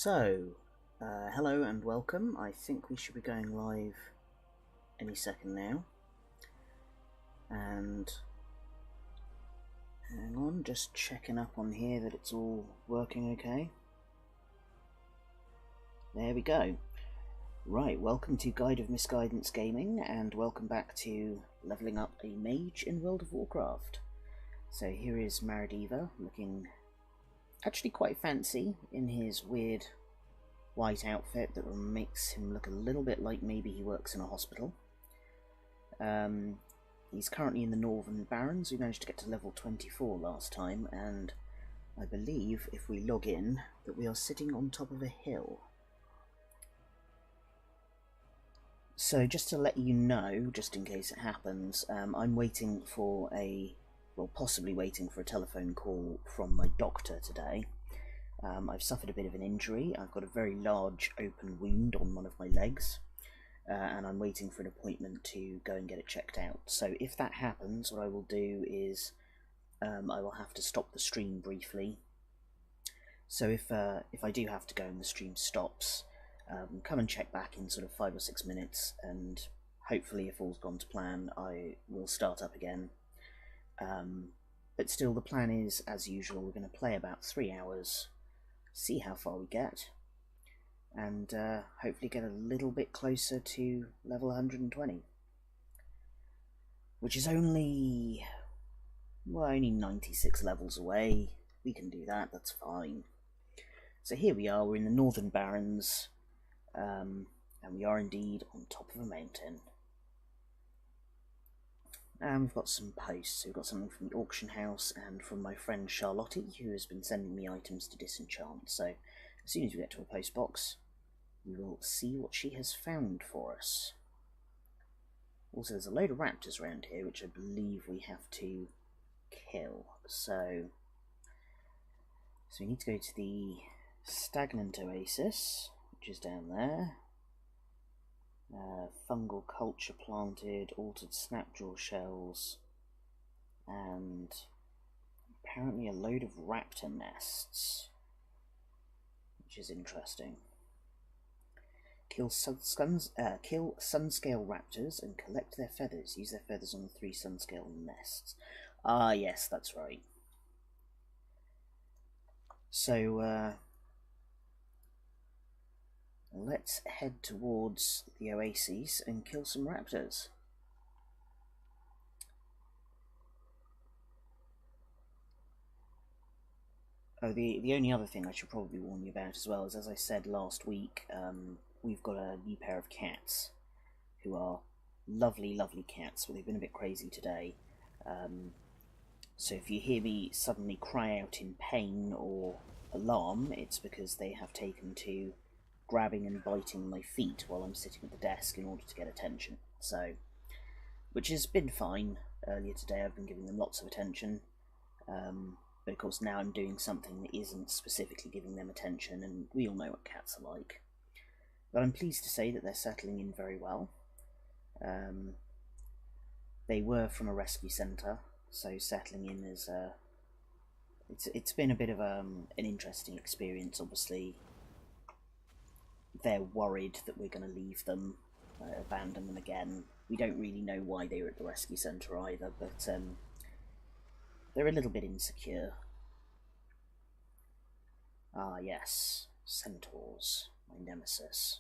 Hello and welcome. I think we should be going live any second now. And hang on, just checking up on here that it's all working okay. There we go. Right, welcome to Guide of Misguidance Gaming, and welcome back to leveling up a mage in World of Warcraft. So here is Marudeva, looking actually quite fancy in his weird white outfit that makes him look a little bit like maybe he works in a hospital. He's currently in the Northern Barrens. We managed to get to level 24 last time, and I believe if we log in that we are sitting on top of a hill. So just to let you know, just in case it happens, I'm waiting for possibly waiting for a telephone call from my doctor today. I've suffered a bit of an injury. I've got a very large open wound on one of my legs, and I'm waiting for an appointment to go and get it checked out. So if that happens, what I will do is I will have to stop the stream briefly. So if I do have to go and the stream stops, come and check back in sort of 5 or 6 minutes, and hopefully if all's gone to plan, I will start up again. But still, the plan is, as usual, we're going to play about 3 hours, see how far we get, and hopefully get a little bit closer to level 120, which is only 96 levels away. We can do that, that's fine. So here we are, we're in the Northern Barrens, and we are indeed on top of a mountain. And we've got some posts. So we've got something from the auction house and from my friend Charlotte, who has been sending me items to disenchant. So as soon as we get to a post box, we will see what she has found for us. Also, there's a load of raptors around here, which I believe we have to kill. So we need to go to the Stagnant Oasis, which is down there. Fungal culture planted, altered snapjaw shells, and apparently a load of raptor nests, which is interesting. Kill sunscale raptors and collect their feathers. Use their feathers on the 3 sunscale nests. Ah, yes, that's right. So, let's head towards the oases and kill some raptors. Oh, the only other thing I should probably warn you about as well is, as I said last week, we've got a new pair of cats who are lovely, lovely cats, but they've been a bit crazy today. So if you hear me suddenly cry out in pain or alarm, it's because they have taken to grabbing and biting my feet while I'm sitting at the desk in order to get attention. So, which has been fine. Earlier today I've been giving them lots of attention, but of course now I'm doing something that isn't specifically giving them attention, and we all know what cats are like. But I'm pleased to say that they're settling in very well. They were from a rescue centre, so settling in is it's been a bit of an interesting experience. Obviously, they're worried that we're going to leave them, abandon them again. We don't really know why they were at the rescue centre either, but they're a little bit insecure. Ah yes, centaurs, my nemesis.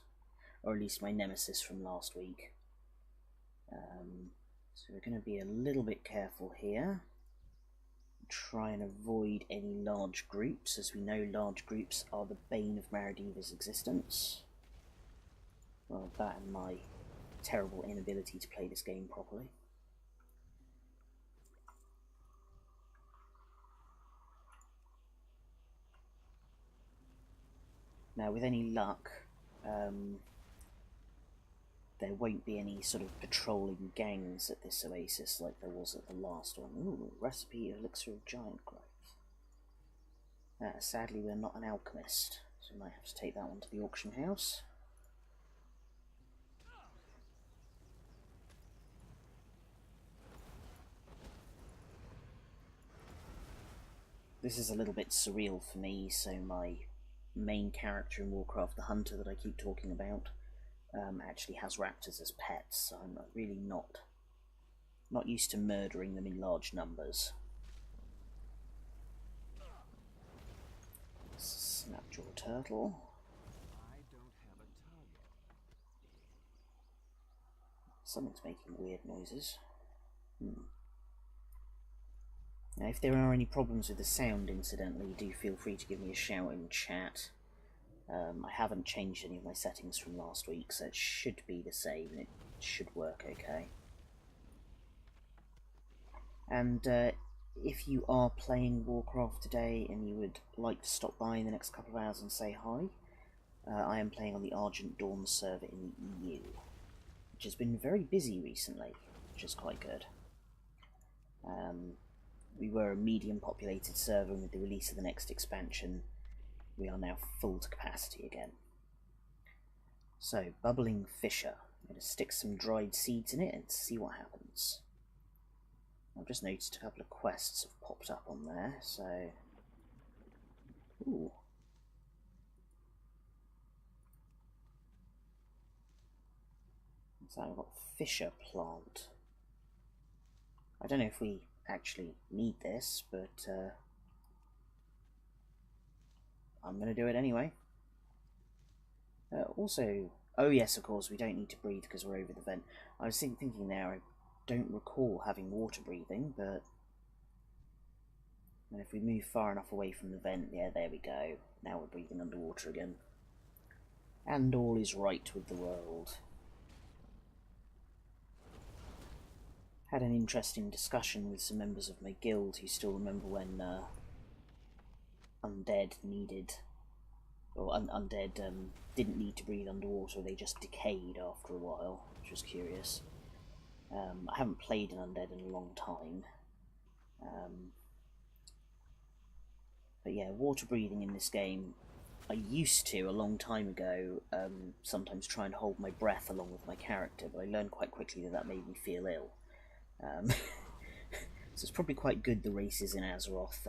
Or at least my nemesis from last week. So we're going to be a little bit careful here. Try and avoid any large groups, as we know large groups are the bane of Marudeva's existence. Well, that and my terrible inability to play this game properly. Now, with any luck, there won't be any sort of patrolling gangs at this oasis like there was at the last one. Ooh, recipe elixir of giant growth. Sadly, we're not an alchemist, so we might have to take that one to the auction house. This is a little bit surreal for me, so my main character in Warcraft, the hunter that I keep talking about, actually has raptors as pets, so I'm really not used to murdering them in large numbers. Snapjaw turtle. Something's making weird noises. Now, if there are any problems with the sound, incidentally, do feel free to give me a shout in chat. I haven't changed any of my settings from last week, so it should be the same, and it should work okay. And if you are playing Warcraft today and you would like to stop by in the next couple of hours and say hi, I am playing on the Argent Dawn server in the EU, which has been very busy recently, which is quite good. We were a medium populated server, and with the release of the next expansion we are now full to capacity again. So, Bubbling Fissure. I'm going to stick some dried seeds in it and see what happens. I've just noticed a couple of quests have popped up on there, so... Ooh. So I've got Fissure Plant. I don't know if we actually need this, but I'm going to do it anyway. Also, oh yes, of course, we don't need to breathe because we're over the vent. I was thinking there, I don't recall having water breathing, but... And if we move far enough away from the vent, yeah, there we go. Now we're breathing underwater again. And all is right with the world. Had an interesting discussion with some members of my guild who still remember when undead needed... Or undead didn't need to breathe underwater, they just decayed after a while, which was curious. I haven't played an undead in a long time. But yeah, water breathing in this game, I used to, a long time ago, sometimes try and hold my breath along with my character, but I learned quite quickly that that made me feel ill. So it's probably quite good the races in Azeroth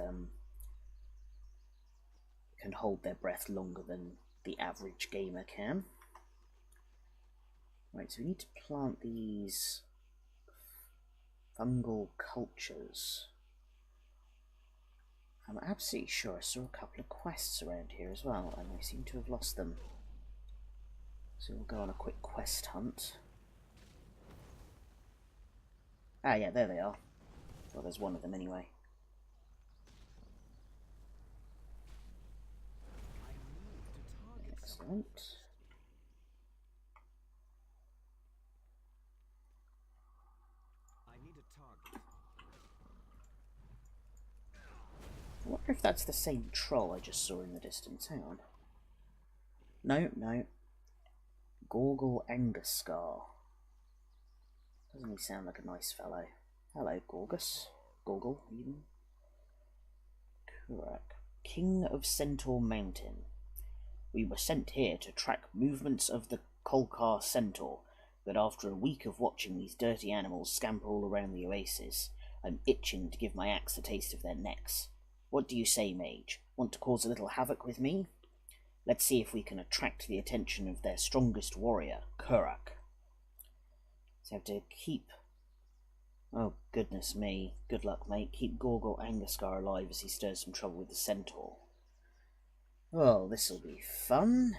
can hold their breath longer than the average gamer can. Right, so we need to plant these fungal cultures. I'm absolutely sure I saw a couple of quests around here as well, and I seem to have lost them. So we'll go on a quick quest hunt. Ah yeah, there they are. Well, there's one of them anyway. Excellent. I wonder if that's the same troll I just saw in the distance. Hang on. No, no. Gorgle Anguskar. Doesn't he sound like a nice fellow? Hello, Gorgus. Gorgle, even. Correct. King of Centaur Mountain. We were sent here to track movements of the Kolkar Centaur, but after a week of watching these dirty animals scamper all around the oasis, I'm itching to give my axe a taste of their necks. What do you say, mage? Want to cause a little havoc with me? Let's see if we can attract the attention of their strongest warrior, Kurak. So I have to keep... Oh, goodness me. Good luck, mate. Keep Gorgle Anguskar alive as he stirs some trouble with the centaur. Well, this'll be fun.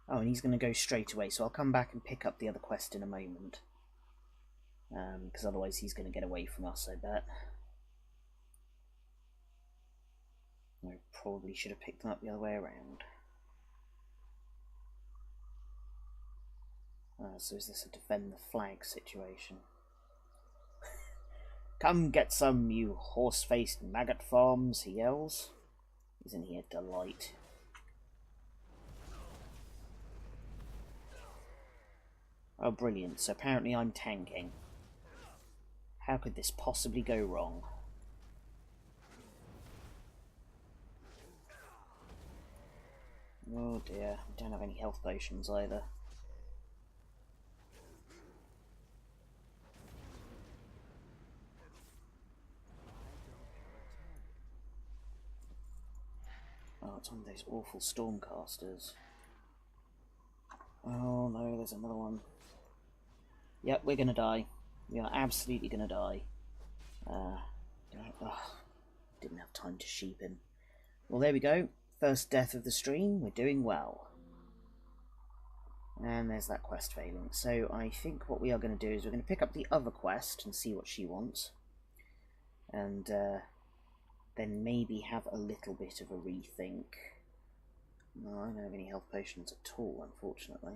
Oh, and he's going to go straight away, so I'll come back and pick up the other quest in a moment. Because otherwise he's going to get away from us, I bet. I probably should have picked them up the other way around. So is this a defend the flag situation? Come get some, you horse-faced maggot farms, he yells. Isn't he a delight? Oh, brilliant. So apparently I'm tanking. How could this possibly go wrong? Oh dear, I don't have any health potions either. it's one of those awful stormcasters. Oh no, there's another one. Yep, we're gonna die. We are absolutely gonna die. Didn't have time to sheep him. Well, there we go. First death of the stream. We're doing well. And there's that quest failing. So I think what we are going to do is we're going to pick up the other quest and see what she wants. And then maybe have a little bit of a rethink. No, I don't have any health potions at all, unfortunately.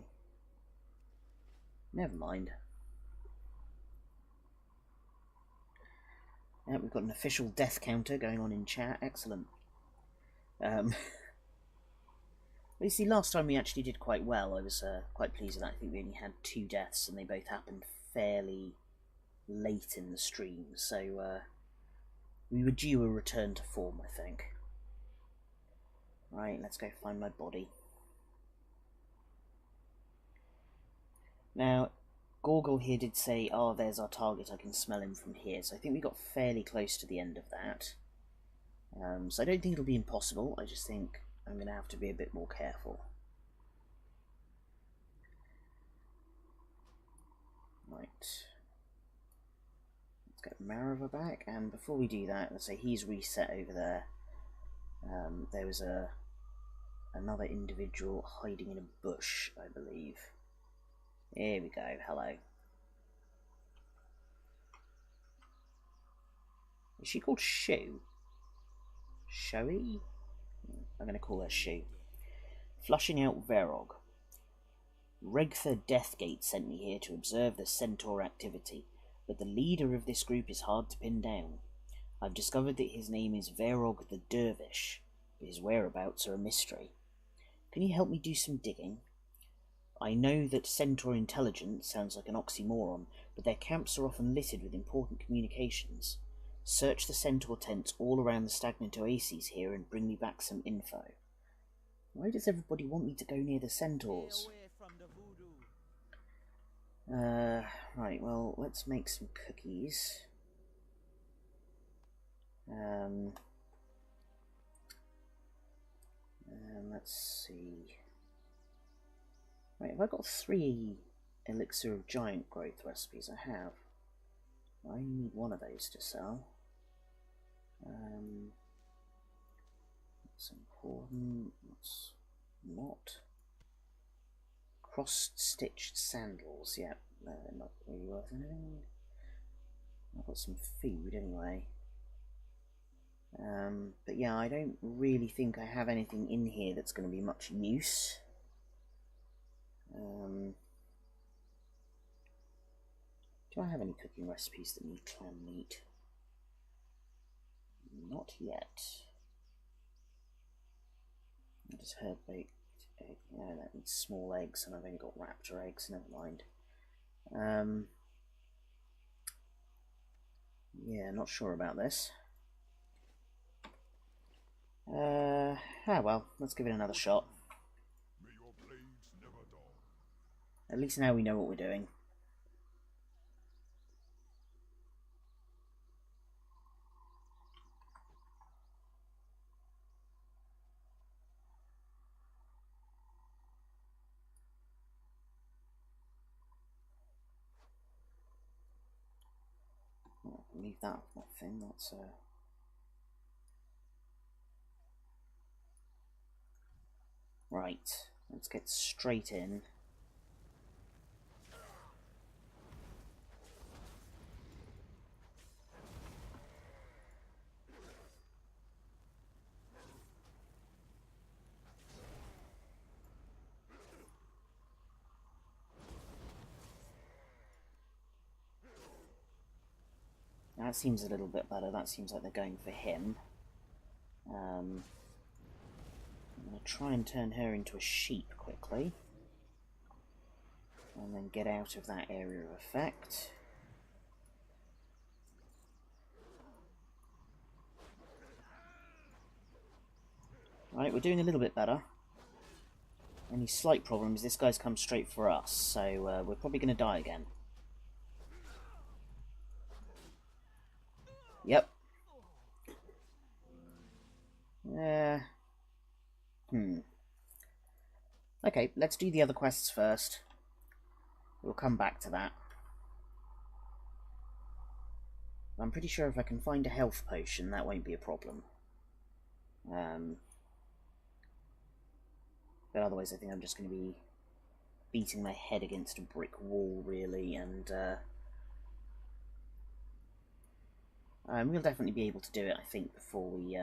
Never mind. Yeah, we've got an official death counter going on in chat. Excellent. You see, last time we actually did quite well. I was quite pleased with that. I think we only had 2 deaths, and they both happened fairly late in the stream. So we were due a return to form, I think. Right, let's go find my body. Now, Gorgle here did say, oh, there's our target, I can smell him from here. So I think we got fairly close to the end of that. So I don't think it'll be impossible, I just think I'm going to have to be a bit more careful. Right. Let's get Marudeva back, and before we do that, let's say he's reset over there. There was another individual hiding in a bush, I believe. Here we go, hello. Is she called Shu? Shoey? I'm going to call her Shu. Flushing out Verog. Regtha Deathgate sent me here to observe the centaur activity, but the leader of this group is hard to pin down. I've discovered that his name is Verog the Dervish, but his whereabouts are a mystery. Can you help me do some digging? I know that centaur intelligence sounds like an oxymoron, but their camps are often littered with important communications. Search the centaur tents all around the stagnant oases here and bring me back some info. Why does everybody want me to go near the centaurs? Right, well, let's make some cookies. Let's see. Right, have I got 3 elixir of giant growth recipes? I have. I need one of those to sell. That's important. That's not. Cross-stitched sandals. Yeah, they're not really worth anything. I've got some food anyway. But yeah, I don't really think I have anything in here that's going to be much use. Do I have any cooking recipes that need clam meat? Not yet. I just herb baked egg. Yeah, that needs small eggs, and I've only got raptor eggs. Never mind. Yeah, not sure about this. Well, let's give it another shot. At least now we know what we're doing. I'll leave that thing, that's Right, let's get straight in. That seems a little bit better. That seems like they're going for him. I'm going to try and turn her into a sheep quickly. And then get out of that area of effect. Right, we're doing a little bit better. Only slight problem is this guy's come straight for us, so we're probably going to die again. Yep. Yeah. Okay, let's do the other quests first. We'll come back to that. I'm pretty sure if I can find a health potion, that won't be a problem. But otherwise I think I'm just going to be beating my head against a brick wall, really, and we'll definitely be able to do it, I think, before we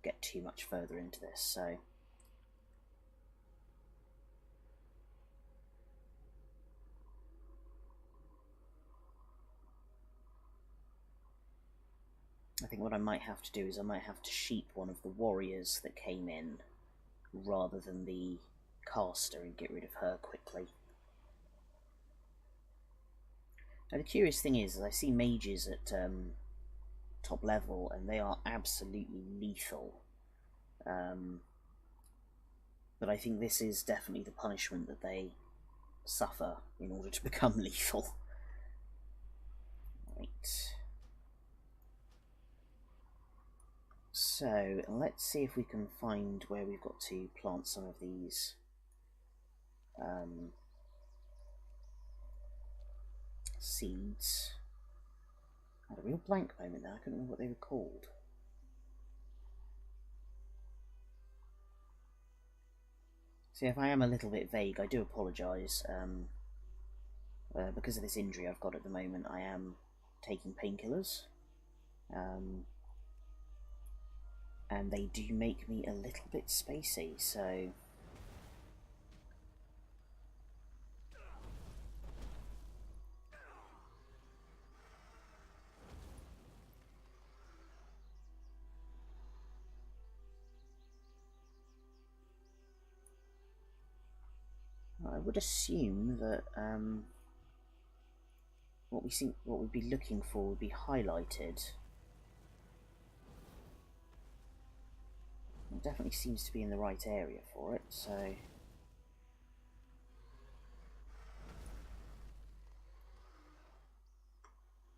get too much further into this, so... I think what I might have to do is I might have to sheep one of the warriors that came in, rather than the caster, and get rid of her quickly. Now the curious thing is, I see mages at top level, and they are absolutely lethal. But I think this is definitely the punishment that they suffer in order to become lethal. Right. So, let's see if we can find where we've got to plant some of these seeds. I had a real blank moment there, I couldn't remember what they were called. See, if I am a little bit vague, I do apologise. Because of this injury I've got at the moment, I am taking painkillers. And they do make me a little bit spacey, so... I would assume that what we'd be looking for would be highlighted. It definitely seems to be in the right area for it, so...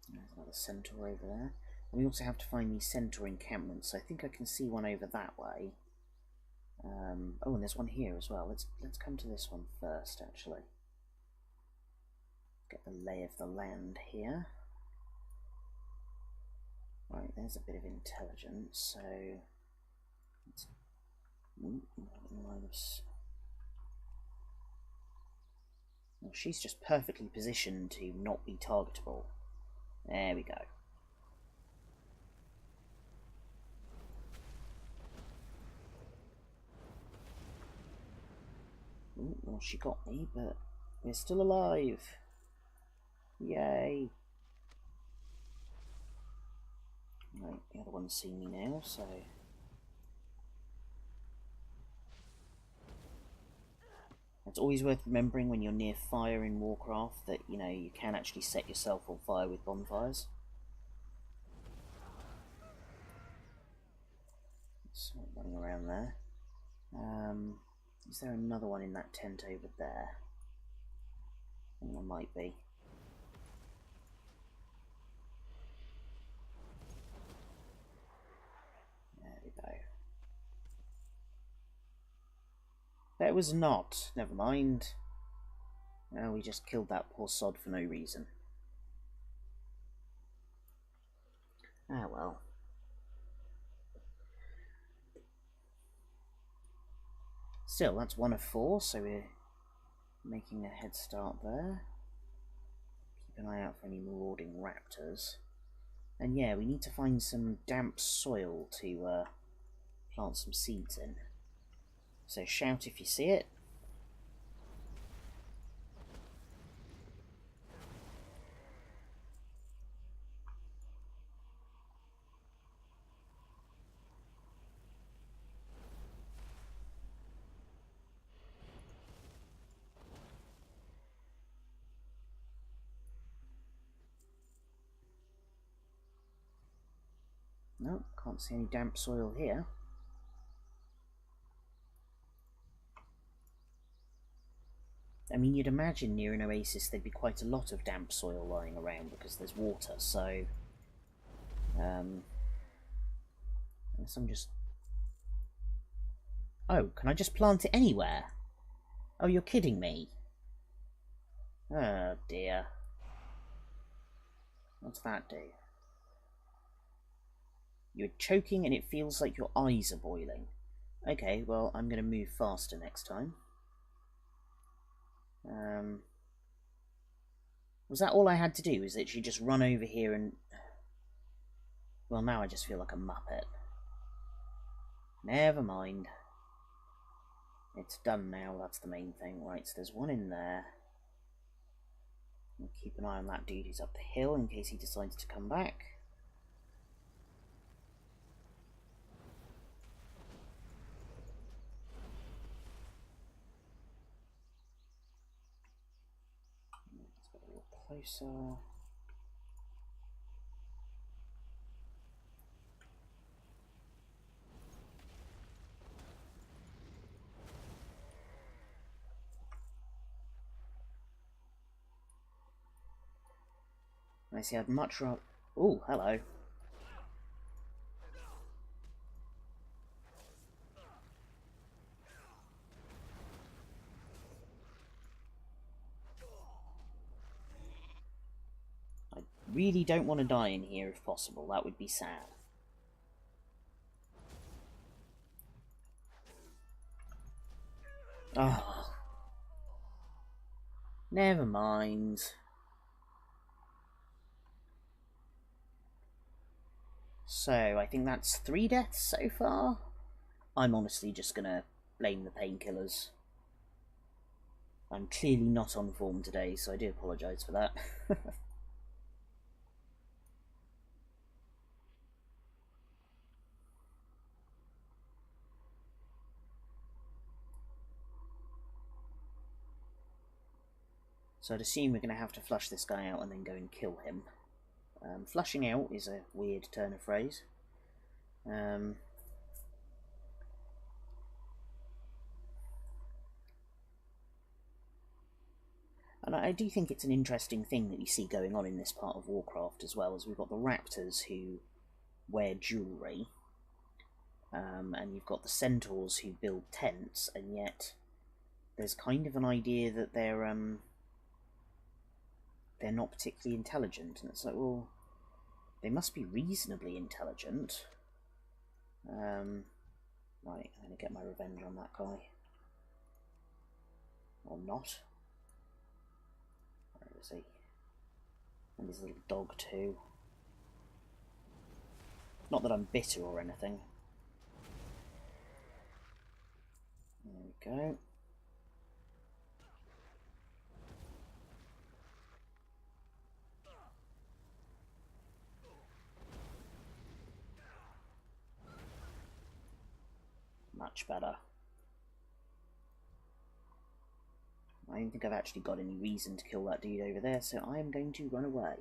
There's another centaur over there. And we also have to find these centaur encampments, so I think I can see one over that way. Oh, and there's one here as well. Let's come to this one first, actually. Get the lay of the land here. Right, there's a bit of intelligence, so... Well, she's just perfectly positioned to not be targetable. There we go. Ooh, well, she got me, but we're still alive. Yay. Right, the other one's seen me now, so... It's always worth remembering when you're near fire in Warcraft that, you know, you can actually set yourself on fire with bonfires. It's not running around there. Is there another one in that tent over there? I think there might be. There we go. There was not. Never mind. Well, we just killed that poor sod for no reason. Ah well. Still, that's 1 of 4, so we're making a head start there. Keep an eye out for any marauding raptors. And yeah, we need to find some damp soil to plant some seeds in. So shout if you see it. No, can't see any damp soil here. I mean, you'd imagine near an oasis there'd be quite a lot of damp soil lying around because there's water, so... unless I'm just... Oh, can I just plant it anywhere? Oh, you're kidding me. Oh, dear. What's that do? You're choking and it feels like your eyes are boiling. Okay, well, I'm going to move faster next time. Was that all I had to do? Is that she just run over here and... Well, now I just feel like a muppet. Never mind. It's done now, that's the main thing. Right, so there's one in there. I'll keep an eye on that dude who's up the hill in case he decides to come back. Let's get a little closer. I see I'd much rather... Oh, hello. I really don't want to die in here if possible. That would be sad. Oh. Never mind. So, I think that's 3 deaths so far. I'm honestly just gonna blame the painkillers. I'm clearly not on form today, so I do apologise for that. So I'd assume we're going to have to flush this guy out and then go and kill him. Flushing out is a weird turn of phrase. And I do think it's an interesting thing that you see going on in this part of Warcraft as well, as we've got the raptors who wear jewellery, and you've got the centaurs who build tents, and yet there's kind of an idea that they're not particularly intelligent, and it's like, well, they must be reasonably intelligent. Right, I'm going to get my revenge on that guy. Or not. Where is he? And his little dog too. Not that I'm bitter or anything. There we go. Much better. I don't think I've actually got any reason to kill that dude over there, so I am going to run away.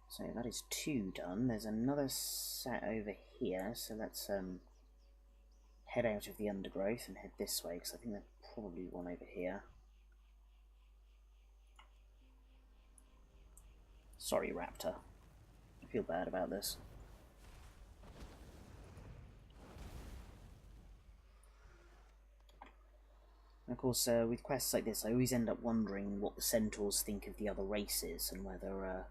So that is 2 done. There's another set over here, so let's head out of the undergrowth and head this way, because I think there's probably one over here. Sorry, Raptor. I feel bad about this. Of course, with quests like this, I always end up wondering what the centaurs think of the other races, and whether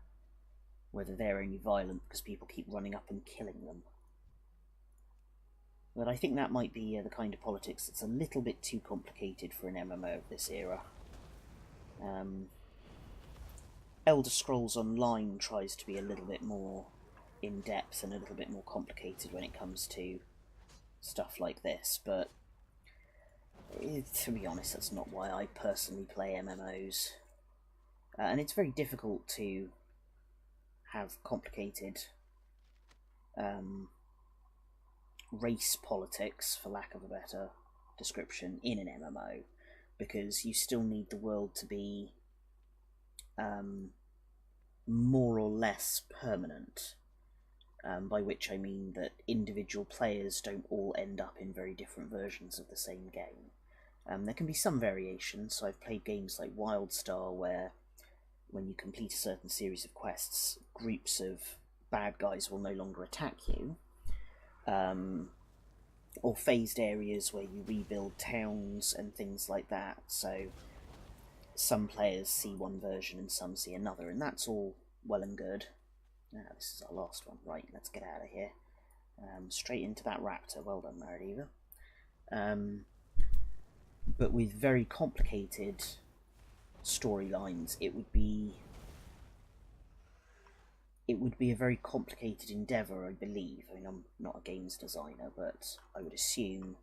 they're only violent because people keep running up and killing them. But I think that might be the kind of politics that's a little bit too complicated for an MMO of this era. Elder Scrolls Online tries to be a little bit more in-depth and a little bit more complicated when it comes to stuff like this, but to be honest, that's not why I personally play MMOs. And it's very difficult to have complicated race politics, for lack of a better description, in an MMO, because you still need the world to be more or less permanent, by which I mean that individual players don't all end up in very different versions of the same game. There can be some variation, so I've played games like WildStar where when you complete a certain series of quests, groups of bad guys will no longer attack you, or phased areas where you rebuild towns and things like that. So some players see one version and some see another, and that's all well and good. This is our last one. Right, let's get out of here. Straight into that raptor. Well done, Marudeva. But with very complicated storylines, it would be a very complicated endeavour, I believe. I mean, I'm not a games designer, but I would assume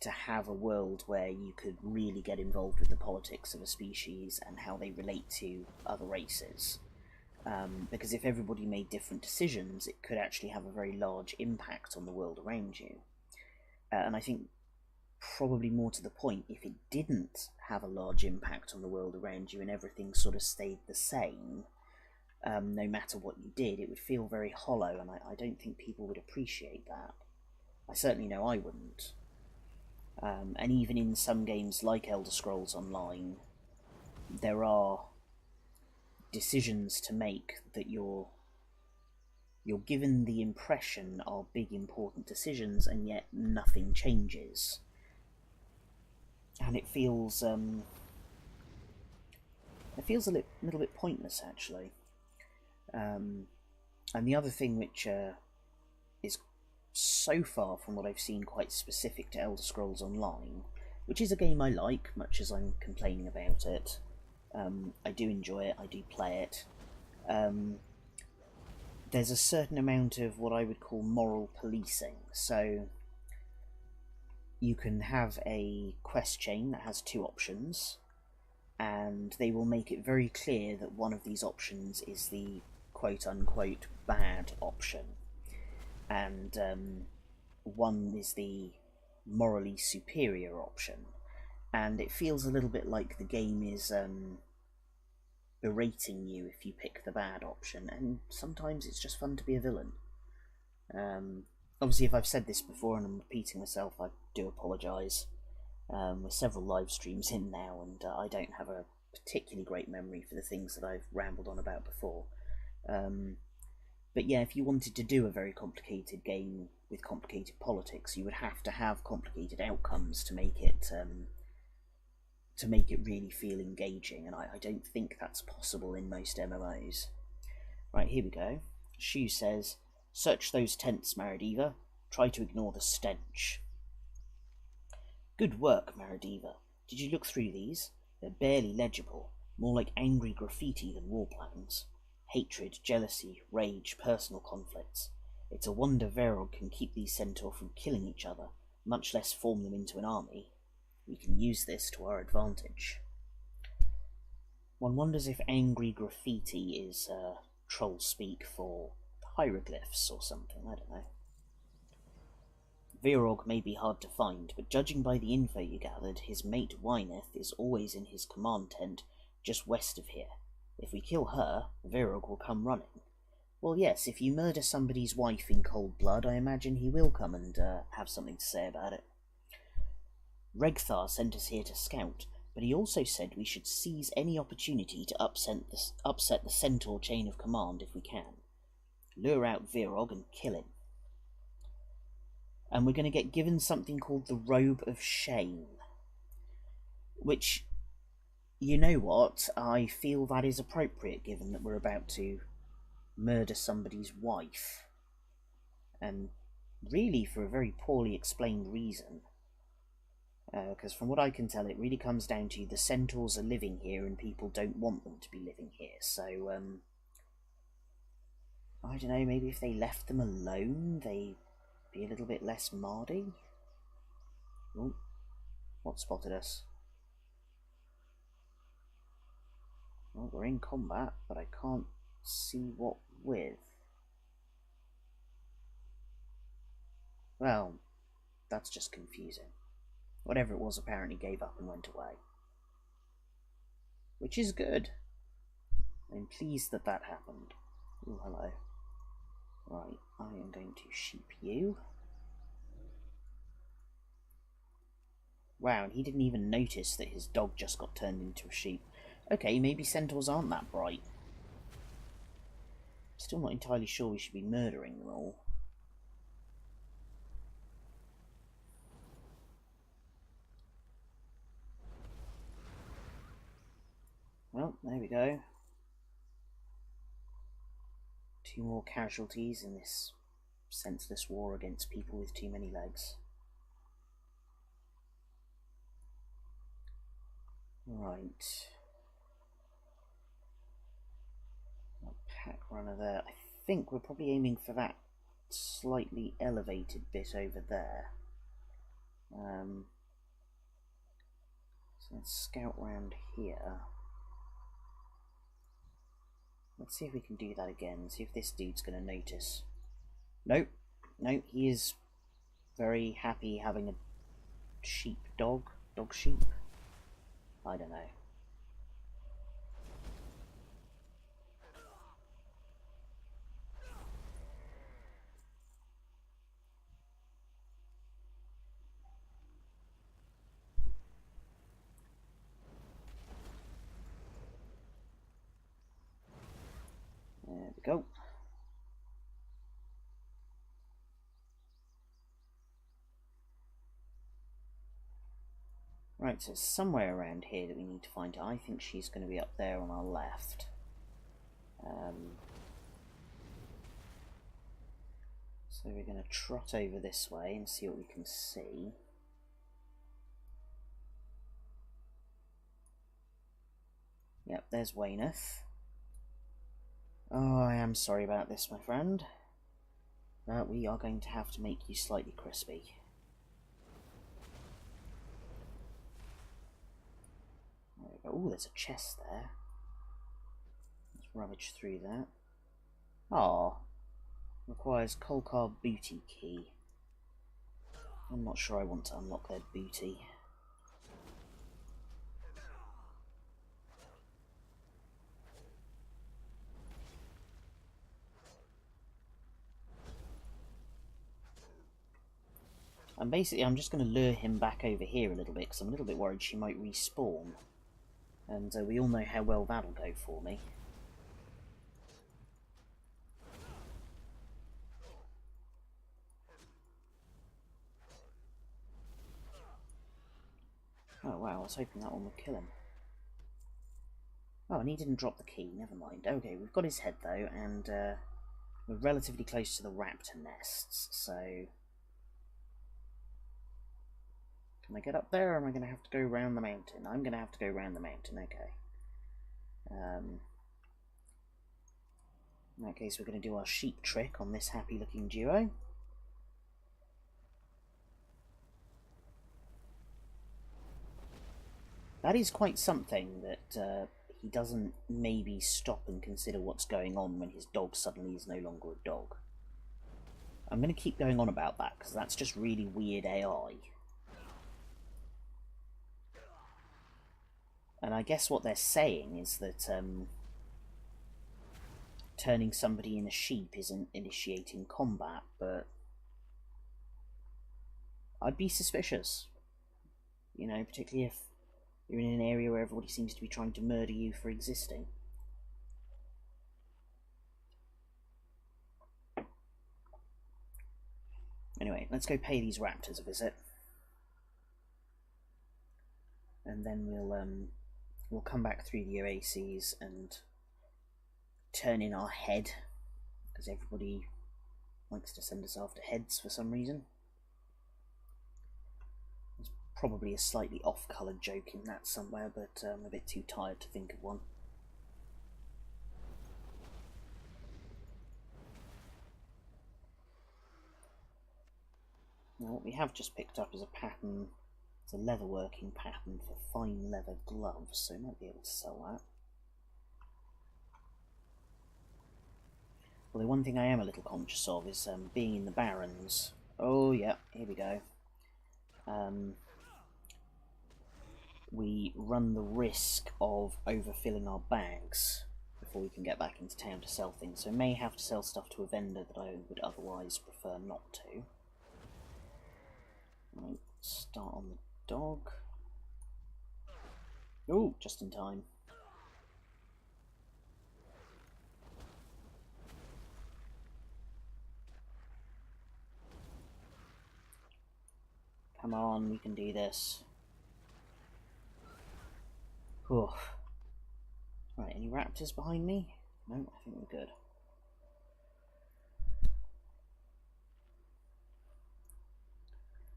to have a world where you could really get involved with the politics of a species and how they relate to other races. Because if everybody made different decisions, it could actually have a very large impact on the world around you. And I think probably more to the point, if it didn't have a large impact on the world around you and everything sort of stayed the same, no matter what you did, it would feel very hollow, and I don't think people would appreciate that. I certainly know I wouldn't. And even in some games like Elder Scrolls Online, there are decisions to make that you're given the impression are big important decisions, and yet nothing changes. And it feels a little bit pointless, actually. And the other thing which is so far from what I've seen quite specific to Elder Scrolls Online, which is a game I like, much as I'm complaining about it. I do enjoy it, I do play it. There's a certain amount of what I would call moral policing. So you can have a quest chain that has two options, and they will make it very clear that one of these options is the quote-unquote bad option, and one is the morally superior option. And it feels a little bit like the game is berating you if you pick the bad option, and sometimes it's just fun to be a villain. Obviously, if I've said this before and I'm repeating myself, I do apologise. We're several live streams in now, and I don't have a particularly great memory for the things that I've rambled on about before. But yeah, if you wanted to do a very complicated game with complicated politics, you would have to have complicated outcomes to make it really feel engaging, and I don't think that's possible in most MMOs. Right, here we go. Shu says, "Search those tents, Marudeva. Try to ignore the stench." Good work, Marudeva. Did you look through these? They're barely legible, more like angry graffiti than war plans. Hatred, jealousy, rage, personal conflicts. It's a wonder Verog can keep these centaur from killing each other, much less form them into an army. We can use this to our advantage. One wonders if angry graffiti is troll speak for hieroglyphs or something, I don't know. Virog may be hard to find, but judging by the info you gathered, his mate Wyneth is always in his command tent just west of here. If we kill her, Virog will come running. Well, yes, if you murder somebody's wife in cold blood, I imagine he will come and have something to say about it. Regthar sent us here to scout, but he also said we should seize any opportunity to upset the centaur chain of command if we can. Lure out Virog and kill him. And we're going to get given something called the Robe of Shame, which, you know what, I feel that is appropriate given that we're about to murder somebody's wife, and really for a very poorly explained reason. Because from what I can tell, it really comes down to the centaurs are living here and people don't want them to be living here, so I don't know, maybe if they left them alone, they'd be a little bit less mardy? Oh, what spotted us? Well, we're in combat, but I can't see what with. Well, that's just confusing. Whatever it was apparently gave up and went away. Which is good. I'm pleased that that happened. Oh, hello. Right, I am going to sheep you. Wow, and he didn't even notice that his dog just got turned into a sheep. Okay, maybe centaurs aren't that bright. Still not entirely sure we should be murdering them all. Well, there we go. 2 more casualties in this senseless war against people with too many legs. Right. Pack runner there. I think we're probably aiming for that slightly elevated bit over there. So let's scout round here. Let's see if we can do that again. See if this dude's going to notice. Nope. Nope, he is very happy having a sheep dog. Dog sheep? I don't know. There we go. Right, so it's somewhere around here that we need to find her. I think she's going to be up there on our left. So we're going to trot over this way and see what we can see. Yep, there's Wayneth. Oh, I am sorry about this, my friend. But we are going to have to make you slightly crispy. There we go. Oh, there's a chest there. Let's rummage through that. Ah, requires Kolkar booty key. I'm not sure I want to unlock their booty. And basically I'm just going to lure him back over here a little bit, because I'm a little bit worried she might respawn. And we all know how well that'll go for me. Oh wow, I was hoping that one would kill him. Oh, and he didn't drop the key, never mind. Okay, we've got his head though, and we're relatively close to the raptor nests, so... Can I get up there, or am I going to have to go round the mountain? I'm going to have to go round the mountain, okay. In that case, we're going to do our sheep trick on this happy-looking duo. That is quite something, that he doesn't maybe stop and consider what's going on when his dog suddenly is no longer a dog. I'm going to keep going on about that, because that's just really weird AI. And I guess what they're saying is that turning somebody in a sheep isn't initiating combat, but I'd be suspicious. You know, particularly if you're in an area where everybody seems to be trying to murder you for existing. Anyway, let's go pay these raptors a visit. And then we'll come back through the oases and turn in our head, because everybody likes to send us after heads for some reason. There's probably a slightly off-coloured joke in that somewhere, but I'm a bit too tired to think of one. Now, what we have just picked up is a pattern. It's a leatherworking pattern for fine leather gloves, so we might be able to sell that. Well, the one thing I am a little conscious of is being in the Barrens. Oh yeah, here we go. We run the risk of overfilling our bags before we can get back into town to sell things, so we may have to sell stuff to a vendor that I would otherwise prefer not to. Right, start on the dog. Oh, just in time. Come on, we can do this. Whew. Right, any raptors behind me? No, I think we're good.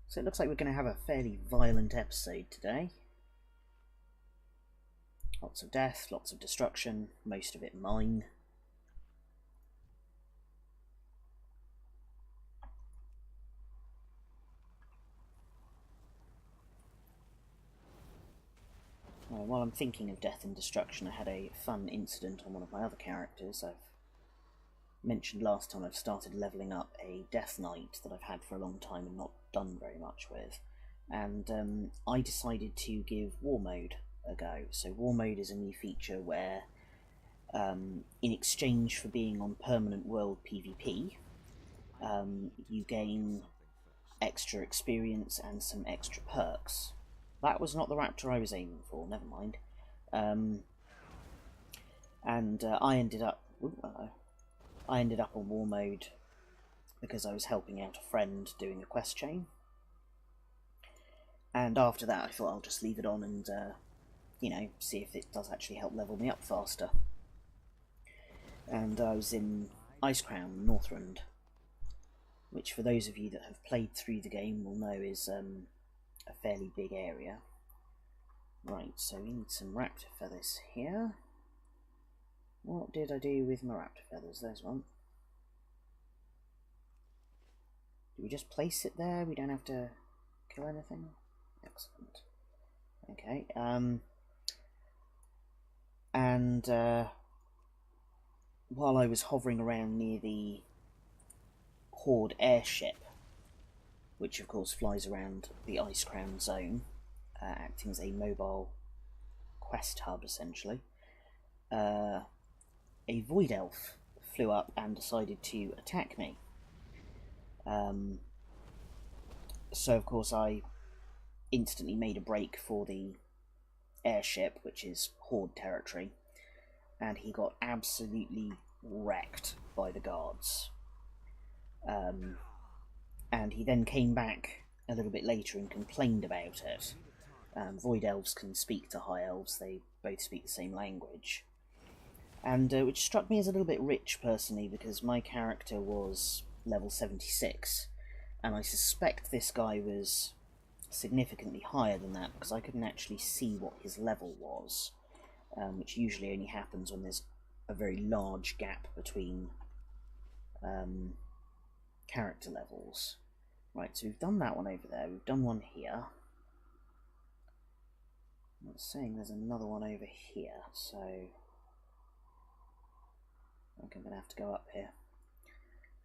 So it looks like we're going to have a fairly violent episode today. Lots of death, lots of destruction, most of it mine. While I'm thinking of death and destruction, I had a fun incident on one of my other characters. I've mentioned last time I've started levelling up a Death Knight that I've had for a long time and not done very much with. And I decided to give War Mode a go. So War Mode is a new feature where, in exchange for being on permanent world PvP, you gain extra experience and some extra perks. That was not the raptor I was aiming for, never mind. I ended up on War Mode because I was helping out a friend doing a quest chain. And after that I thought I'll just leave it on and, you know, see if it does actually help level me up faster. And I was in Icecrown, Northrend, which for those of you that have played through the game will know is a fairly big area. Right, so we need some raptor feathers here. What did I do with my raptor feathers? There's one. Do we just place it there? We don't have to kill anything? Excellent. Okay, while I was hovering around near the Horde airship, which of course flies around the Icecrown zone, acting as a mobile quest hub essentially, a Void Elf flew up and decided to attack me. So of course I instantly made a break for the airship, which is Horde territory, and he got absolutely wrecked by the guards. And he then came back a little bit later and complained about it. Void Elves can speak to High Elves, they both speak the same language. And which struck me as a little bit rich personally, because my character was level 76, and I suspect this guy was significantly higher than that, because I couldn't actually see what his level was, which usually only happens when there's a very large gap between character levels. Right, so we've done that one over there, we've done one here. I'm saying there's another one over here, so I think I'm going to have to go up here.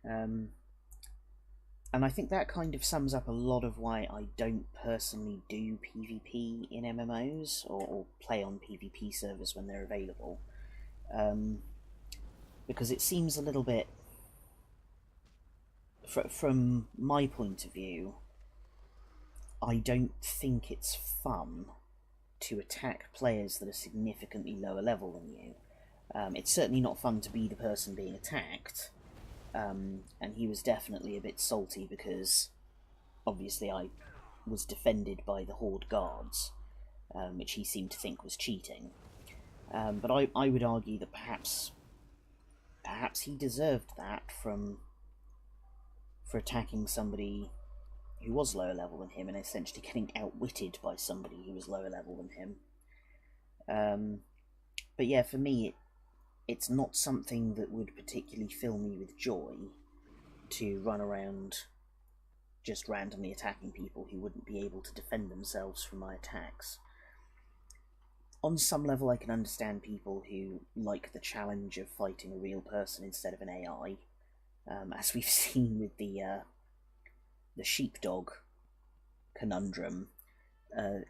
And I think that kind of sums up a lot of why I don't personally do PvP in MMOs, or play on PvP servers when they're available. Because it seems a little bit, from my point of view, I don't think it's fun to attack players that are significantly lower level than you. It's certainly not fun to be the person being attacked, and he was definitely a bit salty because obviously I was defended by the Horde guards, which he seemed to think was cheating. But I would argue that perhaps he deserved that for attacking somebody who was lower level than him and essentially getting outwitted by somebody who was lower level than him. But yeah, for me, it's not something that would particularly fill me with joy to run around just randomly attacking people who wouldn't be able to defend themselves from my attacks. On some level, I can understand people who like the challenge of fighting a real person instead of an AI, as we've seen with the sheepdog conundrum.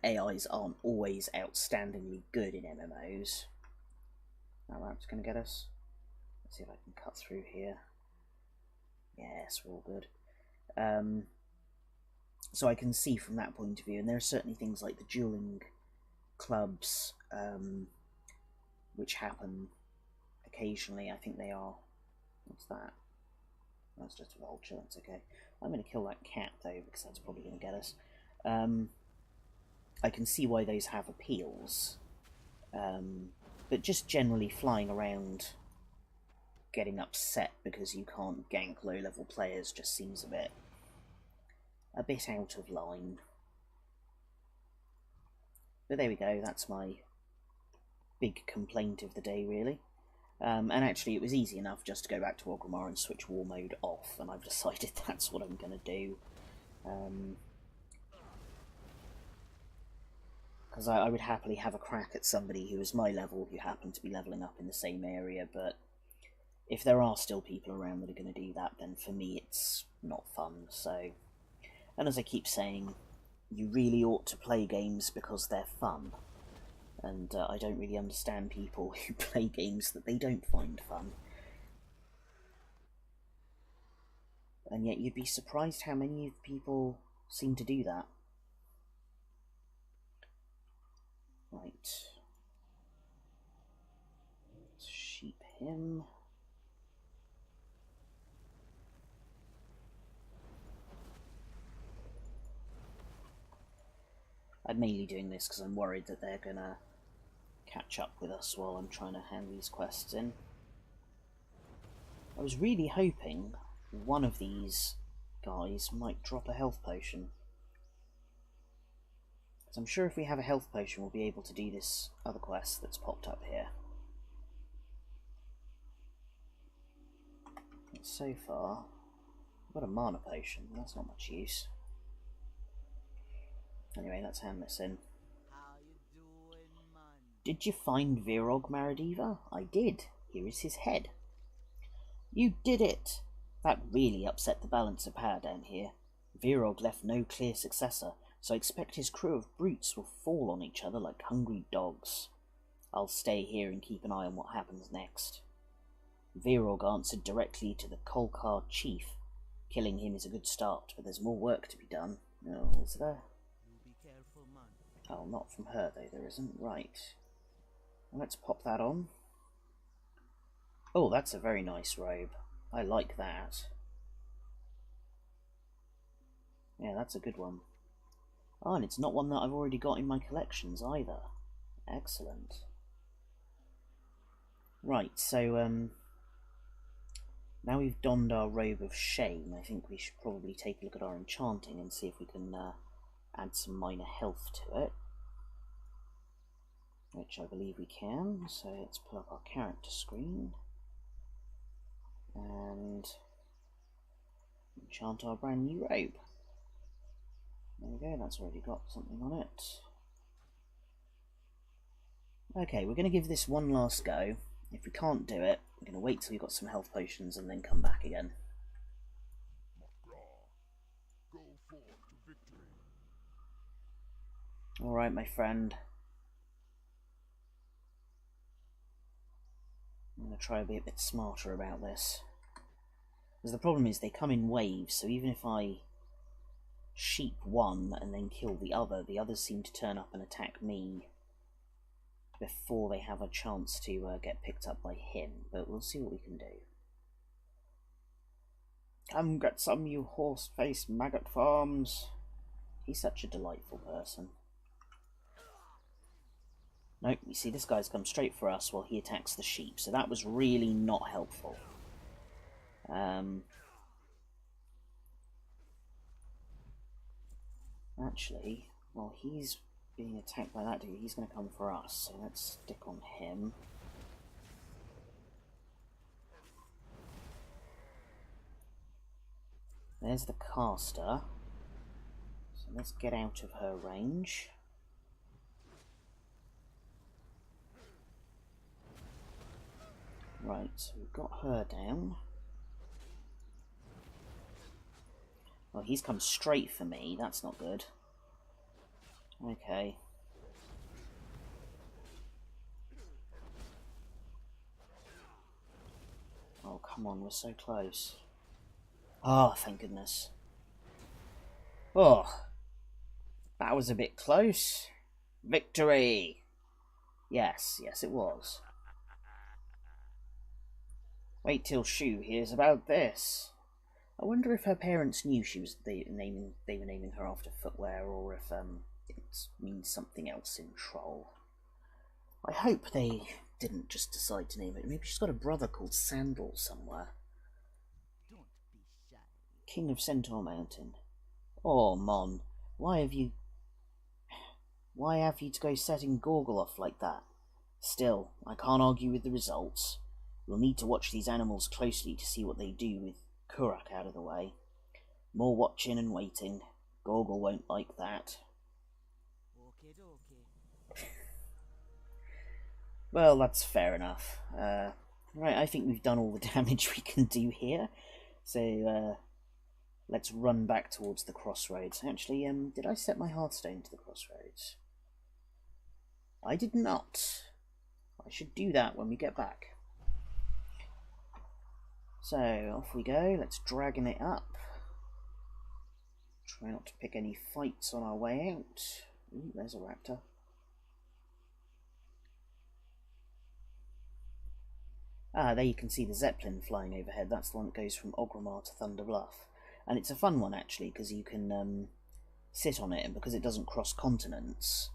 AIs aren't always outstandingly good in MMOs. Now that's going to get us. Let's see if I can cut through here. Yes, we're all good. So I can see from that point of view, and there are certainly things like the dueling clubs, which happen occasionally. I think they are... What's that? That's just a vulture, that's okay. I'm going to kill that cat though, because that's probably going to get us. I can see why those have appeals. But just generally flying around getting upset because you can't gank low-level players just seems a bit out of line. But there we go, that's my big complaint of the day, really. And actually, it was easy enough just to go back to Warcraft and switch war mode off, and I've decided that's what I'm going to do. Because I would happily have a crack at somebody who is my level, who happen to be levelling up in the same area, but if there are still people around that are going to do that, then for me it's not fun. So, and as I keep saying, you really ought to play games because they're fun. And I don't really understand people who play games that they don't find fun. And yet you'd be surprised how many people seem to do that. Right. Let's sheep him. I'm mainly doing this because I'm worried that they're gonna catch up with us while I'm trying to hand these quests in. I was really hoping one of these guys might drop a health potion. Because I'm sure if we have a health potion we'll be able to do this other quest that's popped up here. But so far, I've got a mana potion, that's not much use. Anyway, let's hand this in. Did you find Virog, Marudeva? I did. Here is his head. You did it! That really upset the balance of power down here. Virog left no clear successor, so I expect his crew of brutes will fall on each other like hungry dogs. I'll stay here and keep an eye on what happens next. Virog answered directly to the Kolkar chief. Killing him is a good start, but there's more work to be done. Oh, is there? Oh, not from her though, there isn't. Right. Let's pop that on. Oh, that's a very nice robe. I like that. Yeah, that's a good one. Oh, and it's not one that I've already got in my collections either. Excellent. Right, so now we've donned our robe of shame, I think we should probably take a look at our enchanting and see if we can add some minor health to it. Which I believe we can, so let's pull up our character screen and enchant our brand new robe. There we go, that's already got something on it. Okay, we're going to give this one last go. If we can't do it, we're going to wait till we've got some health potions and then come back again. Alright, my friend. I'm going to try to be a bit smarter about this. Because the problem is they come in waves, so even if I sheep one and then kill the others seem to turn up and attack me before they have a chance to get picked up by him. But we'll see what we can do. Come get some, you horse-faced maggot farms. He's such a delightful person. Nope, you see this guy's come straight for us while he attacks the sheep, so that was really not helpful. Actually, while he's being attacked by that dude, he's going to come for us, so let's stick on him. There's the caster, so let's get out of her range. Right, so we've got her down. Well, he's come straight for me, that's not good. Okay. Oh, come on, we're so close. Oh, thank goodness. Oh, that was a bit close. Victory! Yes, yes it was. Wait till Shu hears about this. I wonder if her parents knew they were naming her after footwear, or if it means something else in Troll. I hope they didn't just decide to name it. Maybe she's got a brother called Sandal somewhere. Don't be shy. King of Centaur Mountain. Oh, Mon, why have you to go setting Gorgle off like that? Still, I can't argue with the results. We'll need to watch these animals closely to see what they do with Kurak out of the way. More watching and waiting. Gorgle won't like that. Okay, okay. Well, that's fair enough. Right, I think we've done all the damage we can do here. So, let's run back towards the crossroads. Actually, did I set my Hearthstone to the crossroads? I did not. I should do that when we get back. So, off we go. Let's dragon it up. Try not to pick any fights on our way out. Ooh, there's a raptor. Ah, there you can see the Zeppelin flying overhead. That's the one that goes from Ogrimmar to Thunder Bluff. And it's a fun one, actually, because you can sit on it, and because it doesn't cross continents,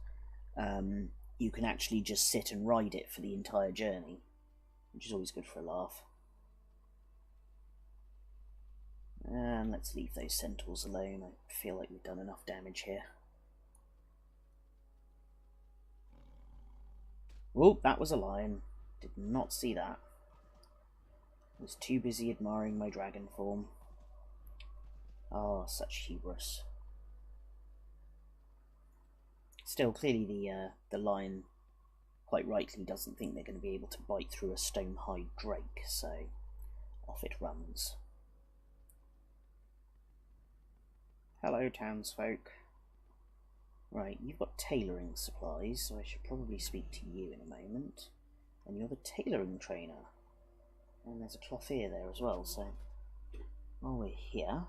you can actually just sit and ride it for the entire journey, which is always good for a laugh. And let's leave those centaurs alone. I feel like we've done enough damage here. Oh, that was a lion. Did not see that. Was too busy admiring my dragon form. Ah, oh, such hubris. Still, clearly the lion quite rightly doesn't think they're going to be able to bite through a stone-hide drake, so off it runs. Hello, townsfolk. Right, you've got tailoring supplies, so I should probably speak to you in a moment. And you're the tailoring trainer. And there's a clothier there as well, so while we're here,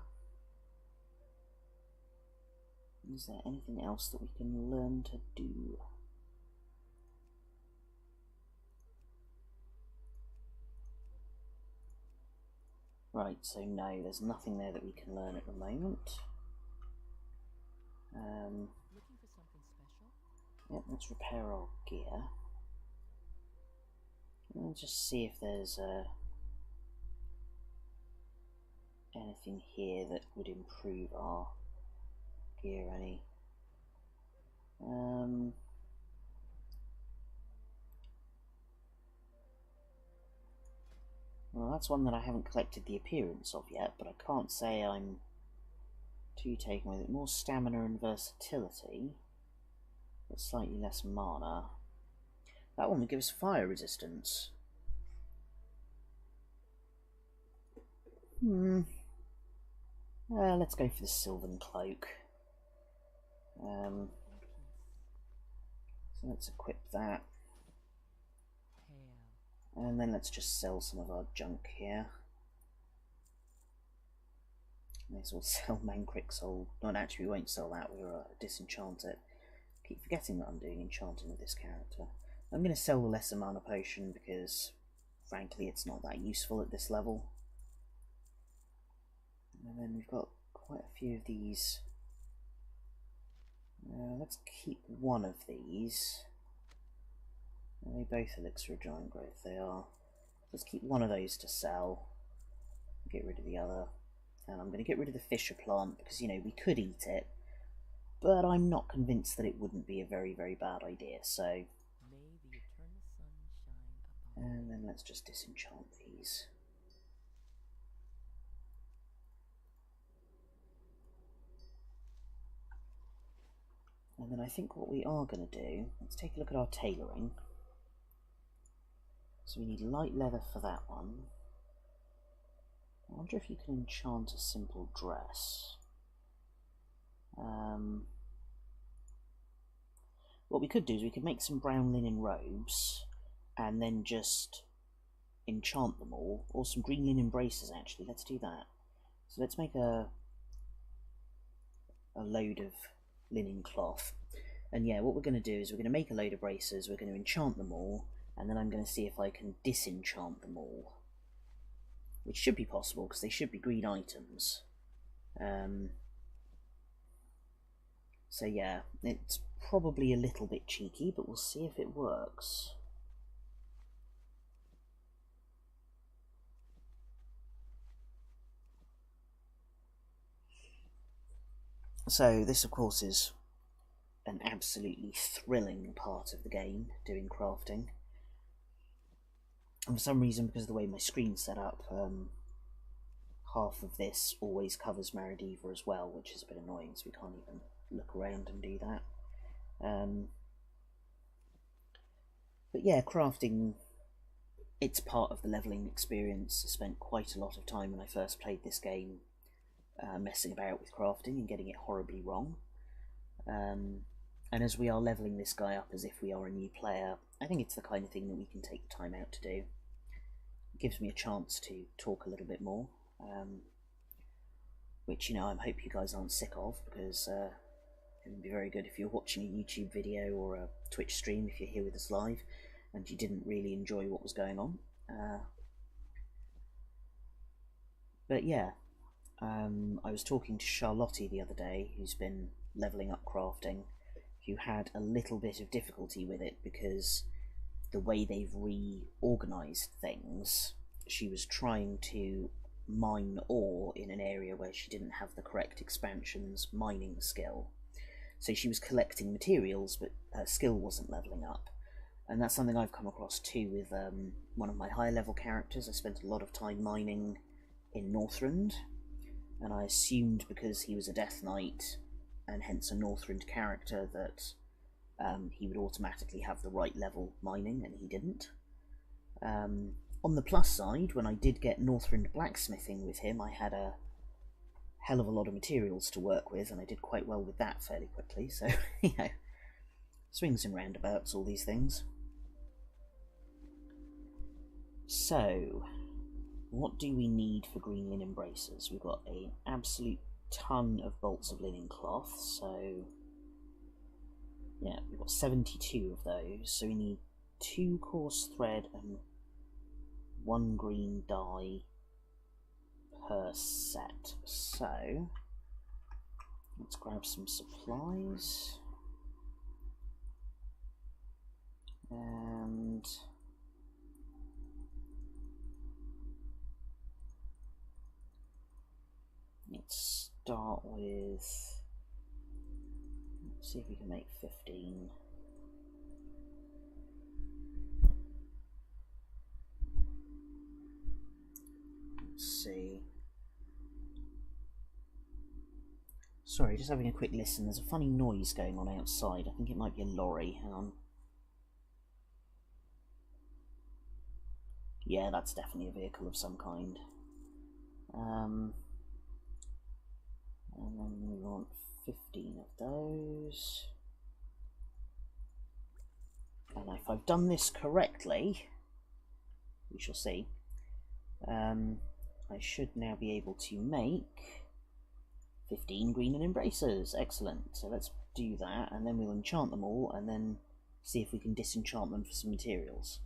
is there anything else that we can learn to do? Right, so no, there's nothing there that we can learn at the moment. Looking for something special? Yep, let's repair our gear. And just see if there's anything here that would improve our gear any. Well, that's one that I haven't collected the appearance of yet, but I can't say I'm too taken with it. More stamina and versatility, but slightly less mana. That one would give us fire resistance. Let's go for the Sylvan Cloak. So let's equip that. And then let's just sell some of our junk here. May as well sell Mancrick's old... No, actually we won't sell that, we'll disenchant it. Keep forgetting that I'm doing enchanting with this character. I'm going to sell the lesser mana potion because, frankly, it's not that useful at this level. And then we've got quite a few of these. Let's keep one of these. Are they both elixir of giant growth? They are. Let's keep one of those to sell. Get rid of the other. And I'm going to get rid of the fisher plant because, you know, we could eat it. But I'm not convinced that it wouldn't be a very, very bad idea, so... May the eternal sun shine upon And then let's just disenchant these. And then I think what we are going to do, let's take a look at our tailoring. So we need light leather for that one. I wonder if you can enchant a simple dress. What we could do is we could make some brown linen robes and then just enchant them all, or some green linen braces actually. Let's do that. So let's make a load of linen cloth, and yeah, what we're going to do is we're going to make a load of braces, we're going to enchant them all, and then I'm going to see if I can disenchant them all. which should be possible because they should be green items. So yeah, it's probably a little bit cheeky, but we'll see if it works. So this, of course, is an absolutely thrilling part of the game, doing crafting. And for some reason, because of the way my screen's set up, half of this always covers Marudeva as well, which is a bit annoying, so we can't even look around and do that. But yeah, crafting, it's part of the levelling experience. I spent quite a lot of time when I first played this game messing about with crafting and getting it horribly wrong. And as we are levelling this guy up as if we are a new player, I think it's the kind of thing that we can take the time out to do. It gives me a chance to talk a little bit more, which, you know, I hope you guys aren't sick of, because it would be very good if you're watching a YouTube video or a Twitch stream, if you're here with us live, and you didn't really enjoy what was going on. But yeah, I was talking to Charlotte the other day, who's been levelling up crafting, who had a little bit of difficulty with it because the way they've reorganised things, she was trying to mine ore in an area where she didn't have the correct expansion's mining skill. So she was collecting materials, but her skill wasn't levelling up. And that's something I've come across too with one of my higher level characters. I spent a lot of time mining in Northrend, and I assumed because he was a Death Knight, and hence a Northrend character, that he would automatically have the right level mining, and he didn't. On the plus side, when I did get Northrend blacksmithing with him, I had a hell of a lot of materials to work with, and I did quite well with that fairly quickly, so, you know, swings and roundabouts, all these things. So, what do we need for green linen braces? We've got an absolute ton of bolts of linen cloth, so yeah, we've got 72 of those, so we need 2 coarse thread and 1 green dye per set. So let's grab some supplies, and let's start with, let's see if we can make 15. Let's see. Sorry, just having a quick listen. There's a funny noise going on outside. I think it might be a lorry. Hang on. Yeah, that's definitely a vehicle of some kind. And then we want 15 of those. And if I've done this correctly, we shall see, I should now be able to make 15 green linen braces. Excellent. So let's do that, and then we'll enchant them all, and then see if we can disenchant them for some materials.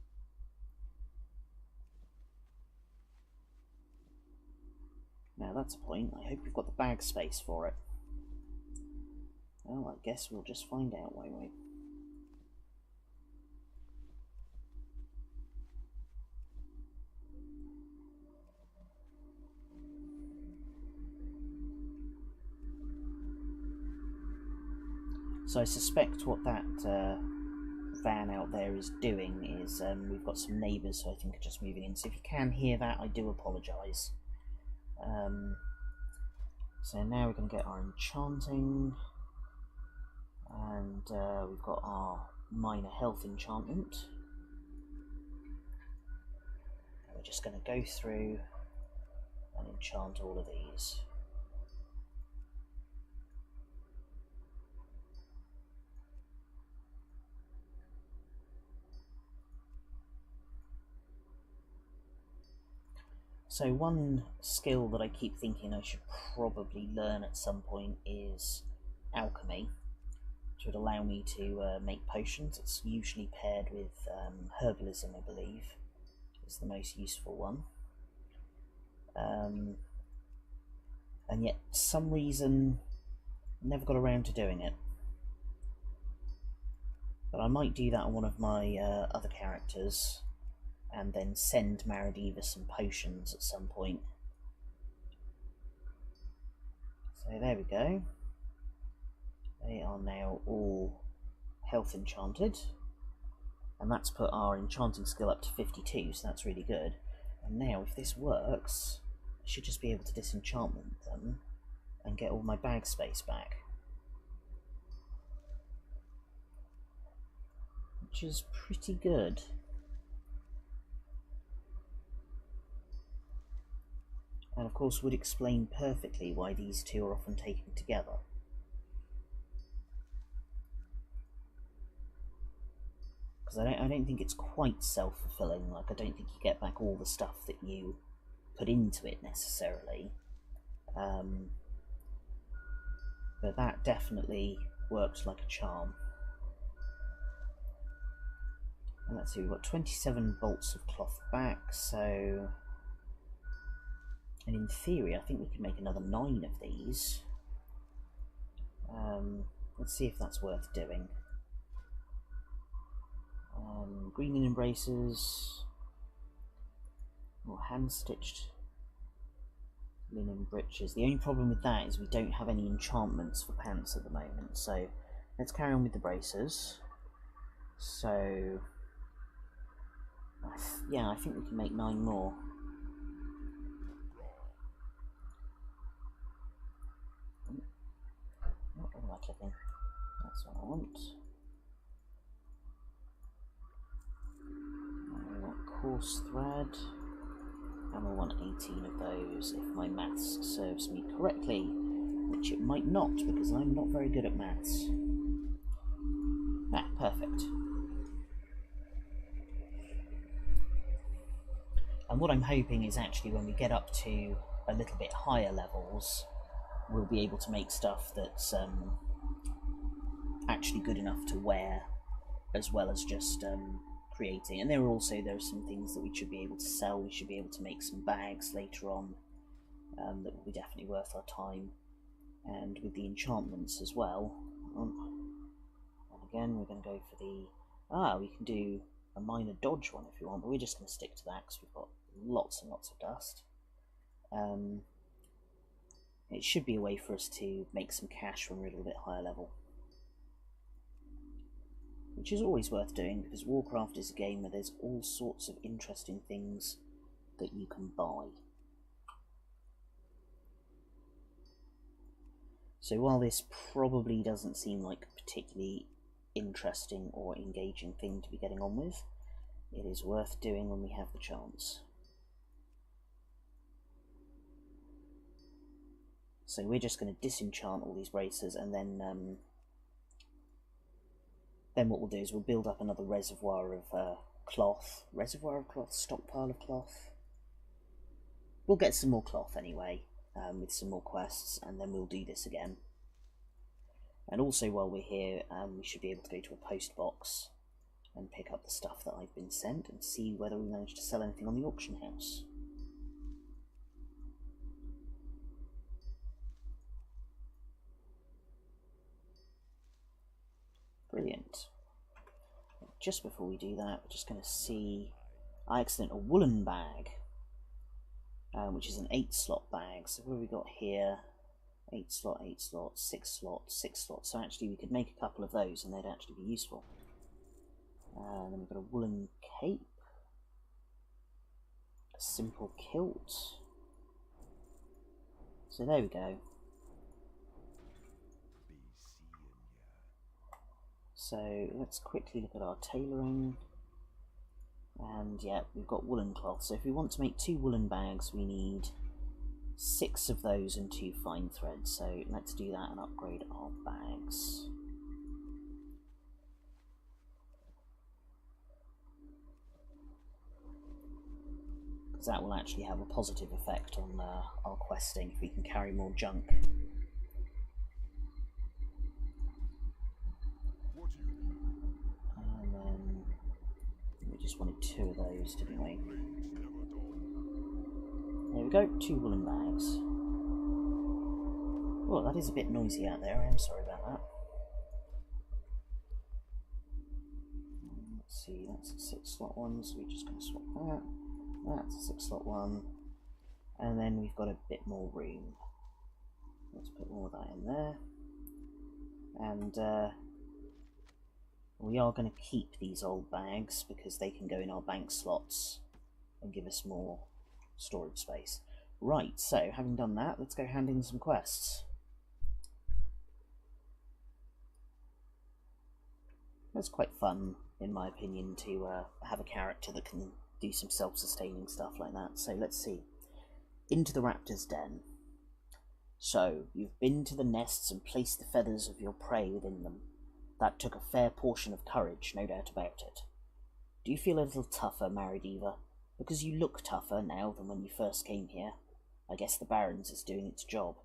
Now that's a point. I hope we've got the bag space for it. Well, I guess we'll just find out, won't we? So I suspect what that van out there is doing is we've got some neighbours who I think are just moving in. So if you can hear that, I do apologise. So now we're going to get our enchanting, and we've got our minor health enchantment. And we're just going to go through and enchant all of these. So one skill that I keep thinking I should probably learn at some point is alchemy, which would allow me to make potions. It's usually paired with herbalism, I believe, is the most useful one. and yet for some reason never got around to doing it. But I might do that on one of my other characters, and then send Marudeva some potions at some point. So there we go. They are now all health enchanted, and that's put our enchanting skill up to 52, so that's really good. And now if this works, I should just be able to disenchantment them and get all my bag space back, which is pretty good. And of course would explain perfectly why these two are often taken together. Because I don't think it's quite self-fulfilling. Like, I don't think you get back all the stuff that you put into it necessarily. But that definitely worked like a charm. And let's see, we've got 27 bolts of cloth back, so... And in theory, I think we could make another 9 of these. Let's see if that's worth doing. Green linen braces, or hand-stitched linen breeches. The only problem with that is we don't have any enchantments for pants at the moment, so let's carry on with the braces. So, yeah, I think we can make 9 more. What am I clicking? That's what I want. We want coarse thread, and we want 18 of those if my maths serves me correctly, which it might not because I'm not very good at maths. Ah, perfect. And what I'm hoping is actually when we get up to a little bit higher levels, we'll be able to make stuff that's actually good enough to wear, as well as just creating. And there are some things that we should be able to sell. We should be able to make some bags later on that will be definitely worth our time. And with the enchantments as well. And again, we're going to go for the... we can do a minor dodge one if you want, but we're just going to stick to that because we've got lots and lots of dust. It should be a way for us to make some cash when we're a little bit higher level, which is always worth doing because Warcraft is a game where there's all sorts of interesting things that you can buy. So while this probably doesn't seem like a particularly interesting or engaging thing to be getting on with, it is worth doing when we have the chance. So we're just going to disenchant all these braces, and then what we'll do is we'll build up another reservoir of cloth. Reservoir of cloth? Stockpile of cloth? We'll get some more cloth anyway, with some more quests, and then we'll do this again. And also while we're here, we should be able to go to a post box and pick up the stuff that I've been sent and see whether we manage to sell anything on the auction house. Brilliant. Just before we do that, we're just going to see... I accidentally a woolen bag, which is an 8-slot bag. So what have we got here? 8 slot, 8 slot, 6 slot, 6 slot. So actually we could make a couple of those and they'd actually be useful. And then we've got a woolen cape, a simple kilt. So there we go. So let's quickly look at our tailoring. And yeah, we've got woolen cloth. So if we want to make 2 woolen bags, we need 6 of those and 2 fine threads. So let's do that and upgrade our bags. Because that will actually have a positive effect on our questing if we can carry more junk. And then we just wanted 2 of those, didn't we? There There we go, 2 woolen bags. Oh, that is a bit noisy out there, I am sorry about that. Let's see, that's a 6 slot one, so we're just going to swap that. That's a 6 slot one. And then we've got a bit more room. Let's put all of that in there. And we are going to keep these old bags because they can go in our bank slots and give us more storage space. Right, so having done that, let's go hand in some quests. It's quite fun, in my opinion, to have a character that can do some self-sustaining stuff like that. So let's see. Into the raptor's den. So, you've been to the nests and placed the feathers of your prey within them. That took a fair portion of courage, no doubt about it. Do you feel a little tougher, Marudeva? Because you look tougher now than when you first came here. I guess the Barrens is doing its job.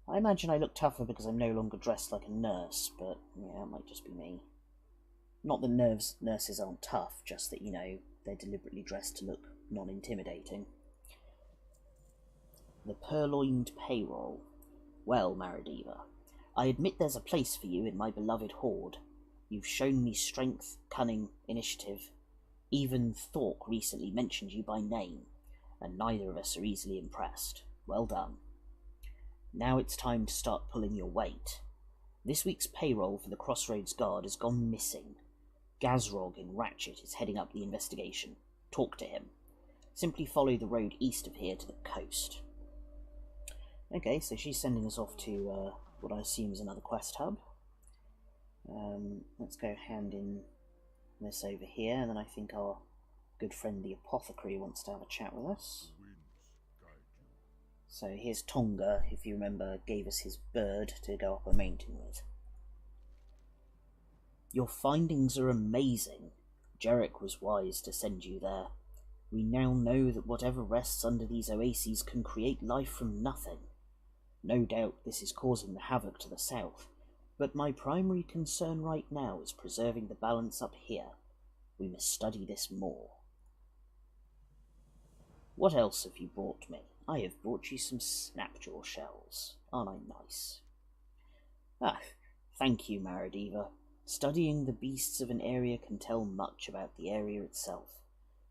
I imagine I look tougher because I'm no longer dressed like a nurse, but yeah, it might just be me. Not that nurses aren't tough, just that, you know, they're deliberately dressed to look non-intimidating. The purloined payroll. Well, Marudeva, I admit there's a place for you in my beloved horde. You've shown me strength, cunning, initiative. Even Thork recently mentioned you by name, and neither of us are easily impressed. Well done. Now it's time to start pulling your weight. This week's payroll for the Crossroads Guard has gone missing. Gazrog in Ratchet is heading up the investigation. Talk to him. Simply follow the road east of here to the coast. Okay, so she's sending us off to what I assume is another quest hub. Let's go hand in this over here, and then I think our good friend the apothecary wants to have a chat with us. So here's Tonga, if you remember, gave us his bird to go up a mountain with. Your findings are amazing. Jarek was wise to send you there. We now know that whatever rests under these oases can create life from nothing. No doubt this is causing the havoc to the south, but my primary concern right now is preserving the balance up here. We must study this more. What else have you brought me? I have brought you some snapjaw shells. Aren't I nice? Ah, thank you, Marudeva. Studying the beasts of an area can tell much about the area itself.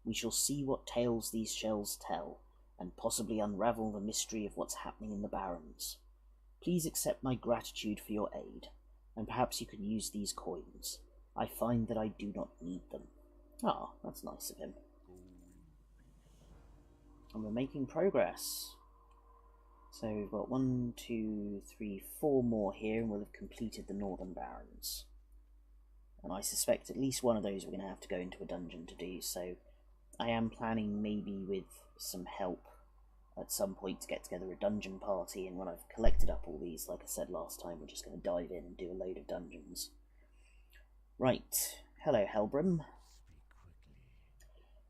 We shall see what tales these shells tell, and possibly unravel the mystery of what's happening in the Barrens. Please accept my gratitude for your aid, and perhaps you can use these coins. I find that I do not need them. Ah, that's nice of him. And we're making progress. So we've got 1, 2, 3, 4 more here, and we'll have completed the Northern Barrens. And I suspect at least one of those we're going to have to go into a dungeon to do, so I am planning maybe with some help at some point to get together a dungeon party, and when I've collected up all these, like I said last time, we're just going to dive in and do a load of dungeons. Right, hello Helbrim.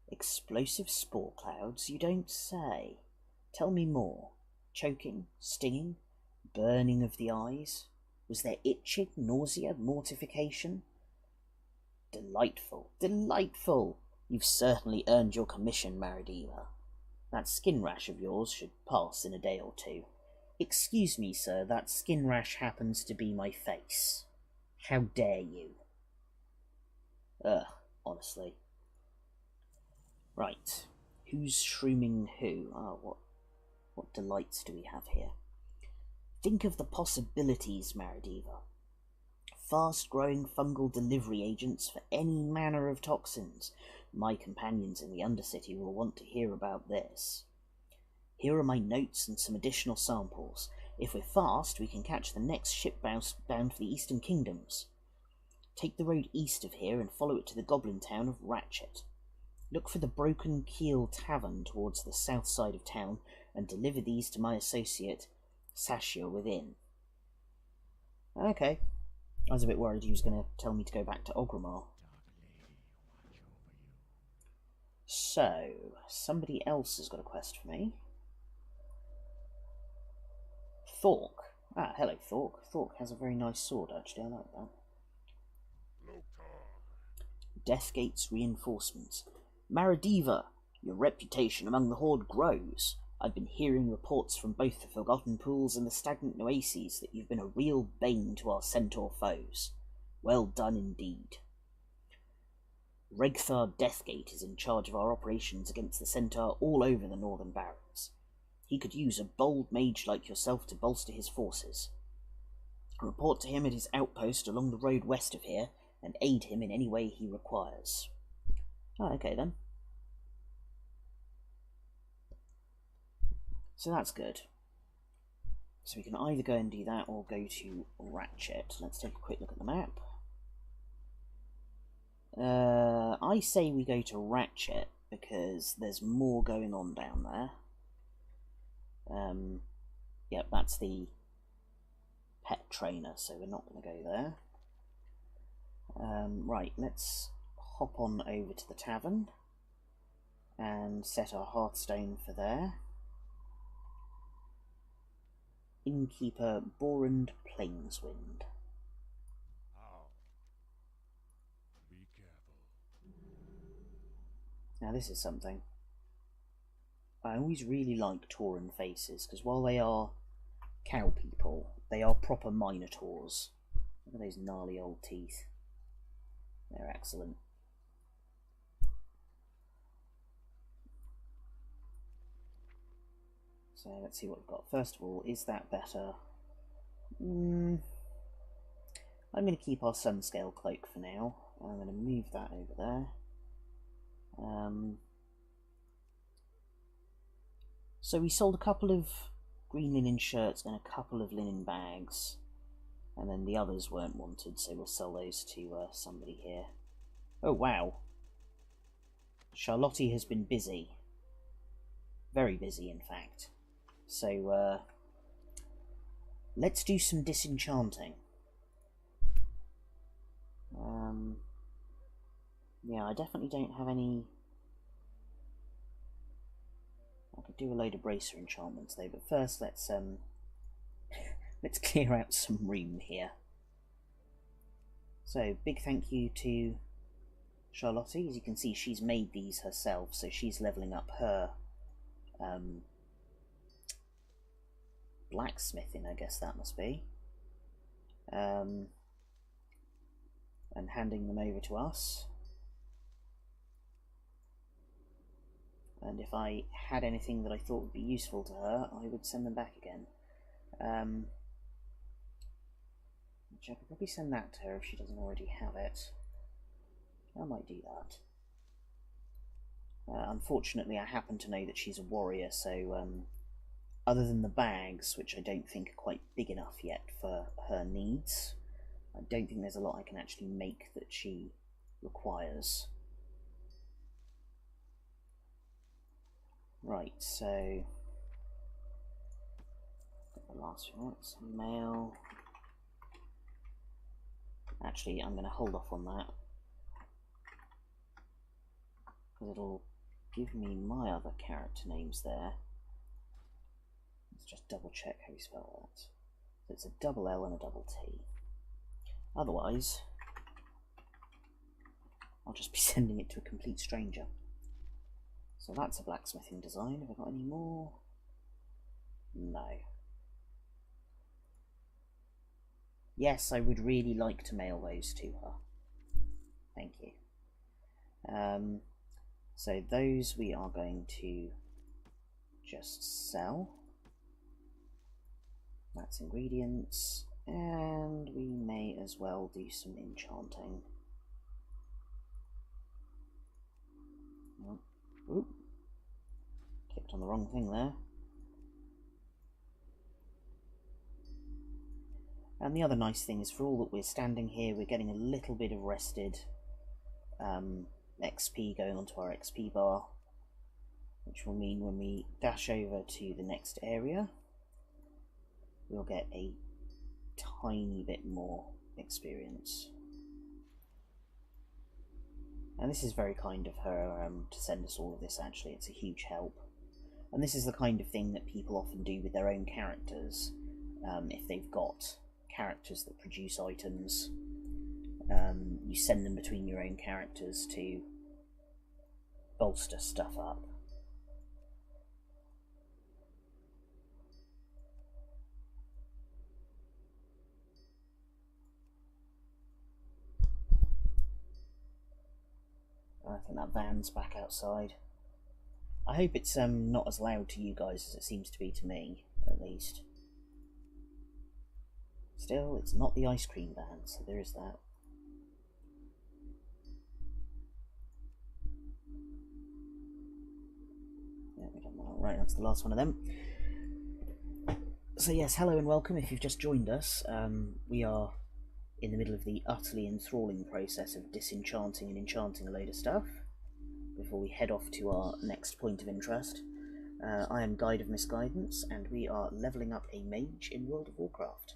Explosive spore clouds, you don't say. Tell me more. Choking, stinging, burning of the eyes? Was there itching, nausea, mortification? Delightful, delightful! You've certainly earned your commission, Marudeva. That skin rash of yours should pass in a day or two. Excuse me, sir, that skin rash happens to be my face. How dare you? Honestly. Right, who's shrooming who? What delights do we have here? Think of the possibilities, Marudeva. Fast-growing fungal delivery agents for any manner of toxins. My companions in the Undercity will want to hear about this. Here are my notes and some additional samples. If we're fast, we can catch the next ship bound for the Eastern Kingdoms. Take the road east of here and follow it to the goblin town of Ratchet. Look for the Broken Keel Tavern towards the south side of town and deliver these to my associate, Sashia, within. Okay. I was a bit worried he was going to tell me to go back to Ogrimmar. So, somebody else has got a quest for me. Thork. Ah, hello Thork. Thork has a very nice sword, actually. I like that. Deathgate's reinforcements. Marudeva, your reputation among the Horde grows. I've been hearing reports from both the Forgotten Pools and the Stagnant Oases that you've been a real bane to our centaur foes. Well done indeed. Regthar Deathgate is in charge of our operations against the centaur all over the Northern Barrens. He could use a bold mage like yourself to bolster his forces. Report to him at his outpost along the road west of here, and aid him in any way he requires. Oh, okay then. So that's good. So we can either go and do that or go to Ratchet. Let's take a quick look at the map. I say we go to Ratchet because there's more going on down there. Yep, that's the pet trainer, so we're not going to go there. Right, let's hop on over to the tavern and set our Hearthstone for there. Innkeeper Borand Plainswind. Be careful. Now this is something. I always really like Tauren faces, because while they are cow people, they are proper minotaurs. Look at those gnarly old teeth. They're excellent. So let's see what we've got. First of all, is that better? I'm going to keep our Sunscale Cloak for now. I'm going to move that over there. So we sold a couple of green linen shirts and a couple of linen bags. And then the others weren't wanted, so we'll sell those to somebody here. Oh, wow. Charlotte has been busy. Very busy, in fact. So, let's do some disenchanting. Yeah, I definitely don't have any... I could do a load of bracer enchantments though, but first let's let's clear out some room here. So, big thank you to Charlotte. As you can see, she's made these herself, so she's levelling up her blacksmithing, I guess that must be, and handing them over to us. And if I had anything that I thought would be useful to her, I would send them back again. Which I could probably send that to her if she doesn't already have it. I might do that. Unfortunately, I happen to know that she's a warrior, so other than the bags, which I don't think are quite big enough yet for her needs, I don't think there's a lot I can actually make that she requires. Right, so got the last few minutes. Mail. Actually, I'm going to hold off on that because it'll give me my other character names there. Let's just double check how you spell that. So it's a double L and a double T. Otherwise, I'll just be sending it to a complete stranger. So that's a blacksmithing design. Have I got any more? No. Yes, I would really like to mail those to her. Thank you. So those we are going to just sell. That's ingredients. And we may as well do some enchanting. Oop. Clicked on the wrong thing there. And the other nice thing is, for all that we're standing here, we're getting a little bit of rested XP going onto our XP bar, which will mean when we dash over to the next area, we'll get a tiny bit more experience. And this is very kind of her to send us all of this, actually. It's a huge help. And this is the kind of thing that people often do with their own characters. If they've got characters that produce items, you send them between your own characters to bolster stuff up. I think that van's back outside. I hope it's not as loud to you guys as it seems to be to me, at least. Still, it's not the ice cream van, so there is that. Yeah, we done that. Right, that's the last one of them. So yes, hello and welcome if you've just joined us. We are in the middle of the utterly enthralling process of disenchanting and enchanting a load of stuff before we head off to our next point of interest. I am Guide of Misguidance, and we are levelling up a mage in World of Warcraft.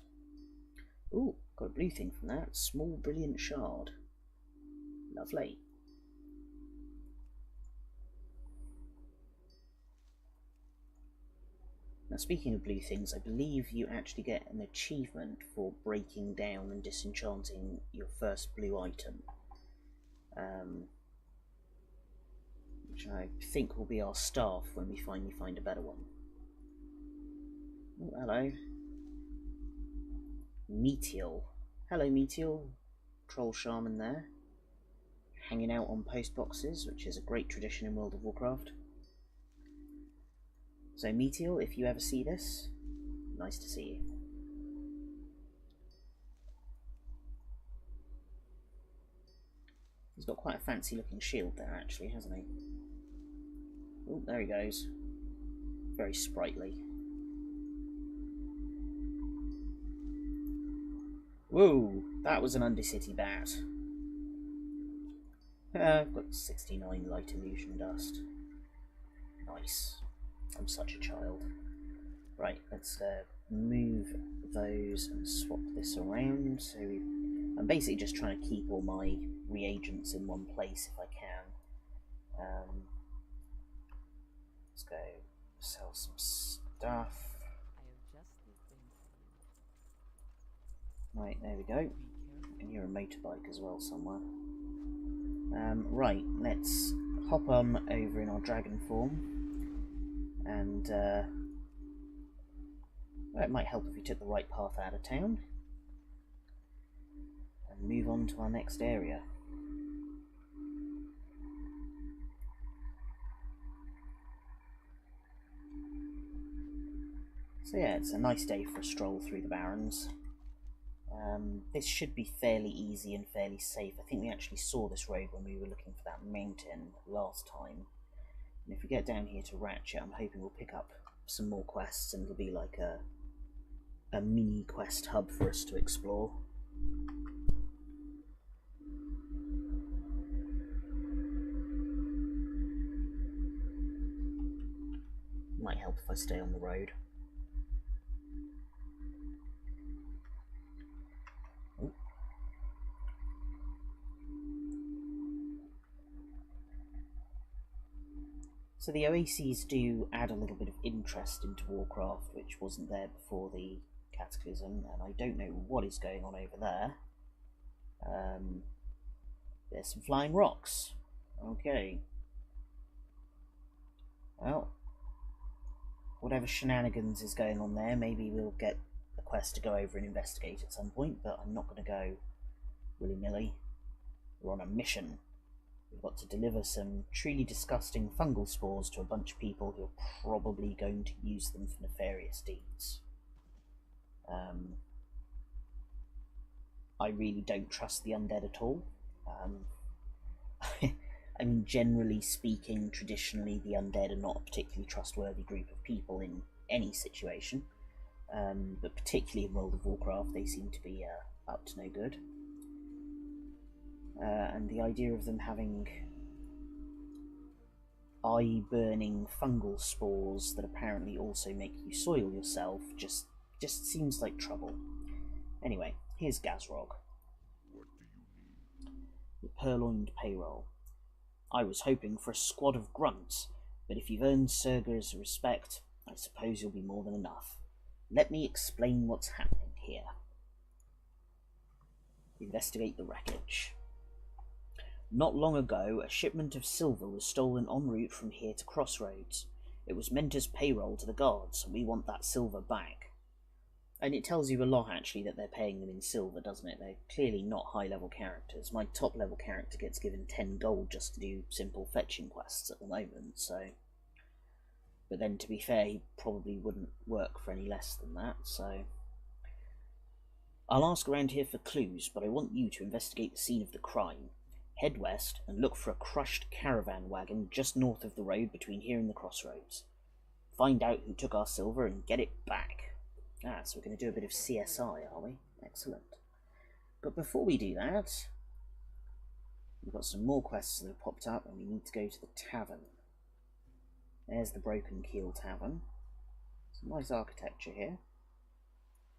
Ooh, got a blue thing from that. Small brilliant shard. Lovely. Now, speaking of blue things, I believe you actually get an achievement for breaking down and disenchanting your first blue item. Which I think will be our staff when we finally find a better one. Oh, hello. Meteor. Hello, Meteor. Troll Shaman there. Hanging out on post boxes, which is a great tradition in World of Warcraft. So, Meteor, if you ever see this, nice to see you. He's got quite a fancy looking shield there, actually, hasn't he? Oh, there he goes. Very sprightly. Whoa, that was an Undercity bat. I've got 69 light illusion dust. Nice. I'm such a child. Right, let's move those and swap this around. So I'm basically just trying to keep all my reagents in one place if I can. Let's go sell some stuff. Right, there we go. I can hear a motorbike as well somewhere. Right, let's hop on over in our dragon form. And well, it might help if we took the right path out of town. And move on to our next area. So yeah, it's a nice day for a stroll through the Barrens. This should be fairly easy and fairly safe. I think we actually saw this road when we were looking for that mountain last time. And if we get down here to Ratchet, I'm hoping we'll pick up some more quests and it'll be like a mini quest hub for us to explore. Might help if I stay on the road. So the Oases do add a little bit of interest into Warcraft, which wasn't there before the Cataclysm, and I don't know what is going on over there. There's some flying rocks. Okay. Well, whatever shenanigans is going on there, maybe we'll get a quest to go over and investigate at some point, but I'm not going to go willy-nilly. We're on a mission. We've got to deliver some truly disgusting fungal spores to a bunch of people who are probably going to use them for nefarious deeds. I really don't trust the undead at all. I mean, generally speaking, traditionally the undead are not a particularly trustworthy group of people in any situation. But particularly in World of Warcraft, they seem to be up to no good. And the idea of them having eye-burning fungal spores that apparently also make you soil yourself just seems like trouble. Anyway, here's Gazrog. What do you need? The purloined payroll. I was hoping for a squad of grunts, but if you've earned Surger's respect, I suppose you'll be more than enough. Let me explain what's happening here. Investigate the wreckage. Not long ago, a shipment of silver was stolen en route from here to Crossroads. It was meant as payroll to the guards, and we want that silver back. And it tells you a lot, actually, that they're paying them in silver, doesn't it? They're clearly not high-level characters. My top-level character gets given 10 gold just to do simple fetching quests at the moment, so... But then, to be fair, he probably wouldn't work for any less than that, so... I'll ask around here for clues, but I want you to investigate the scene of the crime. Head west and look for a crushed caravan wagon just north of the road between here and the crossroads. Find out who took our silver and get it back. Ah, so we're going to do a bit of CSI, are we? Excellent. But before we do that, we've got some more quests that have popped up, and we need to go to the tavern. There's the Broken Keel Tavern. Some nice architecture here.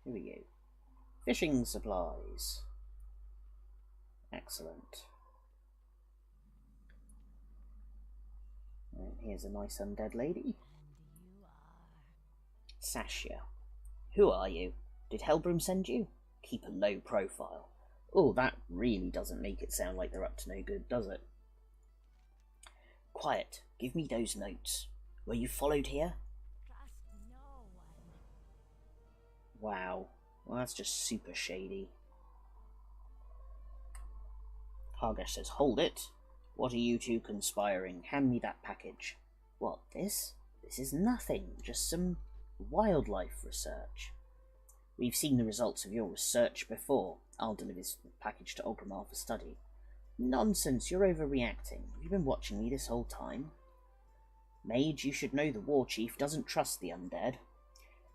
Who are you? Fishing supplies. Excellent. And here's a nice undead lady. Sasha. Who are you? Did Hellbroom send you? Keep a low profile. Oh, that really doesn't make it sound like they're up to no good, does it? Quiet. Give me those notes. Were you followed here? Trust no one. Wow. Well, that's just super shady. Hargesh says, hold it. What are you two conspiring? Hand me that package. What, this? This is nothing. Just some wildlife research. We've seen the results of your research before. I'll deliver this package to Ogrimmar for study. Nonsense, you're overreacting. Have you been watching me this whole time? Mage, you should know the war chief doesn't trust the undead.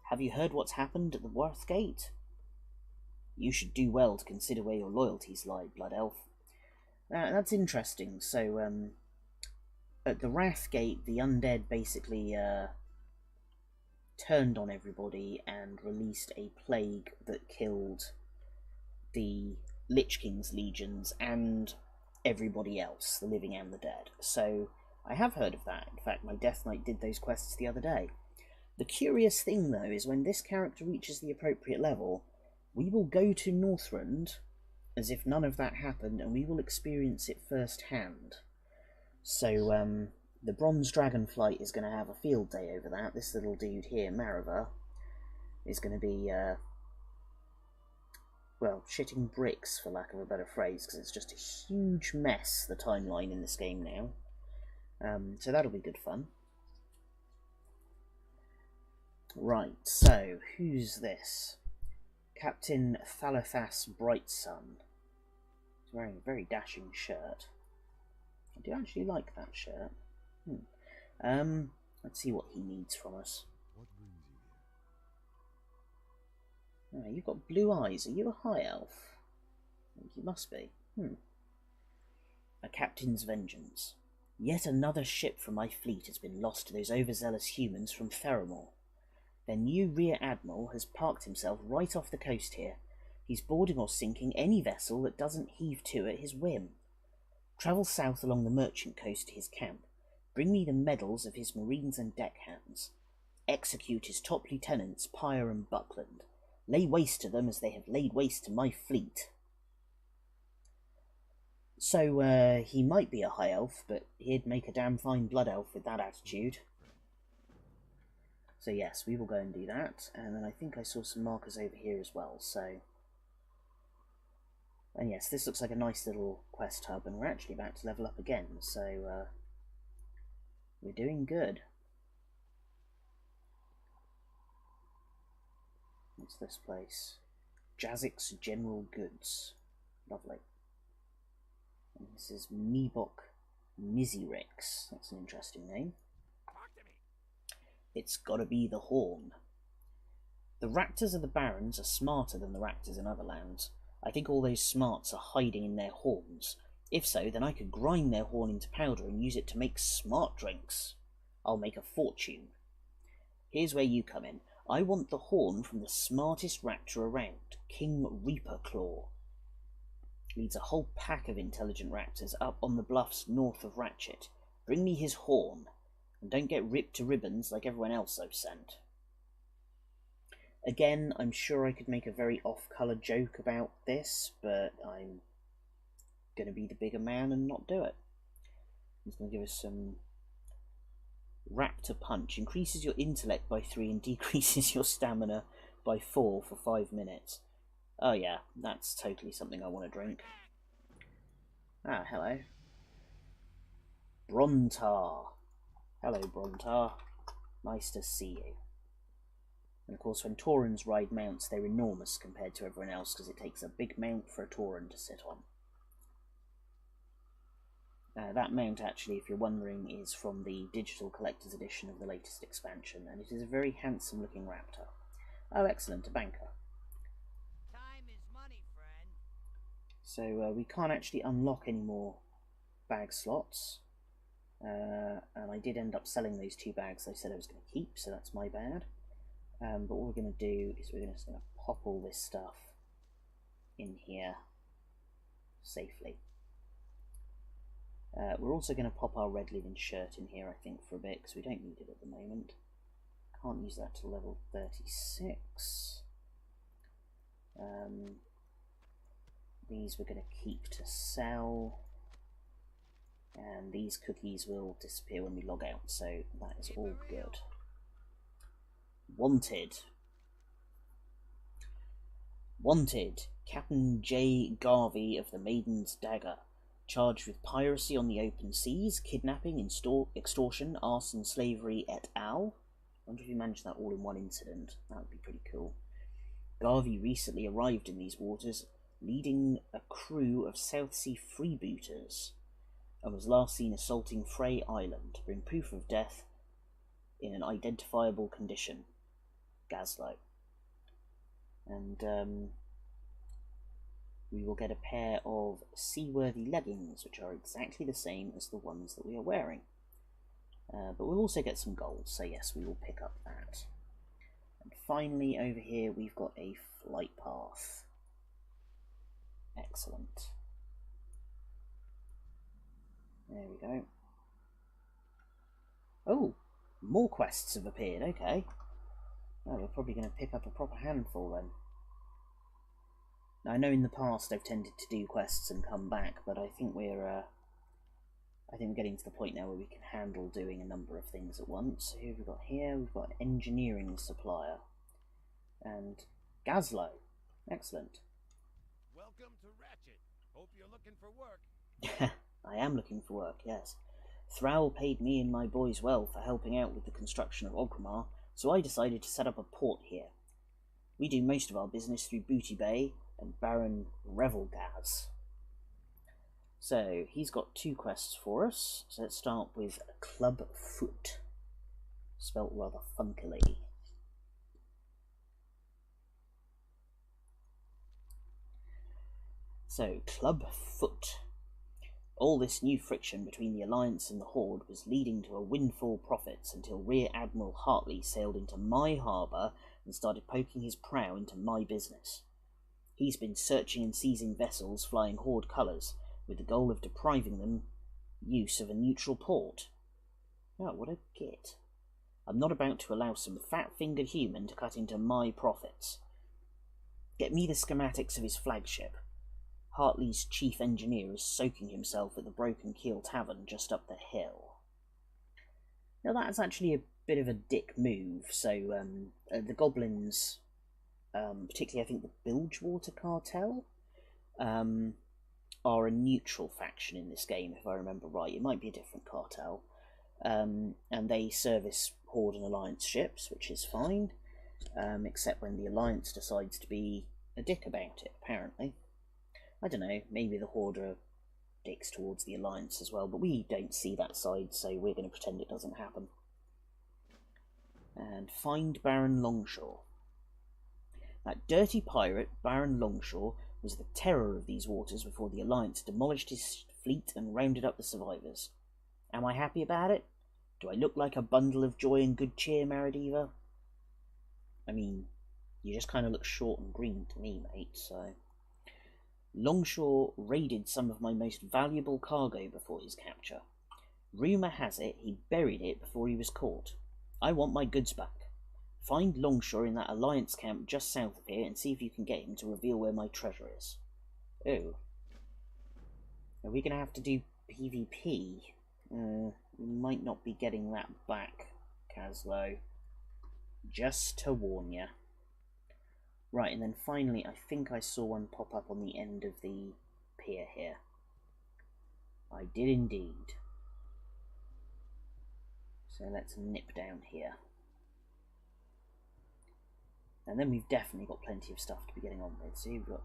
Have you heard what's happened at the Worthgate? You should do well to consider where your loyalties lie, Blood Elf. That's interesting. So, at the Wrathgate, the undead basically turned on everybody and released a plague that killed the Lich King's legions and everybody else, the living and the dead. So, I have heard of that. In fact, my Death Knight did those quests the other day. The curious thing, though, is when this character reaches the appropriate level, we will go to Northrend as if none of that happened, and we will experience it firsthand. So, the Bronze Dragonflight is going to have a field day over that. This little dude here, Marudeva, is going to be, well, shitting bricks, for lack of a better phrase, because it's just a huge mess, the timeline in this game now. So that'll be good fun. Right, so, who's this? Captain Thalathas Brightsun. He's wearing a very dashing shirt. I do actually like that shirt. Let's see what he needs from us. What brings you here? You've got blue eyes. Are you a high elf? I think you must be. A captain's vengeance. Yet another ship from my fleet has been lost to those overzealous humans from Theramore. Their new rear admiral has parked himself right off the coast here. He's boarding or sinking any vessel that doesn't heave to at his whim. Travel south along the merchant coast to his camp. Bring me the medals of his marines and deckhands. Execute his top lieutenants, Pyre and Buckland. Lay waste to them as they have laid waste to my fleet. So, he might be a high elf, but he'd make a damn fine blood elf with that attitude. So yes, we will go and do that, and then I think I saw some markers over here as well, so... And yes, this looks like a nice little quest hub, and we're actually about to level up again, so we're doing good. What's this place? Jazik's General Goods. Lovely. And this is Mebok Mizirix. That's an interesting name. It's gotta be the Horn. The raptors of the Barrens are smarter than the raptors in other lands. I think all those smarts are hiding in their horns. If so, then I could grind their horn into powder and use it to make smart drinks. I'll make a fortune. Here's where you come in. I want the horn from the smartest raptor around, King Reaperclaw. Leads a whole pack of intelligent raptors up on the bluffs north of Ratchet. Bring me his horn. And don't get ripped to ribbons like everyone else I've sent. Again, I'm sure I could make a very off-colour joke about this, but I'm going to be the bigger man and not do it. He's going to give us some Raptor Punch. Increases your intellect by 3 and decreases your stamina by 4 for 5 minutes. Oh yeah, that's totally something I want to drink. Ah, hello. Brontar. Hello, Brontar. Nice to see you. And of course, when Taurens ride mounts, they're enormous compared to everyone else, because it takes a big mount for a Tauren to sit on. That mount, actually, if you're wondering, is from the digital collector's edition of the latest expansion, and it is a very handsome looking raptor. Oh, excellent, a banker. Time is money, friend. So we can't actually unlock any more bag slots. And I did end up selling those 2 bags I said I was going to keep, so that's my bad. But what we're going to do is we're just going to pop all this stuff in here safely. We're also going to pop our red linen shirt in here, I think, for a bit, because we don't need it at the moment. Can't use that till level 36. These we're going to keep to sell. And these cookies will disappear when we log out, so that is all good. Wanted. Wanted. Captain J. Garvey of the Maiden's Dagger. Charged with piracy on the open seas, kidnapping, extortion, arson, slavery, et al. I wonder if you managed that all in one incident. That would be pretty cool. Garvey recently arrived in these waters, leading a crew of South Sea freebooters, and was last seen assaulting Frey Island to bring proof of death in an identifiable condition. Gazlo. And we will get a pair of seaworthy leggings, which are exactly the same as the ones that we are wearing. But we'll also get some gold, so yes, we will pick up that. And finally, over here, we've got a flight path. Excellent. There we go. Oh, more quests have appeared, okay. Oh, we're probably going to pick up a proper handful then. Now, I know in the past I've tended to do quests and come back, but I think we're getting to the point now where we can handle doing a number of things at once. So who have we got here? We've got an engineering supplier. And Gazlo. Excellent. Welcome to Ratchet. Hope you're looking for work. I am looking for work, yes. Thrall paid me and my boys well for helping out with the construction of Orgrimmar, so I decided to set up a port here. We do most of our business through Booty Bay and Baron Revelgaz. So, he's got 2 quests for us. So let's start with Club Foot, spelt rather funkily. So, Club Foot. All this new friction between the Alliance and the Horde was leading to a windfall profits until Rear Admiral Hartley sailed into my harbour and started poking his prow into my business. He's been searching and seizing vessels flying Horde colours, with the goal of depriving them use of a neutral port. Oh, what a git. I'm not about to allow some fat-fingered human to cut into my profits. Get me the schematics of his flagship. Hartley's chief engineer is soaking himself at the Broken Keel Tavern just up the hill. Now that's actually a bit of a dick move, so the goblins, particularly I think the Bilgewater Cartel, are a neutral faction in this game, if I remember right. It might be a different cartel. And they service Horde and Alliance ships, which is fine, except when the Alliance decides to be a dick about it, apparently. I don't know, maybe the Horde are dicks towards the Alliance as well, but we don't see that side, so we're going to pretend it doesn't happen. And find Baron Longshore. That dirty pirate, Baron Longshore, was the terror of these waters before the Alliance demolished his fleet and rounded up the survivors. Am I happy about it? Do I look like a bundle of joy and good cheer, Marudeva? I mean, you just kind of look short and green to me, mate, so... Longshore raided some of my most valuable cargo before his capture. Rumour has it he buried it before he was caught. I want my goods back. Find Longshore in that Alliance camp just south of here and see if you can get him to reveal where my treasure is. Oh. Are we going to have to do PvP? We might not be getting that back, Caslo. Just to warn ya. Right, and then finally, I think I saw one pop up on the end of the pier here. I did indeed. So let's nip down here. And then we've definitely got plenty of stuff to be getting on with. See, we've got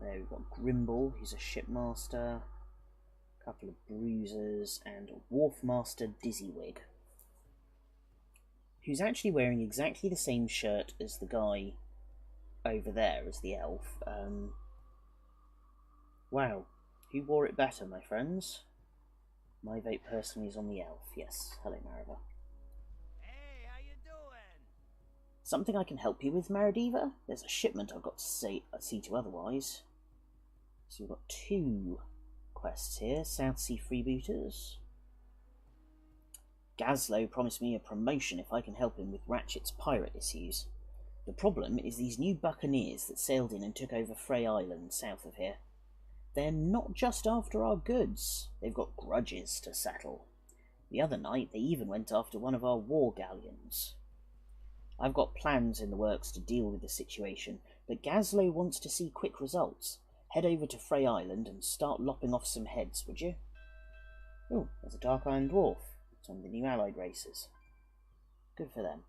Grimble, who's a shipmaster, a couple of bruisers, and a wharfmaster Dizzywig, who's actually wearing exactly the same shirt as the guy over there, as the elf. Wow, who wore it better, my friends? My vote personally is on the elf. Yes, hello Marudeva. Hey, how you doing? Something I can help you with, Marudeva? There's a shipment I've got to see to otherwise. So we've got 2 quests here. South Sea Freebooters. Gazlo promised me a promotion if I can help him with Ratchet's pirate issues. The problem is these new buccaneers that sailed in and took over Frey Island south of here. They're not just after our goods, they've got grudges to settle. The other night they even went after one of our war galleons. I've got plans in the works to deal with the situation, but Gazlo wants to see quick results. Head over to Frey Island and start lopping off some heads, would you? Oh, there's a Dark Iron Dwarf. It's one of the new allied races. Good for them.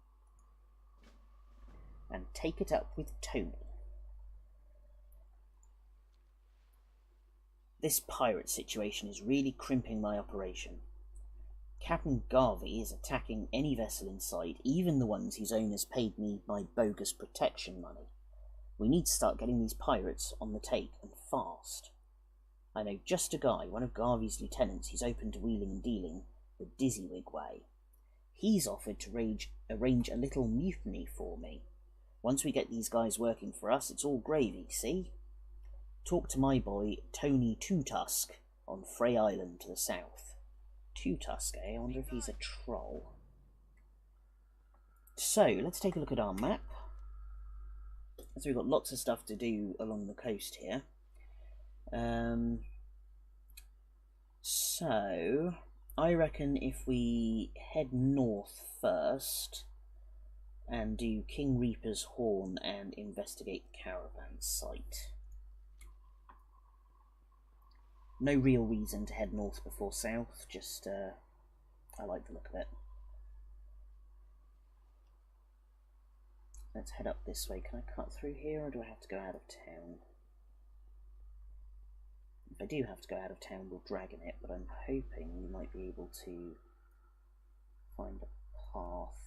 And take it up with Tony. This pirate situation is really crimping my operation. Captain Garvey is attacking any vessel in sight, even the ones whose owners paid me my bogus protection money. We need to start getting these pirates on the take, and fast. I know just a guy, one of Garvey's lieutenants, who's open to wheeling and dealing the Dizzywig way. He's offered to arrange a little mutiny for me. Once we get these guys working for us, it's all gravy, see? Talk to my boy, Tony Two-Tusk, on Frey Island to the south. Two-Tusk, eh? I wonder if he's a troll. So, let's take a look at our map. So we've got lots of stuff to do along the coast here. So, I reckon if we head north first and do King Reaper's Horn and investigate the caravan site. No real reason to head north before south, just I like the look of it. Let's head up this way. Can I cut through here, or do I have to go out of town? If I do have to go out of town, we'll dragon it, but I'm hoping we might be able to find a path.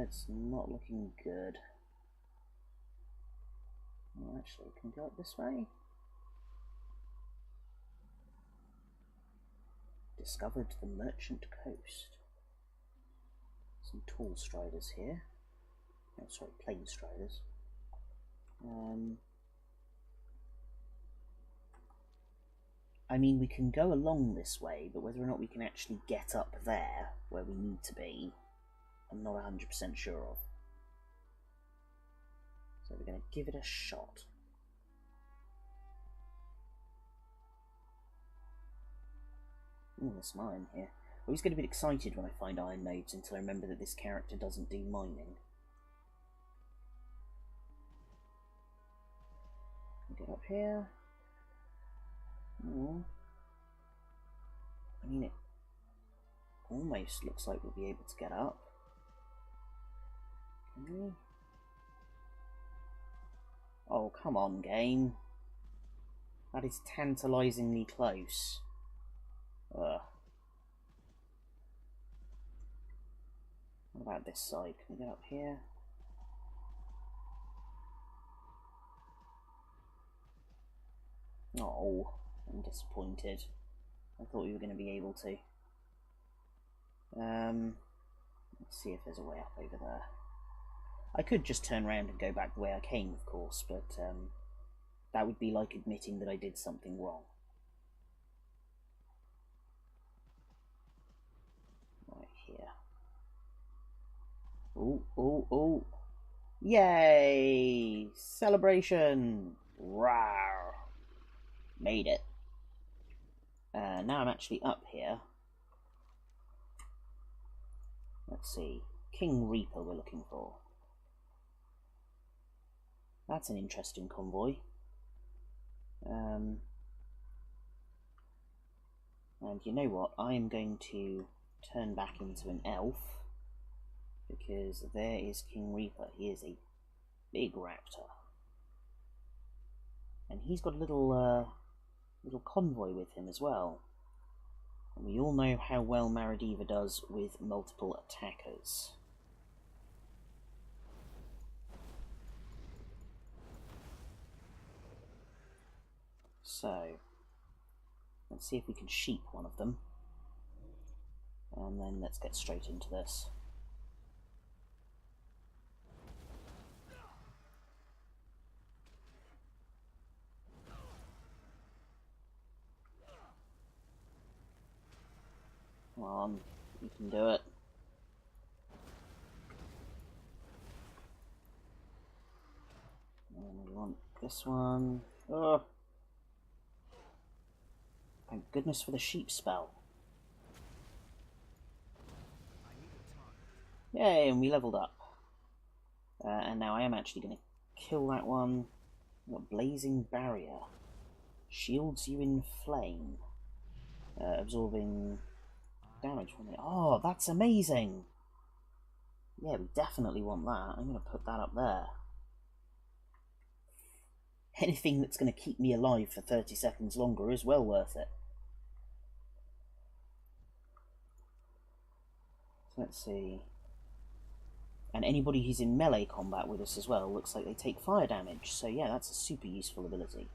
It's not looking good. Well, actually, can we go up this way? Discovered the Merchant Coast. Some tall striders here. Oh, sorry, plain striders. I mean, we can go along this way, but whether or not we can actually get up there, where we need to be, I'm not 100% sure of. So we're going to give it a shot. Ooh, there's some iron here. I always get a bit excited when I find iron nodes until I remember that this character doesn't do mining. Can we get up here? Ooh. I mean, it almost looks like we'll be able to get up. Can we? Oh, come on, game. That is tantalisingly close. Ugh. What about this side? Can we get up here? Oh, I'm disappointed. I thought we were going to be able to. Let's see if there's a way up over there. I could just turn around and go back the way I came, of course, but that would be like admitting that I did something wrong. Right here. Oh, oh, oh. Yay! Celebration! Rawr! Made it. Now I'm actually up here. Let's see. King Reaper we're looking for. That's an interesting convoy. And you know what? I am going to turn back into an elf, because there is King Reaper. He is a big raptor. And he's got a little convoy with him as well. And we all know how well Marudeva does with multiple attackers. So, let's see if we can sheep one of them. And then let's get straight into this. Come on, you can do it. And we want this one. Oh! Thank goodness for the sheep spell. Yay, and we leveled up. And now I am actually going to kill that one. What, Blazing Barrier. Shields you in flame. Absorbing damage from it. Oh, that's amazing! Yeah, we definitely want that. I'm going to put that up there. Anything that's going to keep me alive for 30 seconds longer is well worth it. So let's see. And anybody who's in melee combat with us as well looks like they take fire damage. So yeah, that's a super useful ability.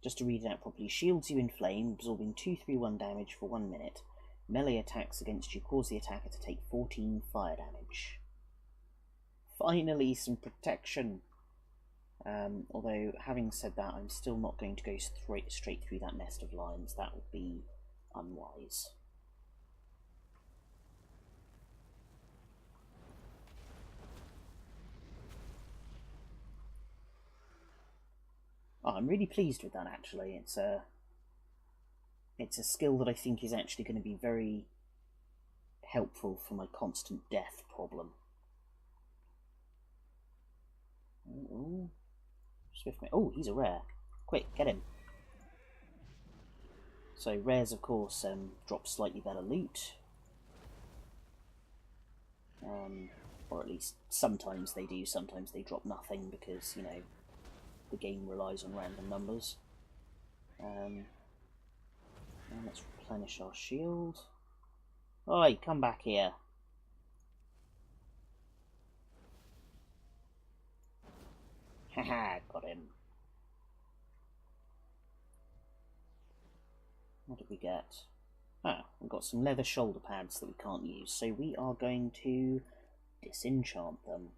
Just to read it out properly. Shields you in flame, absorbing 2/3/1 damage for 1 minute. Melee attacks against you cause the attacker to take 14 fire damage. Finally, some protection. Although, having said that, I'm still not going to go straight through that nest of lions. That would be unwise. Oh, I'm really pleased with that, actually. It's a skill that I think is actually going to be very helpful for my constant death problem. Ooh. Oh, he's a rare. Quick, get him. So rares, of course, drop slightly better loot. Or at least sometimes they do, sometimes they drop nothing because, you know, the game relies on random numbers. And let's replenish our shield. Oi, come back here. Haha, got him. What did we get? Ah, we've got some leather shoulder pads that we can't use, so we are going to disenchant them.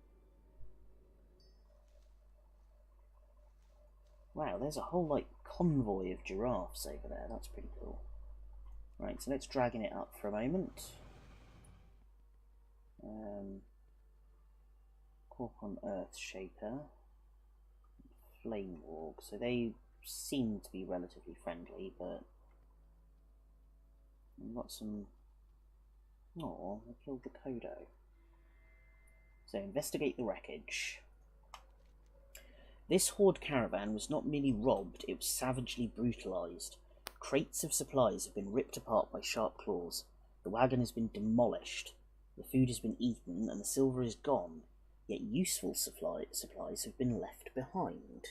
Wow, there's a whole, like, convoy of giraffes over there. That's pretty cool. Right, so let's dragon it up for a moment. Cork on Earth Shaper. Flame Warg. So they seem to be relatively friendly, but we've got some... Oh, I killed the Kodo. So investigate the wreckage. This horde caravan was not merely robbed, it was savagely brutalised. Crates of supplies have been ripped apart by sharp claws. The wagon has been demolished. The food has been eaten and the silver is gone. Yet useful supplies have been left behind.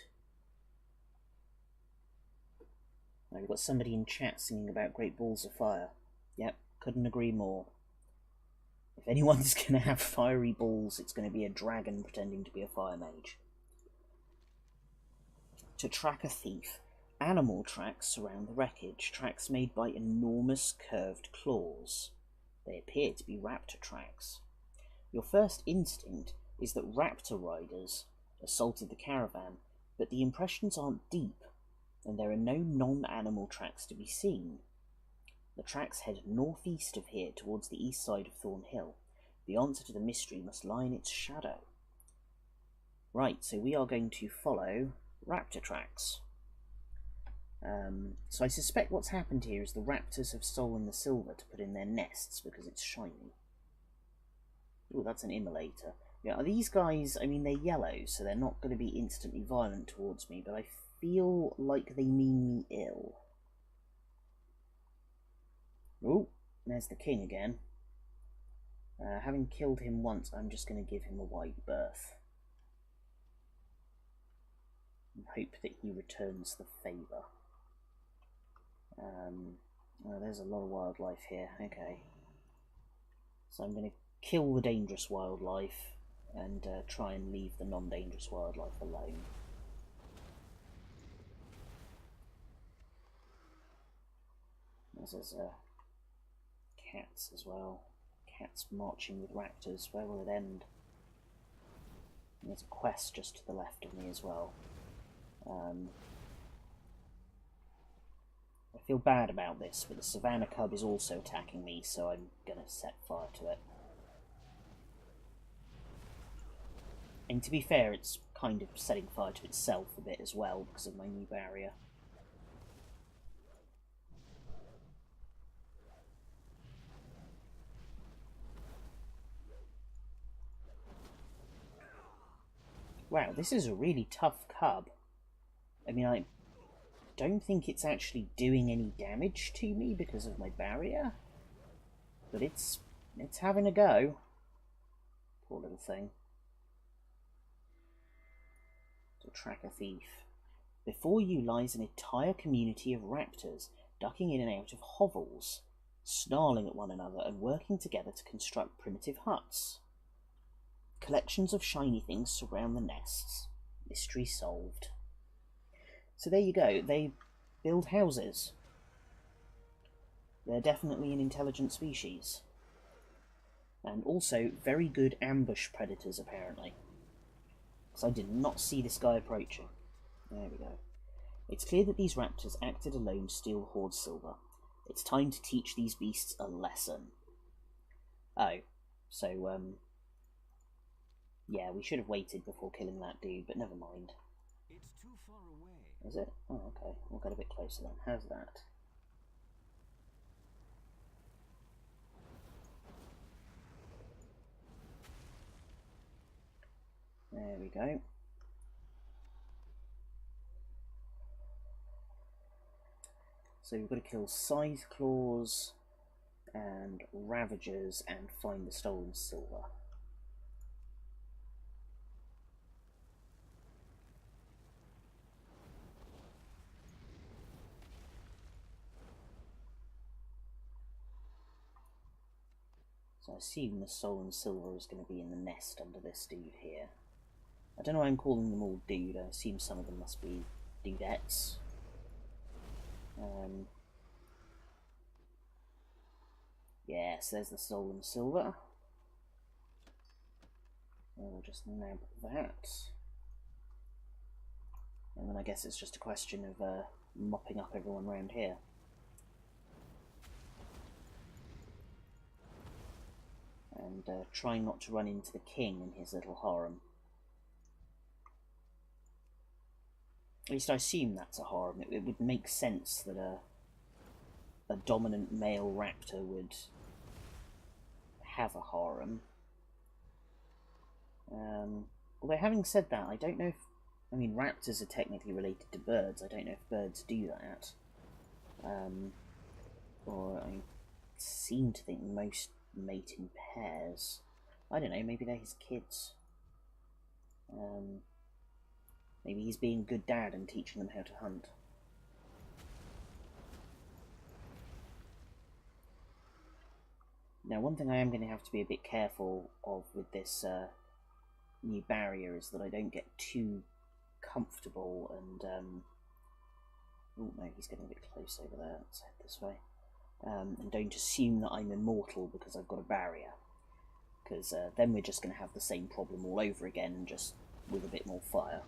Now we've got somebody in chat singing about Great Balls of Fire. Yep, couldn't agree more. If anyone's going to have fiery balls, it's going to be a dragon pretending to be a fire mage. To track a thief, animal tracks surround the wreckage, tracks made by enormous curved claws. They appear to be raptor tracks. Your first instinct is that raptor riders assaulted the caravan, but the impressions aren't deep, and there are no non-animal tracks to be seen. The tracks head northeast of here towards the east side of Thornhill. The answer to the mystery must lie in its shadow. Right, so we are going to follow raptor tracks. So I suspect what's happened here is the raptors have stolen the silver to put in their nests because it's shiny. Ooh, that's an immolator. Yeah, these guys, I mean, they're yellow, so they're not going to be instantly violent towards me, but I feel like they mean me ill. Oh, there's the king again. Having killed him once, I'm just going to give him a wide berth. And hope that he returns the favour. Oh, there's a lot of wildlife here. Okay. So I'm going to kill the dangerous wildlife and try and leave the non-dangerous wildlife alone. There's cats as well. Cats marching with raptors. Where will it end? And there's a quest just to the left of me as well. I feel bad about this, but the savannah cub is also attacking me, so I'm going to set fire to it. And to be fair, it's kind of setting fire to itself a bit as well because of my new barrier. Wow, this is a really tough cub. I mean, I don't think it's actually doing any damage to me because of my barrier, but it's having a go. Poor little thing. To track a thief. Before you lies an entire community of raptors, ducking in and out of hovels, snarling at one another and working together to construct primitive huts. Collections of shiny things surround the nests. Mystery solved. So there you go, they build houses. They're definitely an intelligent species. And also very good ambush predators, apparently. Because I did not see this guy approaching. There we go. It's clear that these raptors acted alone to steal Horde silver. It's time to teach these beasts a lesson. Oh, so, yeah, we should have waited before killing that dude, but never mind. It's too far away. Is it? Oh, okay. We'll get a bit closer then. How's that? There we go. So we've got to kill Scythe Claws and Ravagers and find the stolen silver. So I assume the stolen silver is going to be in the nest under this dude here. I don't know why I'm calling them all dude. I assume some of them must be dudettes. Yes, there's the stolen silver. We'll just nab that. And then I guess it's just a question of mopping up everyone around here. And trying not to run into the king and his little harem. At least I assume that's a harem. It would make sense that a dominant male raptor would have a harem. Although having said that, I don't know if... I mean, raptors are technically related to birds. I don't know if birds do that. Or I seem to think most mate in pairs. I don't know, maybe they're his kids. Maybe he's being a good dad and teaching them how to hunt. Now, one thing I am going to have to be a bit careful of with this new barrier is that I don't get too comfortable and... oh no, he's getting a bit close over there. Let's head this way. And don't assume that I'm immortal because I've got a barrier. Because then we're just going to have the same problem all over again, just with a bit more fire.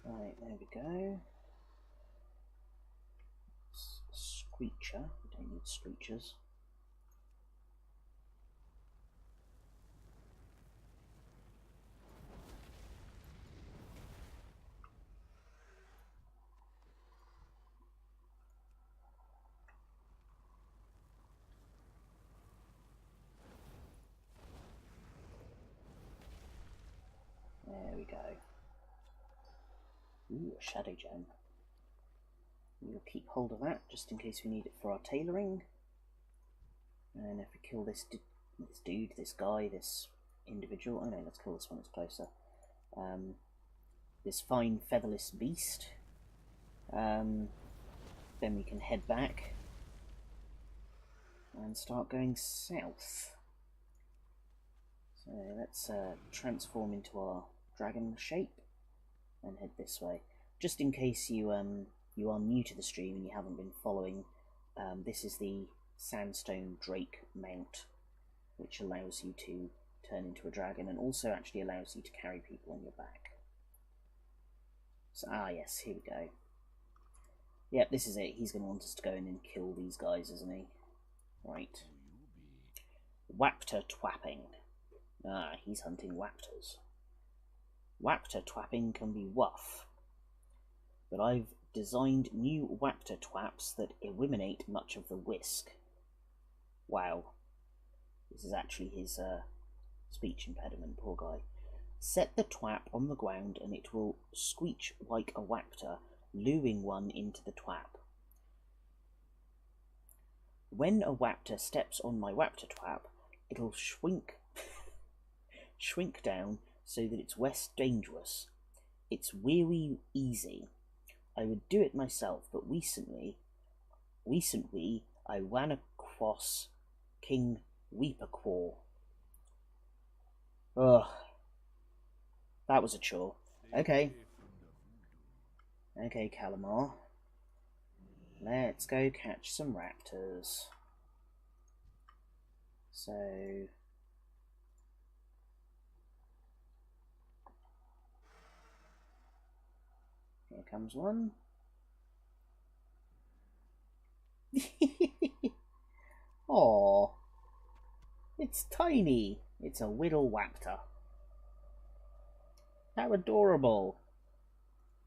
Right, there we go. Screecher. We don't need screechers. go. Ooh, a shadow gem. We'll keep hold of that just in case we need it for our tailoring. And if we kill this dude, this guy, this individual, oh no, let's kill this one that's closer. This fine featherless beast. Then we can head back and start going south. So let's transform into our dragon shape and head this way. Just in case you are new to the stream and you haven't been following, this is the Sandstone Drake mount, which allows you to turn into a dragon and also actually allows you to carry people on your back. So, yes, here we go. Yep, this is it. He's going to want us to go in and kill these guys, isn't he? Right. Wapter twapping. He's hunting wapters. Wapter twapping can be wuff, but I've designed new wapter twaps that eliminate much of the whisk. Wow. This is actually his speech impediment, poor guy. Set the twap on the ground and it will squeak like a wapter, luring one into the twap. When a wapter steps on my wapter twap, it'll shrink down so that it's less dangerous. It's really easy. I would do it myself, but recently I ran across King Weeperquaw. Ugh. That was a chore. Okay. Okay, Calamar. Let's go catch some raptors. So... here comes one. Aww. It's tiny. It's a Whittle Waptor. How adorable.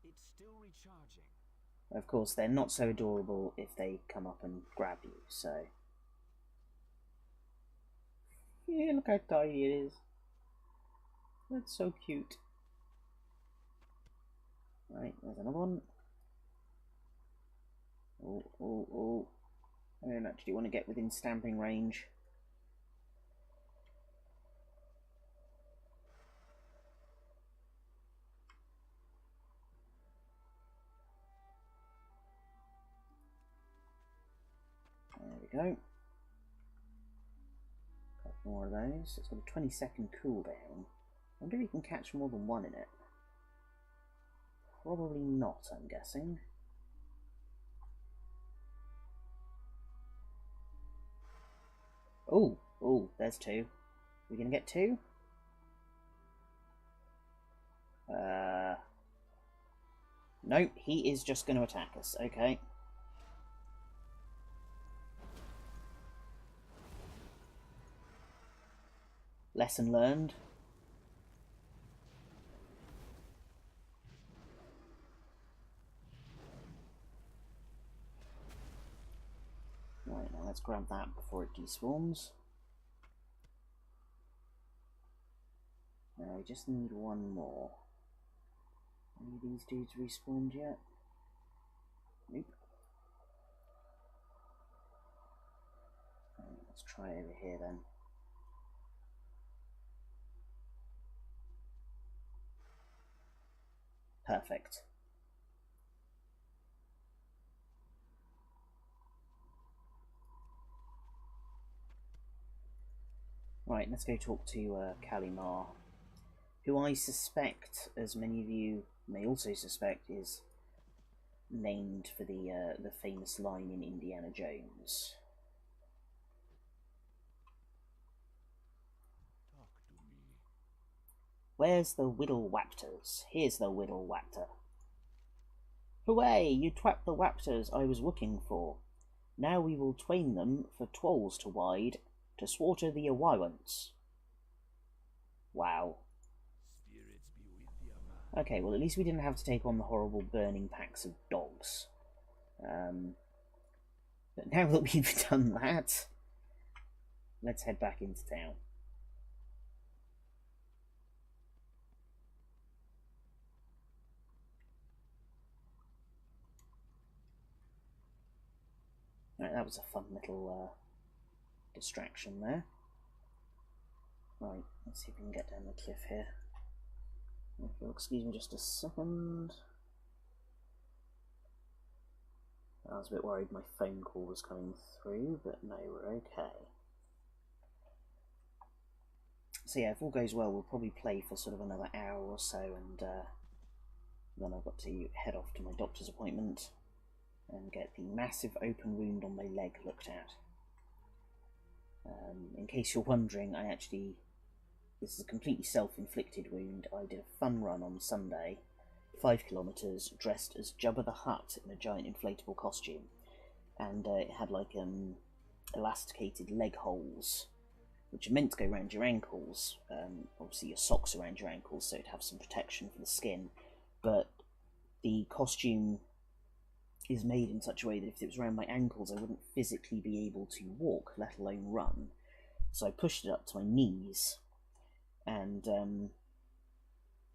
It's still recharging. Of course, they're not so adorable if they come up and grab you, so... yeah, look how tiny it is. That's so cute. Right, there's another one. Oh. I don't actually want to get within stamping range. There we go. Couple more of those. It's got a 20-second cooldown. I wonder if you can catch more than one in it. Probably not, I'm guessing. Oh, there's two. Are we gonna get two? No, he is just gonna attack us. Okay. Lesson learned. Right, now let's grab that before it despawns. Now we just need one more. Any of these dudes respawned yet? Nope. Right, let's try over here then. Perfect. Right, let's go talk to Calamar, who I suspect, as many of you may also suspect, is named for the famous line in Indiana Jones. Talk to me. Where's the Whittle Waptors? Here's the Whittle Waptor. Hooray! You twapped the Waptors I was looking for. Now we will twain them for twolls to wide to slaughter the Awirants. Wow. Spirits be with ya, man. Okay, well at least we didn't have to take on the horrible burning packs of dogs. But now that we've done that, let's head back into town. Right, that was a fun little distraction there. Right, let's see if we can get down the cliff here. If you'll excuse me just a second. I was a bit worried my phone call was coming through, but no, we're okay. So yeah, if all goes well, we'll probably play for sort of another hour or so, and then I've got to head off to my doctor's appointment and get the massive open wound on my leg looked at. In case you're wondering, this is a completely self-inflicted wound. I did a fun run on Sunday, 5 kilometres, dressed as Jabba the Hutt in a giant inflatable costume, and it had like elasticated leg holes, which are meant to go around your ankles. Obviously your socks around your ankles, so it'd have some protection for the skin, but the costume is made in such a way that if it was around my ankles I wouldn't physically be able to walk, let alone run. So I pushed it up to my knees, and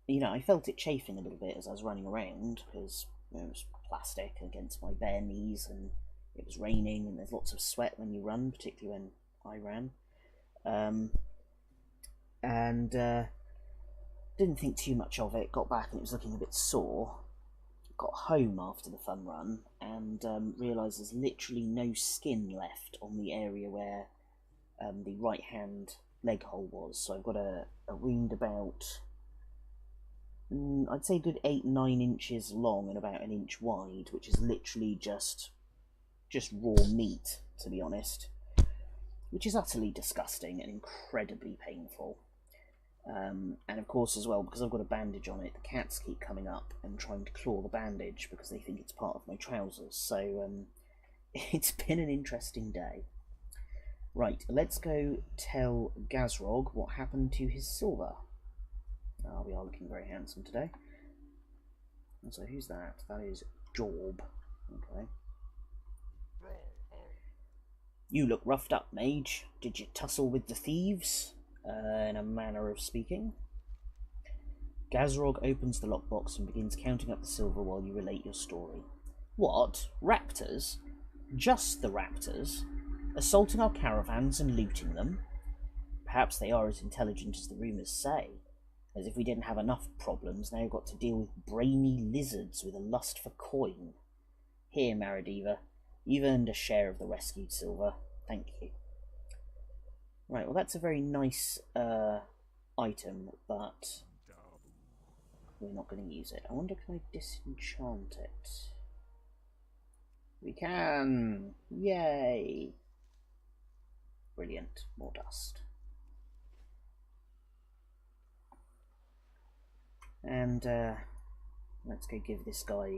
you know, I felt it chafing a little bit as I was running around, because it was plastic against my bare knees, and it was raining, and there's lots of sweat when you run, particularly when I ran. Didn't think too much of it, got back and it was looking a bit sore. Got home after the fun run and realised there's literally no skin left on the area where the right hand leg hole was. So I've got a wound about, I'd say a good 8-9 inches long and about 1 inch wide, which is literally just raw meat, to be honest, which is utterly disgusting and incredibly painful. And of course as well, because I've got a bandage on it, the cats keep coming up and trying to claw the bandage because they think it's part of my trousers. So it's been an interesting day. Right, let's go tell Gazrog what happened to his silver. We are looking very handsome today. And so who's that? That is Jorb. Okay. You look roughed up, mage. Did you tussle with the thieves? In a manner of speaking. Gazrog opens the lockbox and begins counting up the silver while you relate your story. What? Raptors? Just the raptors? Assaulting our caravans and looting them? Perhaps they are as intelligent as the rumours say. As if we didn't have enough problems, now we've got to deal with brainy lizards with a lust for coin. Here, Marudeva, you've earned a share of the rescued silver. Thank you. Right, well that's a very nice item, but we're not going to use it. I wonder, can I disenchant it? We can! Yay! Brilliant. More dust. And let's go give this guy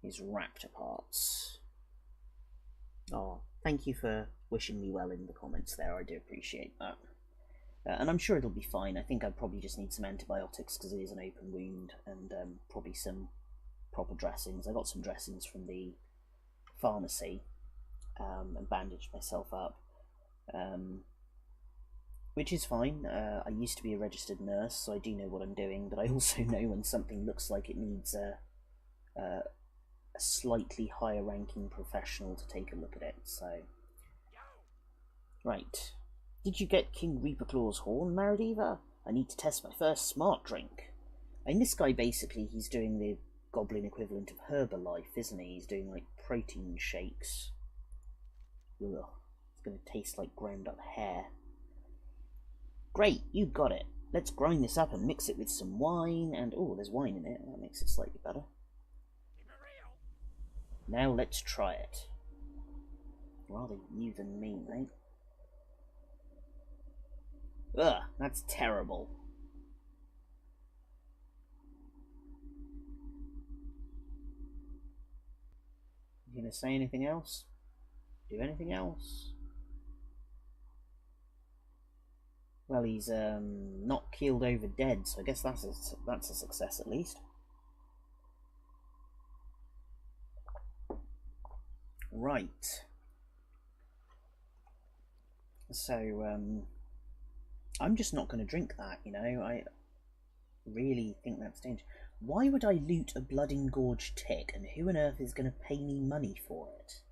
his raptor parts. Oh, thank you for wishing me well in the comments there, I do appreciate that. And I'm sure it'll be fine. I think I probably just need some antibiotics because it is an open wound, and probably some proper dressings. I got some dressings from the pharmacy and bandaged myself up, which is fine. I used to be a registered nurse, so I do know what I'm doing, but I also know when something looks like it needs a slightly higher ranking professional to take a look at it, so... Right. Did you get King Reaperclaw's horn, Marudeva? I need to test my first smart drink. I mean, this guy basically, he's doing the goblin equivalent of Herbalife, isn't he? He's doing like protein shakes. Ugh. It's going to taste like ground up hair. Great, you got it. Let's grind this up and mix it with some wine and... oh, there's wine in it. That makes it slightly better. Now let's try it. Rather you than me, mate. Ugh, that's terrible. You gonna say anything else? Do anything else? Well, he's not keeled over dead, so I guess that's a success at least. Right. So, I'm just not going to drink that, you know. I really think that's dangerous. Why would I loot a blood-engorged tick, and who on earth is going to pay me money for it?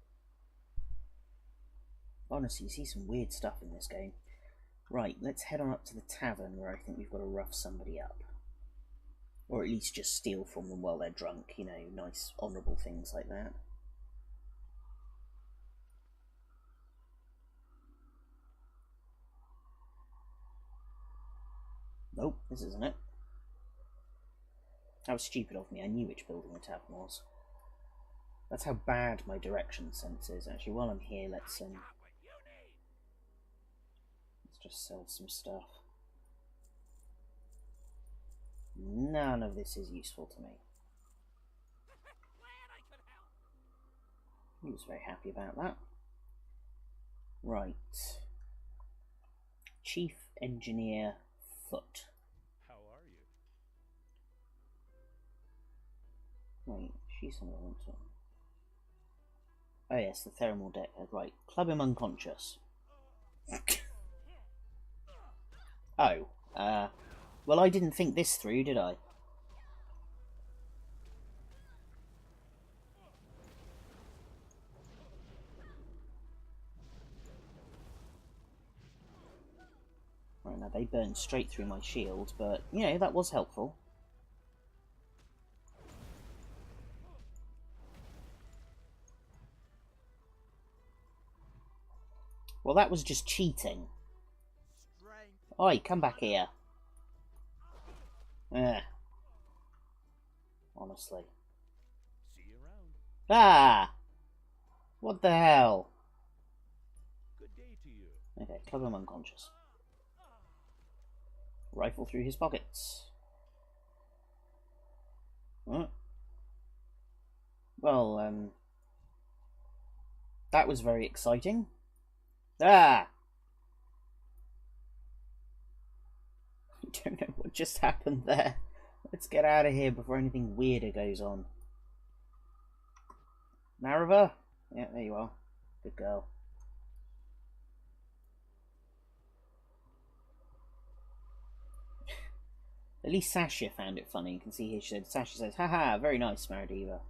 Honestly, you see some weird stuff in this game. Right, let's head on up to the tavern where I think we've got to rough somebody up. Or at least just steal from them while they're drunk, you know, nice, honourable things like that. Nope, this isn't it. That was stupid of me, I knew which building the tavern was. That's how bad my direction sense is. Actually, while I'm here, let's just sell some stuff. None of this is useful to me. He was very happy about that. Right. Chief Engineer Foot. How are you? Wait, she's something I want to... Oh yes, the Theramore deckhead. Right, club him unconscious. Oh, well I didn't think this through, did I? Right, now they burned straight through my shield, but, you know, that was helpful. Well, that was just cheating. Oi, come back here. Honestly. See you around. Ah! What the hell? Good day to you. Okay, club him unconscious. Rifle through his pockets. Well, that was very exciting. Ah! I don't know what just happened there. Let's get out of here before anything weirder goes on. Marudeva? Yeah, there you are. Good girl. At least Sasha found it funny. You can see here she said, Sasha says, haha, very nice, Marudeva.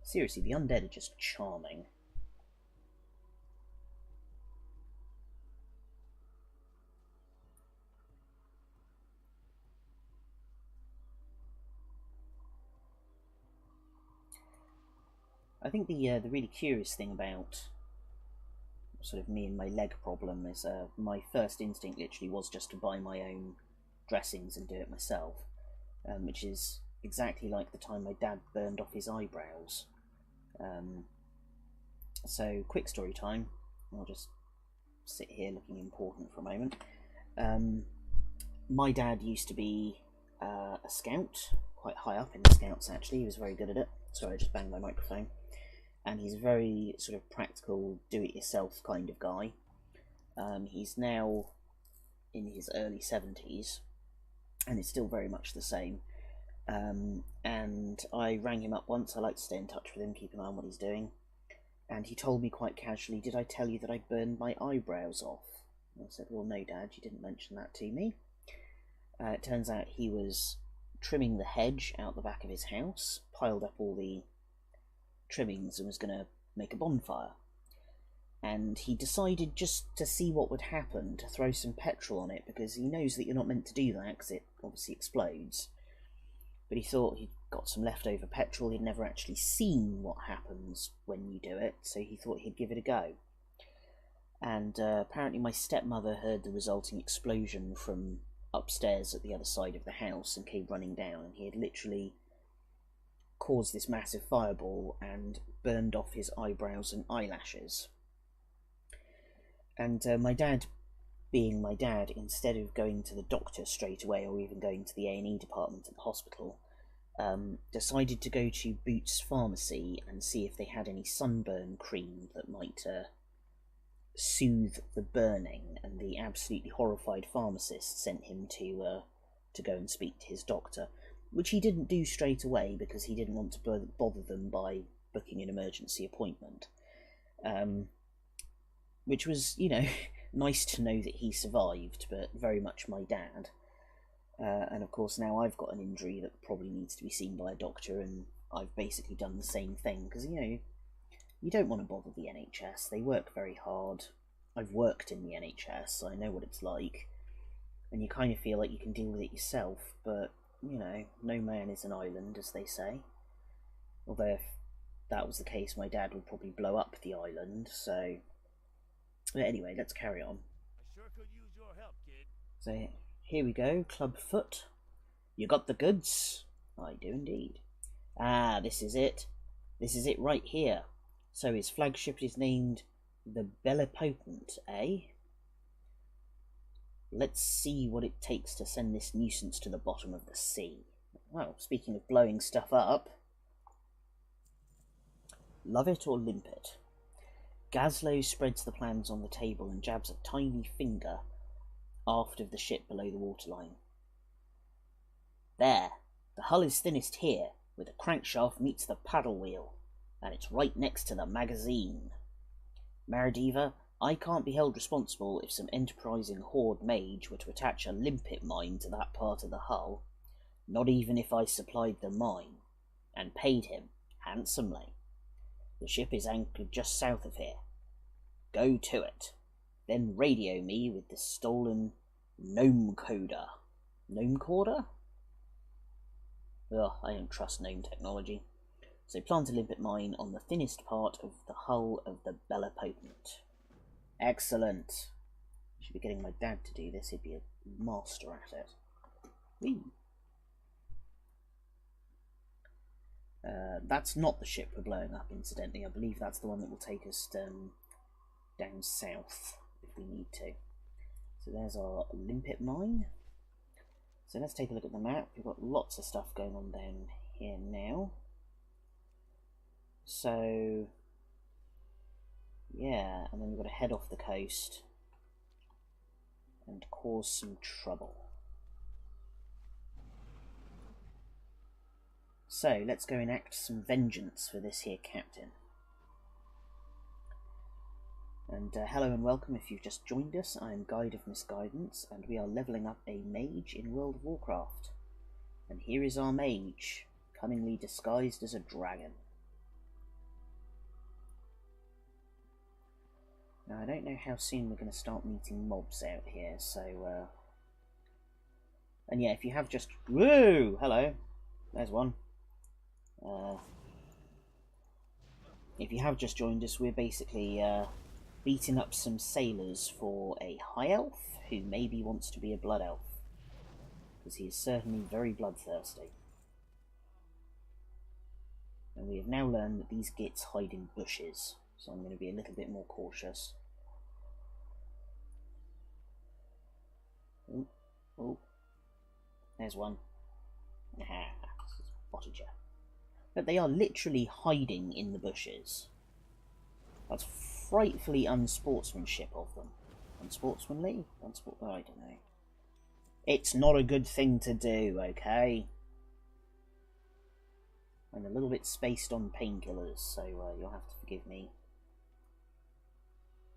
Seriously, the undead are just charming. I think the really curious thing about sort of me and my leg problem is my first instinct literally was just to buy my own dressings and do it myself, which is exactly like the time my dad burned off his eyebrows. So, quick story time. I'll just sit here looking important for a moment. My dad used to be a scout, quite high up in the scouts actually. He was very good at it. Sorry, I just banged my microphone. And he's a very sort of practical, do-it-yourself kind of guy. He's now in his early 70s, and is still very much the same. And I rang him up once. I like to stay in touch with him, keep an eye on what he's doing. And he told me quite casually, did I tell you that I burned my eyebrows off? And I said, well, no, Dad, you didn't mention that to me. It turns out he was trimming the hedge out the back of his house, piled up all the trimmings and was going to make a bonfire. And he decided just to see what would happen to throw some petrol on it, because he knows that you're not meant to do that because it obviously explodes. But he thought he'd got some leftover petrol. He'd never actually seen what happens when you do it, so he thought he'd give it a go. And apparently my stepmother heard the resulting explosion from upstairs at the other side of the house and came running down, and he had literally caused this massive fireball and burned off his eyebrows and eyelashes. And my dad, being my dad, instead of going to the doctor straight away or even going to the A&E department at the hospital, decided to go to Boots Pharmacy and see if they had any sunburn cream that might soothe the burning. And the absolutely horrified pharmacist sent him to go and speak to his doctor, which he didn't do straight away because he didn't want to bother them by booking an emergency appointment. Which was, you know, nice to know that he survived, but very much my dad. And of course now I've got an injury that probably needs to be seen by a doctor, and I've basically done the same thing, because, you know, you don't want to bother the NHS. They work very hard. I've worked in the NHS, so I know what it's like, and you kind of feel like you can deal with it yourself, but, you know, no man is an island, as they say. Although if that was the case, my dad would probably blow up the island, so... But anyway, let's carry on. I sure could use your help, kid. So, here we go, Clubfoot. You got the goods? I do indeed. Ah, this is it. This is it right here. So his flagship is named the Bellipotent, eh? Let's see what it takes to send this nuisance to the bottom of the sea. Well, speaking of blowing stuff up... Love it or limp it? Gazlowe spreads the plans on the table and jabs a tiny finger aft of the ship below the waterline. There, the hull is thinnest here, where the crankshaft meets the paddle wheel, and it's right next to the magazine. Marudeva, I can't be held responsible if some enterprising horde mage were to attach a limpet mine to that part of the hull, not even if I supplied the mine, and paid him handsomely. The ship is anchored just south of here. Go to it. Then radio me with the stolen gnome coder. Gnome coder? Ugh, I don't trust gnome technology. So plant a limpet mine on the thinnest part of the hull of the Bellipotent. Excellent. I should be getting my dad to do this. He'd be a master at it. Whee! That's not the ship we're blowing up, incidentally. I believe that's the one that will take us down south if we need to. So there's our limpet mine. So let's take a look at the map. We've got lots of stuff going on down here now. So, yeah, and then we've got to head off the coast and cause some trouble. So, let's go enact some vengeance for this here captain. And hello and welcome if you've just joined us. I am Guide of Misguidance, and we are levelling up a mage in World of Warcraft. And here is our mage, cunningly disguised as a dragon. Now, I don't know how soon we're going to start meeting mobs out here, so... And yeah, if you have just... Woo! Hello! There's one. If you have just joined us, we're basically beating up some sailors for a high elf who maybe wants to be a blood elf, because he is certainly very bloodthirsty. And we have now learned that these gits hide in bushes, so I'm going to be a little bit more cautious. Oh, oh, there's one. Aha, spotted you. But they are literally hiding in the bushes. That's frightfully unsportsmanship of them. Unsportsmanly? I don't know. It's not a good thing to do, okay? I'm a little bit spaced on painkillers, so you'll have to forgive me.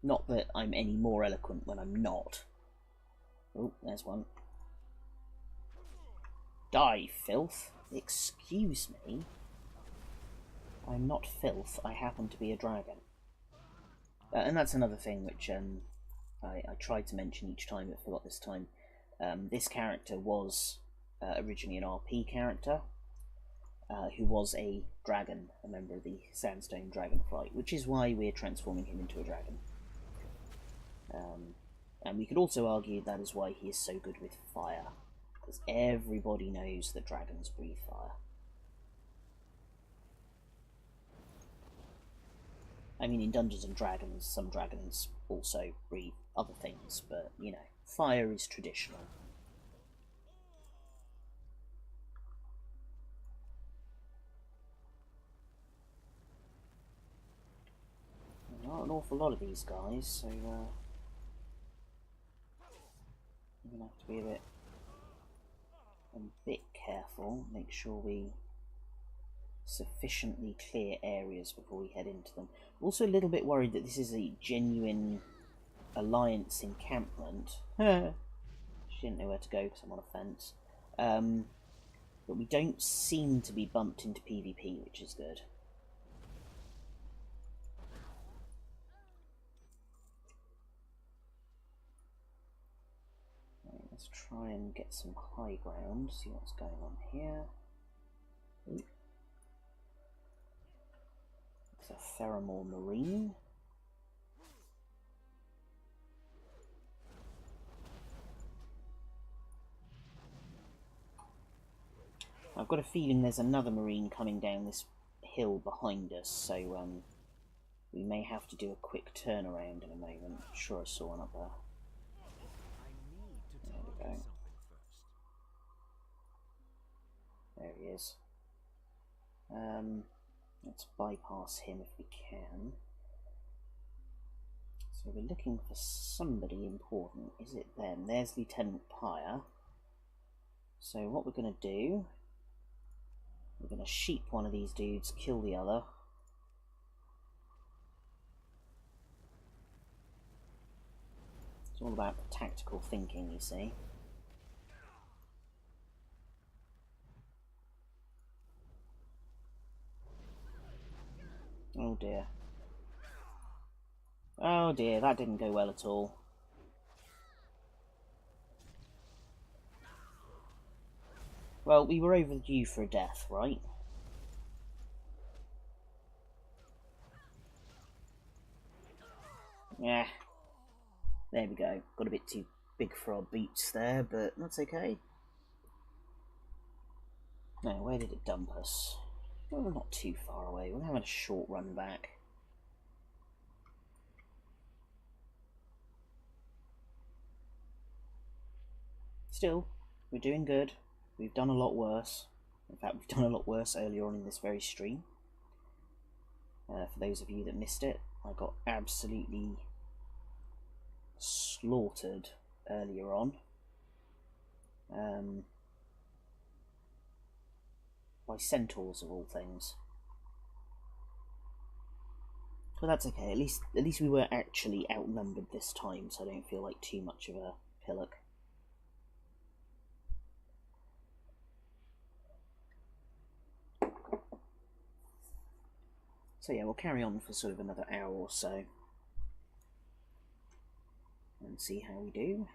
Not that I'm any more eloquent when I'm not. Oh, there's one. Die, filth. Excuse me. I'm not filth, I happen to be a dragon. And that's another thing which I tried to mention each time, but forgot this time. This character was originally an RP character, who was a dragon, a member of the Sandstone Dragonflight, which is why we're transforming him into a dragon. And we could also argue that is why he is so good with fire, because everybody knows that dragons breathe fire. I mean, in Dungeons and Dragons, some dragons also breathe other things, but, you know, fire is traditional. There are an awful lot of these guys, so we're going to have to be a bit careful, make sure we sufficiently clear areas before we head into them. Also a little bit worried that this is a genuine alliance encampment. She didn't know where to go because I'm on a fence. But we don't seem to be bumped into PvP, which is good. try and get some high ground, see what's going on here. Ooh. It's a Theramore Marine. I've got a feeling there's another Marine coming down this hill behind us, so we may have to do a quick turnaround in a moment. I'm sure I saw one up there. There we go. There he is. Let's bypass him if we can. So we're looking for somebody important. Is it them? There's Lieutenant Pyre. So what we're going to do, we're going to sheep one of these dudes, kill the other. It's all about the tactical thinking, you see. Oh dear. Oh dear, that didn't go well at all. Well, we were overdue for a death, right? Yeah. There we go. Got a bit too big for our boots there, but that's okay. Now, where did it dump us? Well, not too far away. We're having a short run back. Still, we're doing good. We've done a lot worse. In fact, we've done a lot worse earlier on in this very stream. For those of you that missed it, I got absolutely slaughtered earlier on. By centaurs of all things. But that's okay. At least we were actually outnumbered this time, so I don't feel like too much of a pillock. So yeah, we'll carry on for sort of another hour or so and see how we do.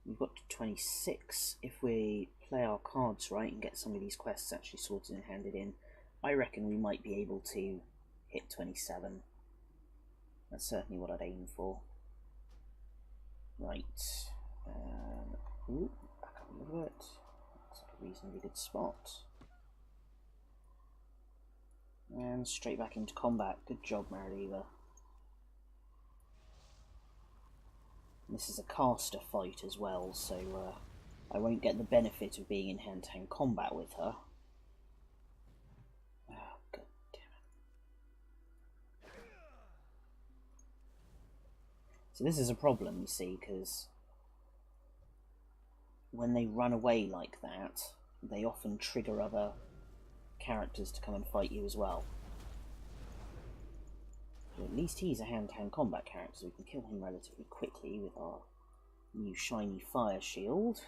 We've got to 26. If we play our cards right and get some of these quests actually sorted and handed in, I reckon we might be able to hit 27. That's certainly what I'd aim for. Right. Ooh, back up a little bit. That's a reasonably good spot. And straight back into combat. Good job, Marudeva. This is a caster fight as well, so I won't get the benefit of being in hand-to-hand combat with her. Oh, god damn it. So this is a problem, you see, because when they run away like that, they often trigger other characters to come and fight you as well. But at least he's a hand-to-hand combat character, so we can kill him relatively quickly with our new shiny fire shield.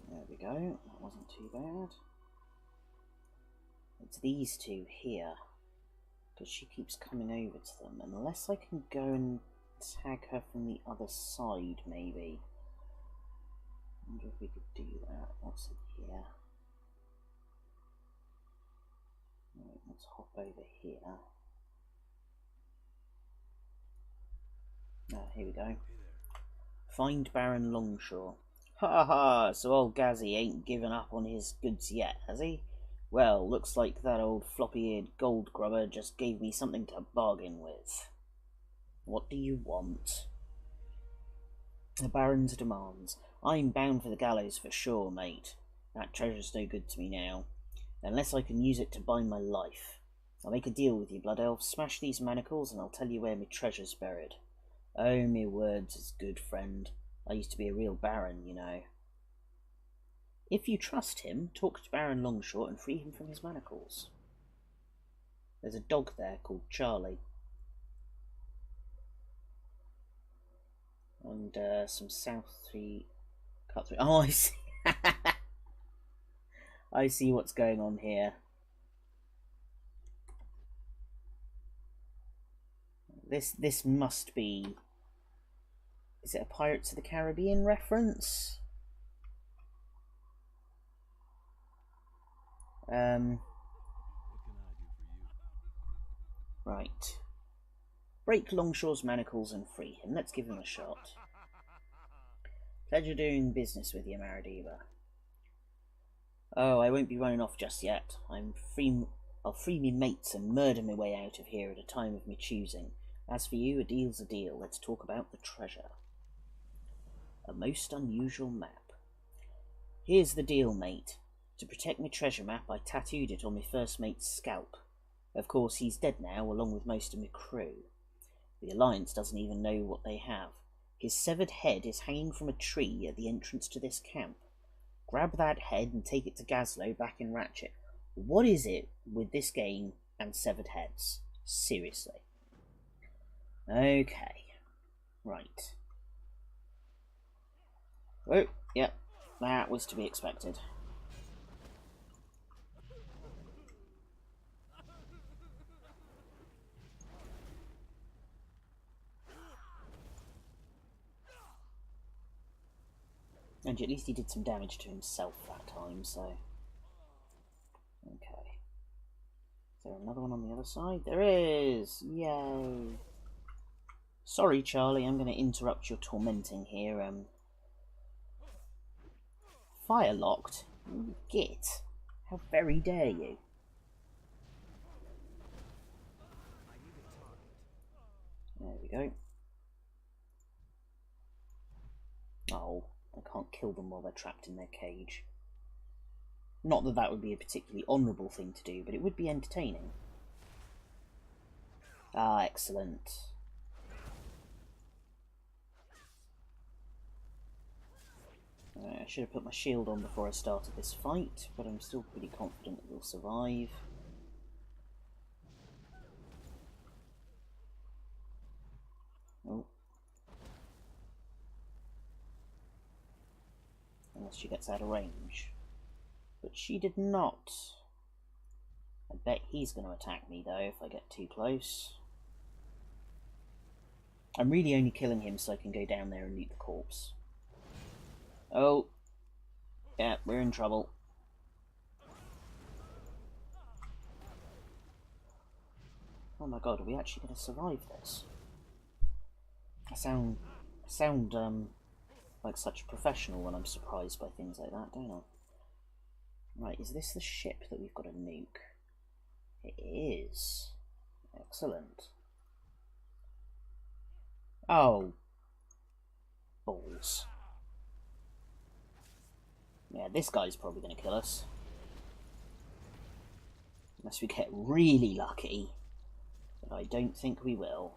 There we go, that wasn't too bad. It's these two here, because she keeps coming over to them, unless I can go and tag her from the other side, maybe. I wonder if we could do that. What's in here? Right, let's hop over here. Ah, here we go. Find Baron Longshore. Ha ha! So old Gazzy ain't given up on his goods yet, has he? Well, looks like that old floppy-eared gold grubber just gave me something to bargain with. What do you want? The Baron's demands. I'm bound for the gallows for sure, mate. That treasure's no good to me now, unless I can use it to buy my life. I'll make a deal with you, Blood Elf. Smash these manacles and I'll tell you where my treasure's buried. Oh, me words, good friend. I used to be a real baron, you know. If you trust him, talk to Baron Longshore and free him from his manacles. There's a dog there called Charlie. And some South 3 cut through. Oh, I see. I see what's going on here. This must be... Is it a Pirates of the Caribbean reference? Right. Break Longshore's manacles and free him. Let's give him a shot. Pleasure doing business with you, Marudeva. Oh, I won't be running off just yet. I'll free me mates and murder my way out of here at a time of me choosing. As for you, a deal's a deal. Let's talk about the treasure. A most unusual map. Here's the deal, mate. To protect my treasure map, I tattooed it on my first mate's scalp. Of course, he's dead now, along with most of my crew. The Alliance doesn't even know what they have. His severed head is hanging from a tree at the entrance to this camp. Grab that head and take it to Gazlo back in Ratchet. What is it with this game and severed heads? Seriously. Okay. Right. Oh, yep. That was to be expected. And at least he did some damage to himself that time, so... Okay. Is there another one on the other side? There is! Yay! Sorry, Charlie, I'm going to interrupt your tormenting here. Fire locked? Git! How very dare you! There we go. Oh, I can't kill them while they're trapped in their cage. Not that that would be a particularly honourable thing to do, but it would be entertaining. Ah, excellent. I should have put my shield on before I started this fight, but I'm still pretty confident that we'll survive. Oh. Unless she gets out of range. But she did not. I bet he's going to attack me though if I get too close. I'm really only killing him so I can go down there and loot the corpse. Oh. Yeah, we're in trouble. Oh my god, are we actually going to survive this? I sound like such a professional when I'm surprised by things like that, don't I? Right, is this the ship that we've got to nuke? It is. Excellent. Oh. Balls. Yeah, this guy's probably going to kill us. Unless we get really lucky. But I don't think we will.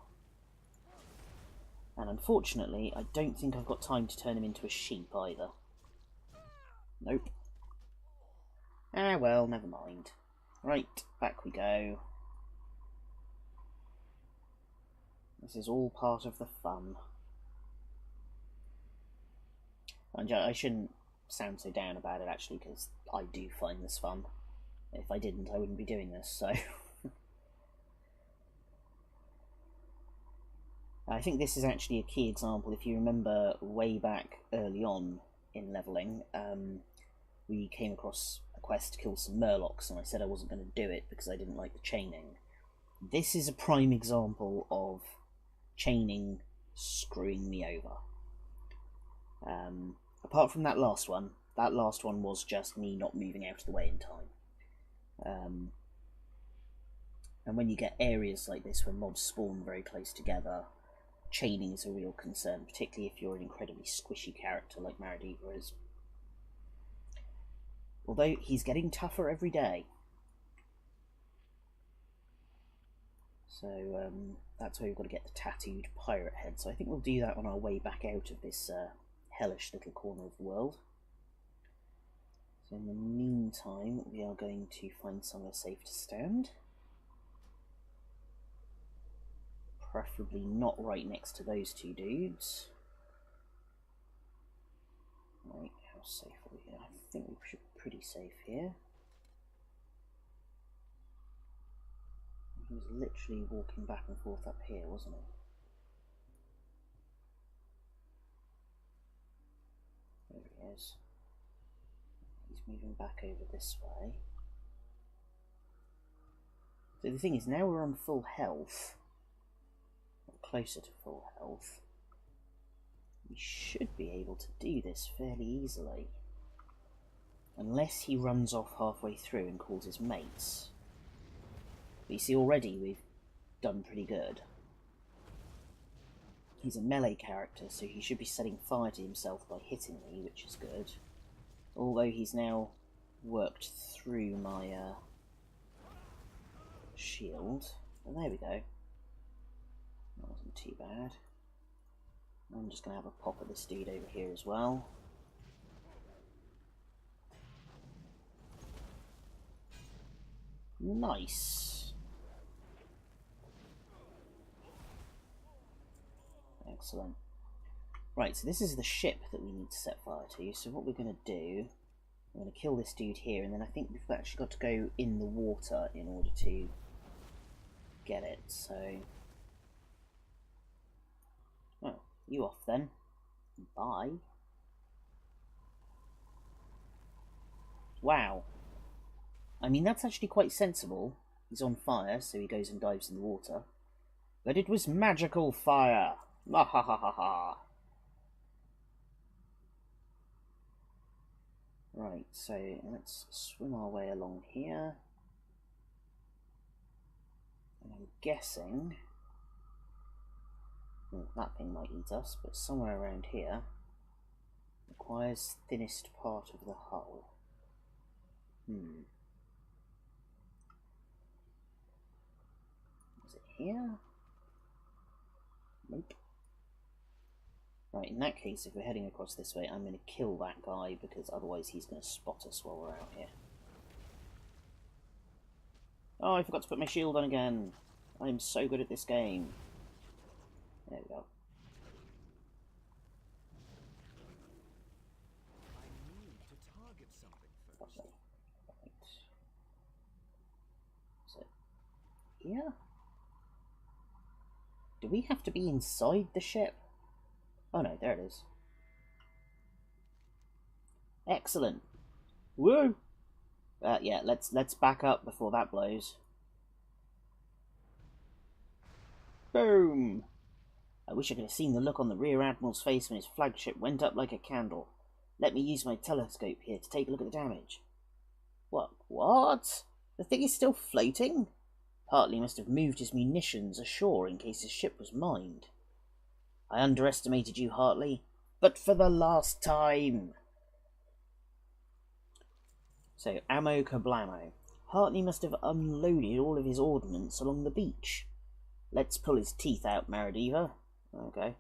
And unfortunately, I don't think I've got time to turn him into a sheep either. Nope. Ah, well, never mind. Right, back we go. This is all part of the fun. And I shouldn't sound so down about it, actually, because I do find this fun. If I didn't, I wouldn't be doing this, so... I think this is actually a key example. If you remember way back early on in levelling, we came across a quest to kill some murlocs, and I said I wasn't going to do it because I didn't like the chaining. This is a prime example of chaining screwing me over. Apart from that last one was just me not moving out of the way in time. And when you get areas like this where mobs spawn very close together, chaining is a real concern, particularly if you're an incredibly squishy character like Marudeva is. Although he's getting tougher every day. So that's where we've got to get the tattooed pirate head. So I think we'll do that on our way back out of this hellish little corner of the world. So in the meantime, we are going to find somewhere safe to stand. Preferably not right next to those two dudes. Right, how safe are we here? I think we should be pretty safe here. He was literally walking back and forth up here, wasn't he? There he is. He's moving back over this way. So the thing is, now we're on full health, or closer to full health, we should be able to do this fairly easily. Unless he runs off halfway through and calls his mates. But you see, already we've done pretty good. He's a melee character, so he should be setting fire to himself by hitting me, which is good. Although he's now worked through my shield. And there we go. That wasn't too bad. I'm just going to have a pop at this dude over here as well. Nice. Excellent. Right, so this is the ship that we need to set fire to. So what we're going to do, I'm going to kill this dude here, and then I think we've actually got to go in the water in order to get it. So, oh, you off then. Bye. Wow. I mean, that's actually quite sensible. He's on fire, so he goes and dives in the water. But it was magical fire! Ha ha ha ha ha! Right, so let's swim our way along here. And I'm guessing... well, that thing might eat us, but somewhere around here requires thinnest part of the hull. Is it here? Nope. Right, in that case, if we're heading across this way, I'm going to kill that guy, because otherwise he's going to spot us while we're out here. Oh, I forgot to put my shield on again. I'm so good at this game. There we go. I need to target something first. Lovely. Right. So, here? Do we have to be inside the ship? Oh no, there it is. Excellent. Woo! Yeah, let's back up before that blows. Boom! I wish I could have seen the look on the Rear Admiral's face when his flagship went up like a candle. Let me use my telescope here to take a look at the damage. What? The thing is still floating? Hartley must have moved his munitions ashore in case his ship was mined. I underestimated you, Hartley, but for the last time. So, ammo kablamo. Hartley must have unloaded all of his ordnance along the beach. Let's pull his teeth out, Marudeva. Okay.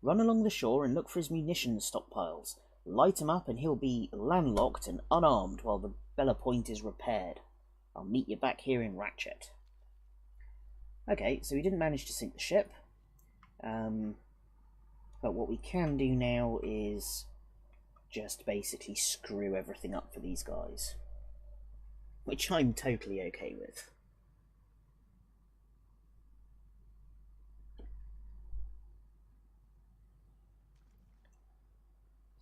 Run along the shore and look for his munitions stockpiles. Light him up and he'll be landlocked and unarmed while the Bella Point is repaired. I'll meet you back here in Ratchet. Okay, so we didn't manage to sink the ship. But what we can do now is just basically screw everything up for these guys. Which I'm totally okay with.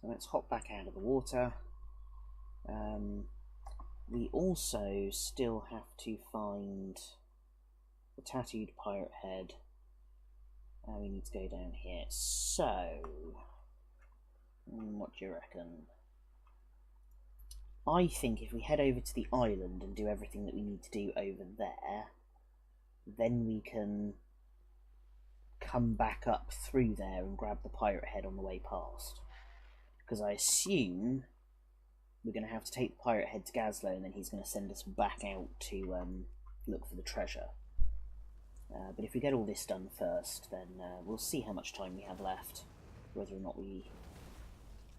So let's hop back out of the water. We also still have to find the tattooed pirate head. We need to go down here. So, what do you reckon? I think if we head over to the island and do everything that we need to do over there, then we can come back up through there and grab the pirate head on the way past. Because I assume we're going to have to take the pirate head to Gazlowe and then he's going to send us back out to look for the treasure. But if we get all this done first, then we'll see how much time we have left, whether or not we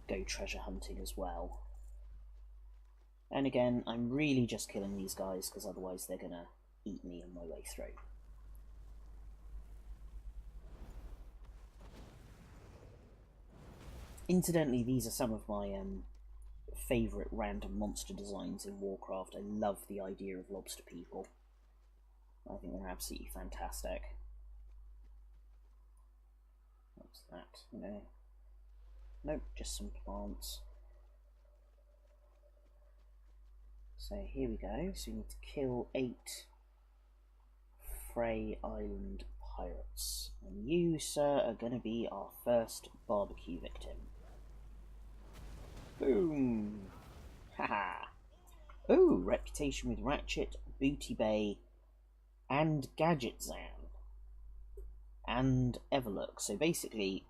go treasure hunting as well. And again, I'm really just killing these guys because otherwise they're going to eat me on my way through. Incidentally, these are some of my favourite random monster designs in Warcraft. I love the idea of lobster people. I think they're absolutely fantastic. What's that? No. Nope, just some plants. So here we go. So we need to kill 8 Frey Island pirates. And you, sir, are going to be our first barbecue victim. Boom! Haha! Oh, reputation with Ratchet, Booty Bay, and Gadget Zan. And Everlook. So basically,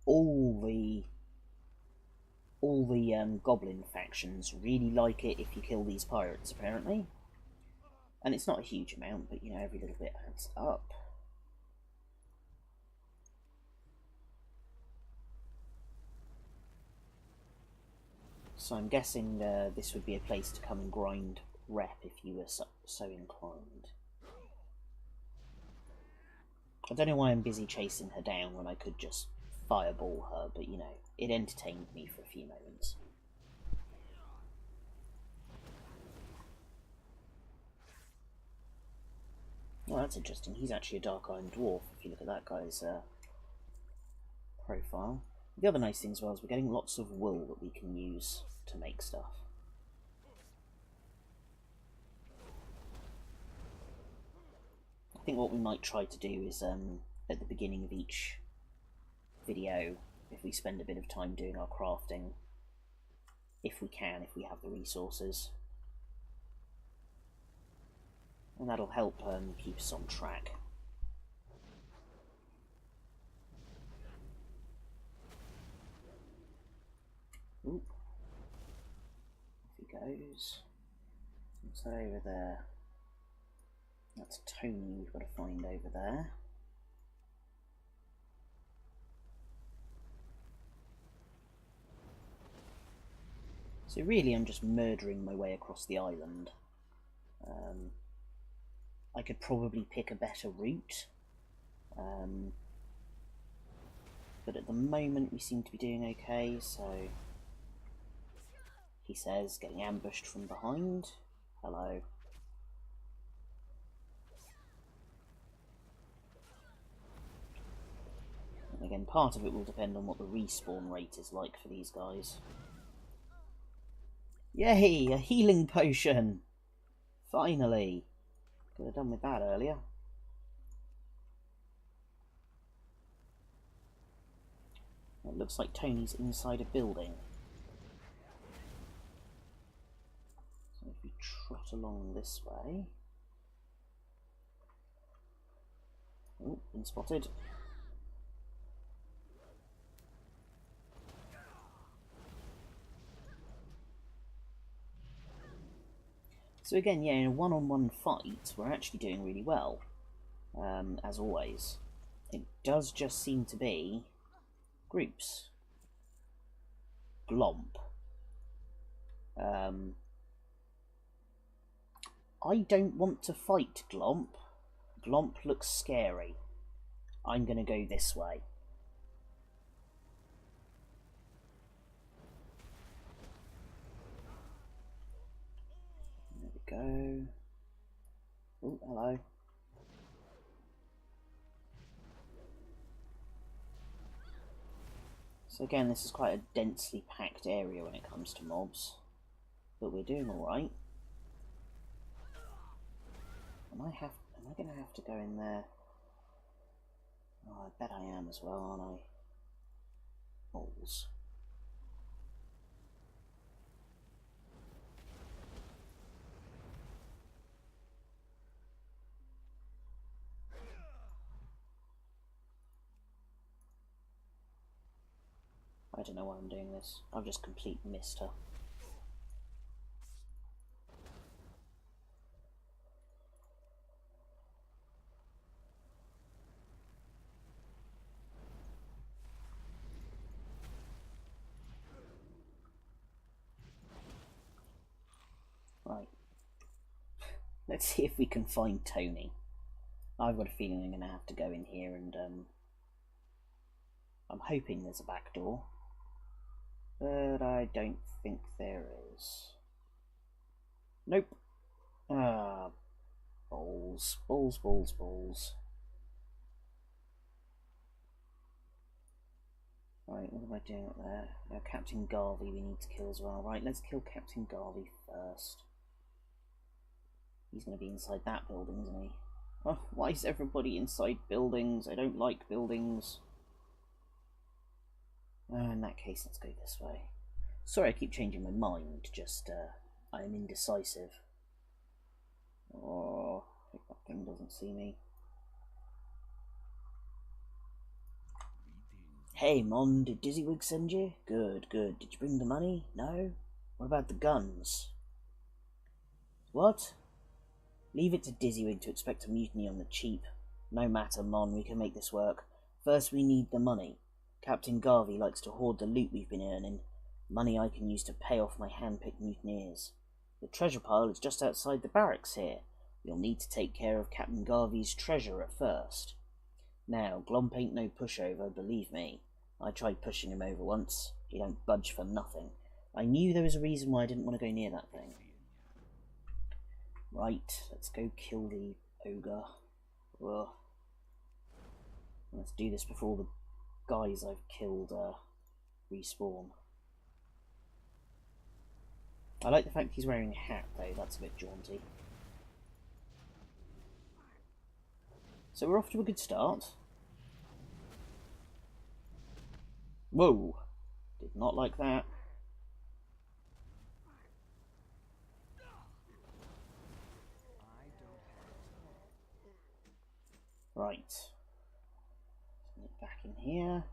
all the goblin factions really like it if you kill these pirates, apparently. And it's not a huge amount, but you know, every little bit adds up. So I'm guessing this would be a place to come and grind rep if you were so inclined. I don't know why I'm busy chasing her down when I could just fireball her, but you know, it entertained me for a few moments. Well, that's interesting. He's actually a Dark Iron Dwarf, if you look at that guy's profile. The other nice thing as well is we're getting lots of wool that we can use to make stuff. I think what we might try to do is, at the beginning of each video, if we spend a bit of time doing our crafting, if we can, if we have the resources. And that'll help keep us on track. Oop. Off he goes. What's that over there? That's Tony we've got to find over there. So really I'm just murdering my way across the island. I could probably pick a better route. But at the moment we seem to be doing okay, so... He says, getting ambushed from behind. Hello. And again, part of it will depend on what the respawn rate is like for these guys. Yay! A healing potion! Finally! Could have done with that earlier. It looks like Tony's inside a building. So if we trot along this way... Oh, been spotted. So again, yeah, in a one-on-one fight, we're actually doing really well, as always. It does just seem to be groups. Glomp. I don't want to fight Glomp. Glomp looks scary. I'm going to go this way. There we go. Oh, hello. So again, this is quite a densely packed area when it comes to mobs. But we're doing alright. Am I going to have to go in there? Oh, I bet I am as well, aren't I? Balls. I don't know why I'm doing this. I've just completely missed her. Right. Let's see if we can find Tony. I've got a feeling I'm going to have to go in here and, I'm hoping there's a back door. But I don't think there is. Nope. Ah, Balls, balls, balls, balls. Right, what am I doing up there? Now, Captain Garvey we need to kill as well. Right, let's kill Captain Garvey first. He's going to be inside that building, isn't he? Oh, why is everybody inside buildings? I don't like buildings. In that case, let's go this way. Sorry I keep changing my mind, just, I am indecisive. Oh, I hope that thing doesn't see me. Hey, Mon, did Dizzywig send you? Good, good. Did you bring the money? No? What about the guns? What? Leave it to Dizzywig to expect a mutiny on the cheap. No matter, Mon, we can make this work. First we need the money. Captain Garvey likes to hoard the loot we've been earning. Money I can use to pay off my hand-picked mutineers. The treasure pile is just outside the barracks here. You'll need to take care of Captain Garvey's treasure at first. Now, Glomp ain't no pushover, believe me. I tried pushing him over once. He don't budge for nothing. I knew there was a reason why I didn't want to go near that thing. Right, let's go kill the ogre. Ugh. Let's do this before the guys I've killed respawn. I like the fact he's wearing a hat though, that's a bit jaunty. So we're off to a good start. Whoa! Did not like that. Right. Get back in here.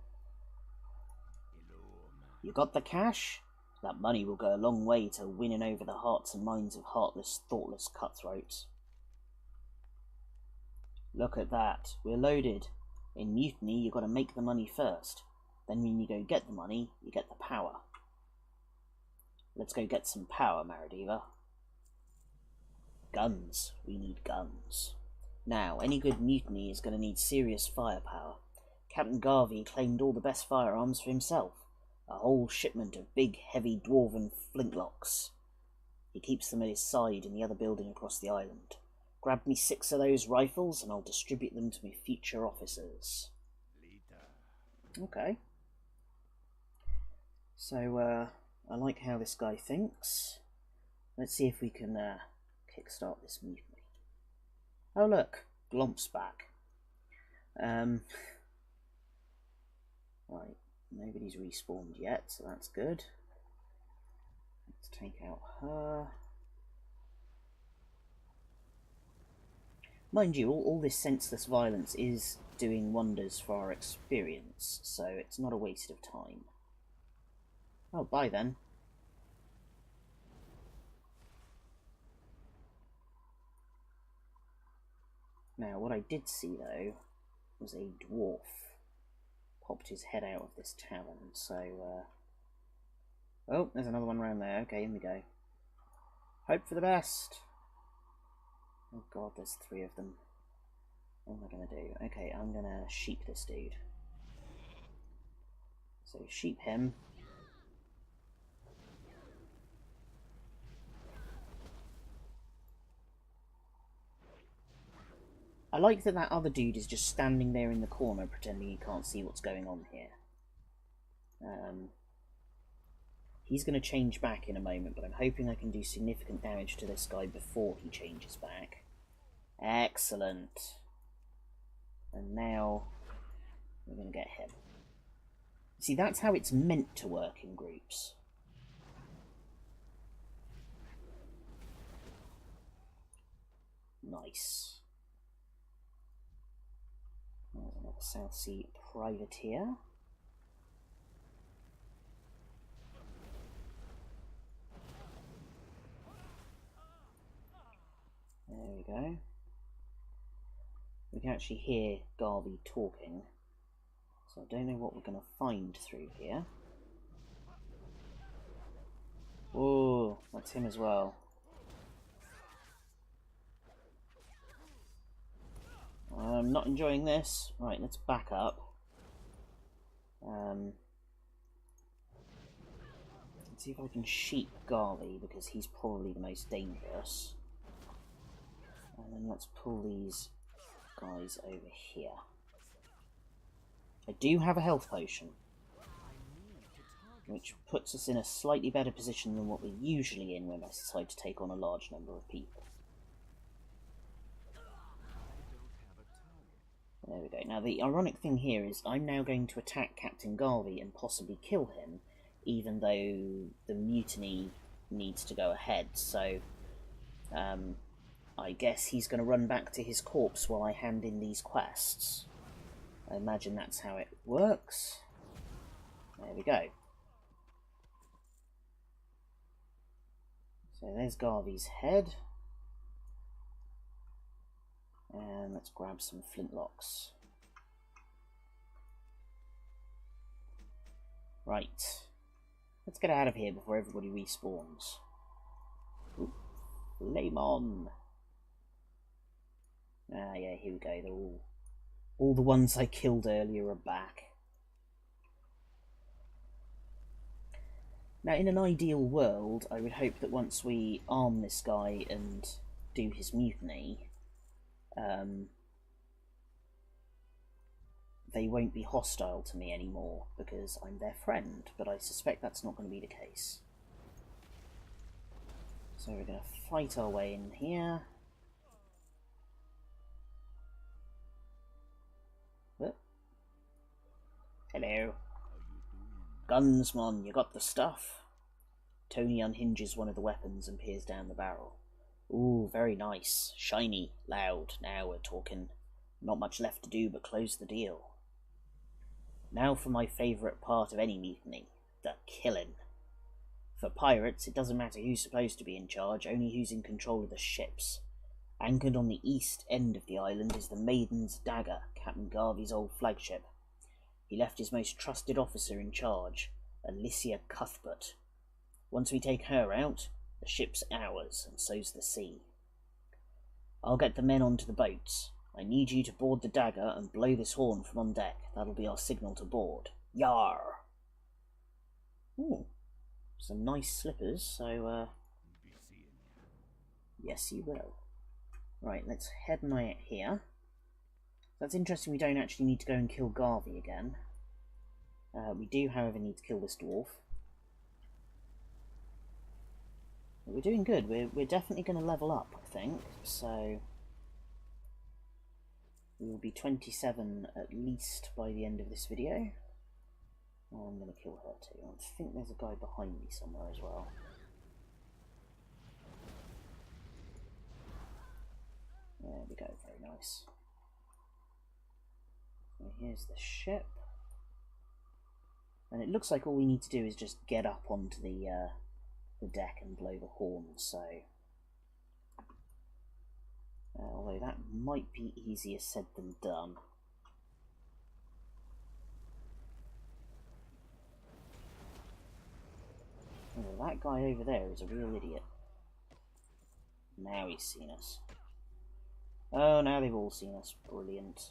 You got the cash? That money will go a long way to winning over the hearts and minds of heartless, thoughtless cutthroats. Look at that. We're loaded. In Mutiny, you got to make the money first. Then when you go get the money, you get the power. Let's go get some power, Marudeva. Guns. We need guns. Now, any good mutiny is going to need serious firepower. Captain Garvey claimed all the best firearms for himself. A whole shipment of big, heavy dwarven flintlocks. He keeps them at his side in the other building across the island. Grab me 6 of those rifles and I'll distribute them to my future officers. Okay. So, I like how this guy thinks. Let's see if we can kickstart this mutiny. Oh look, Glomp's back. Right, nobody's respawned yet, so that's good. Let's take out her. Mind you, all this senseless violence is doing wonders for our experience, so it's not a waste of time. Oh, bye then. Now, what I did see, though, was a dwarf popped his head out of this tavern, so, oh, there's another one around there. Okay, in we go. Hope for the best. Oh god, there's 3 of them. What am I going to do? Okay, I'm going to sheep this dude. So, sheep him. I like that other dude is just standing there in the corner pretending he can't see what's going on here. He's going to change back in a moment, but I'm hoping I can do significant damage to this guy before he changes back. Excellent. And now we're going to get him. See, that's how it's meant to work in groups. Nice. There's another South Sea privateer. There we go. We can actually hear Garvey talking, so I don't know what we're going to find through here. Oh, that's him as well. I'm not enjoying this. Right, let's back up. Let's see if I can sheep Garvey, because he's probably the most dangerous. And then let's pull these guys over here. I do have a health potion, which puts us in a slightly better position than what we're usually in when I decide to take on a large number of people. There we go. Now the ironic thing here is I'm now going to attack Captain Garvey and possibly kill him, even though the mutiny needs to go ahead, so I guess he's going to run back to his corpse while I hand in these quests. I imagine that's how it works. There we go. So there's Garvey's head. And let's grab some flintlocks. Right. Let's get out of here before everybody respawns. Ooh, flame on! Ah, yeah, here we go. They're all the ones I killed earlier are back. Now, in an ideal world, I would hope that once we arm this guy and do his mutiny, they won't be hostile to me anymore because I'm their friend, but I suspect that's not going to be the case. So we're going to fight our way in here. Oh. Hello. Gunsman, you got the stuff? Tony unhinges one of the weapons and peers down the barrel. Ooh, very nice. Shiny. Loud. Now we're talking. Not much left to do but close the deal. Now for my favourite part of any mutiny. The killing. For pirates, it doesn't matter who's supposed to be in charge, only who's in control of the ships. Anchored on the east end of the island is the Maiden's Dagger, Captain Garvey's old flagship. He left his most trusted officer in charge, Alicia Cuthbert. Once we take her out, the ship's ours, and so's the sea. I'll get the men onto the boats. I need you to board the Dagger and blow this horn from on deck. That'll be our signal to board. Yar! Ooh, some nice slippers, so, yes you will. Right, let's head out here. That's interesting, we don't actually need to go and kill Garvey again. We do, however, need to kill this dwarf. But we're doing good. We're definitely going to level up, I think. So we will be 27 at least by the end of this video. Oh, I'm going to kill her too. I think there's a guy behind me somewhere as well. There we go, very nice. So here's the ship. And it looks like all we need to do is just get up onto the deck and blow the horn, so... although that might be easier said than done. Oh, that guy over there is a real idiot. Now he's seen us. Oh, now they've all seen us. Brilliant.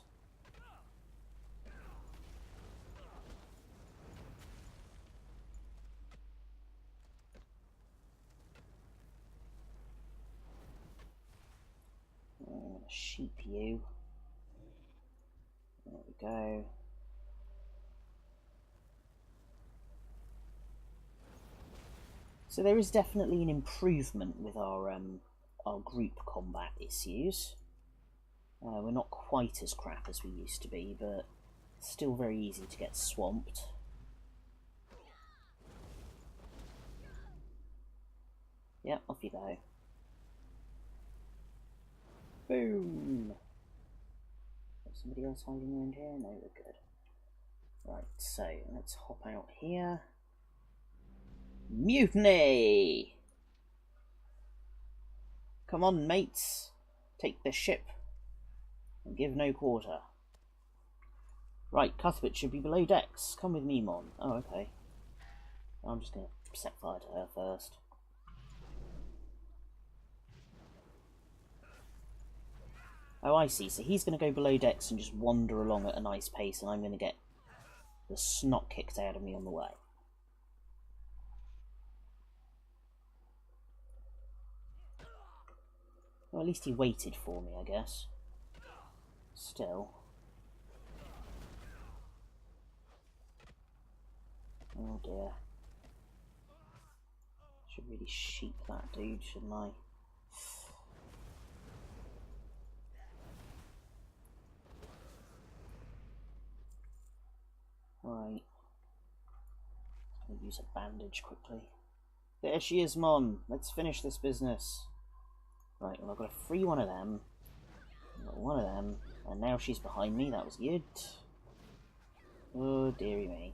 I'm going to sheep you. There we go. So there is definitely an improvement with our group combat issues. We're not quite as crap as we used to be, but still very easy to get swamped. Yep, off you go. Boom! Is somebody else hiding around here? No, we're good. Right, so let's hop out here. Mutiny! Come on, mates. Take the ship and give no quarter. Right, Cuthbert should be below decks. Come with me, Mon. Oh, okay. I'm just going to set fire to her first. Oh, I see. So he's going to go below decks and just wander along at a nice pace, and I'm going to get the snot kicked out of me on the way. Well, at least he waited for me, I guess. Still. Oh dear. Should really sheep that dude, shouldn't I? Right. I'll use a bandage quickly. There she is, Mon. Let's finish this business. Right, well, I've got a free one of them. I've got one of them. And now she's behind me. That was good. Oh, dearie me.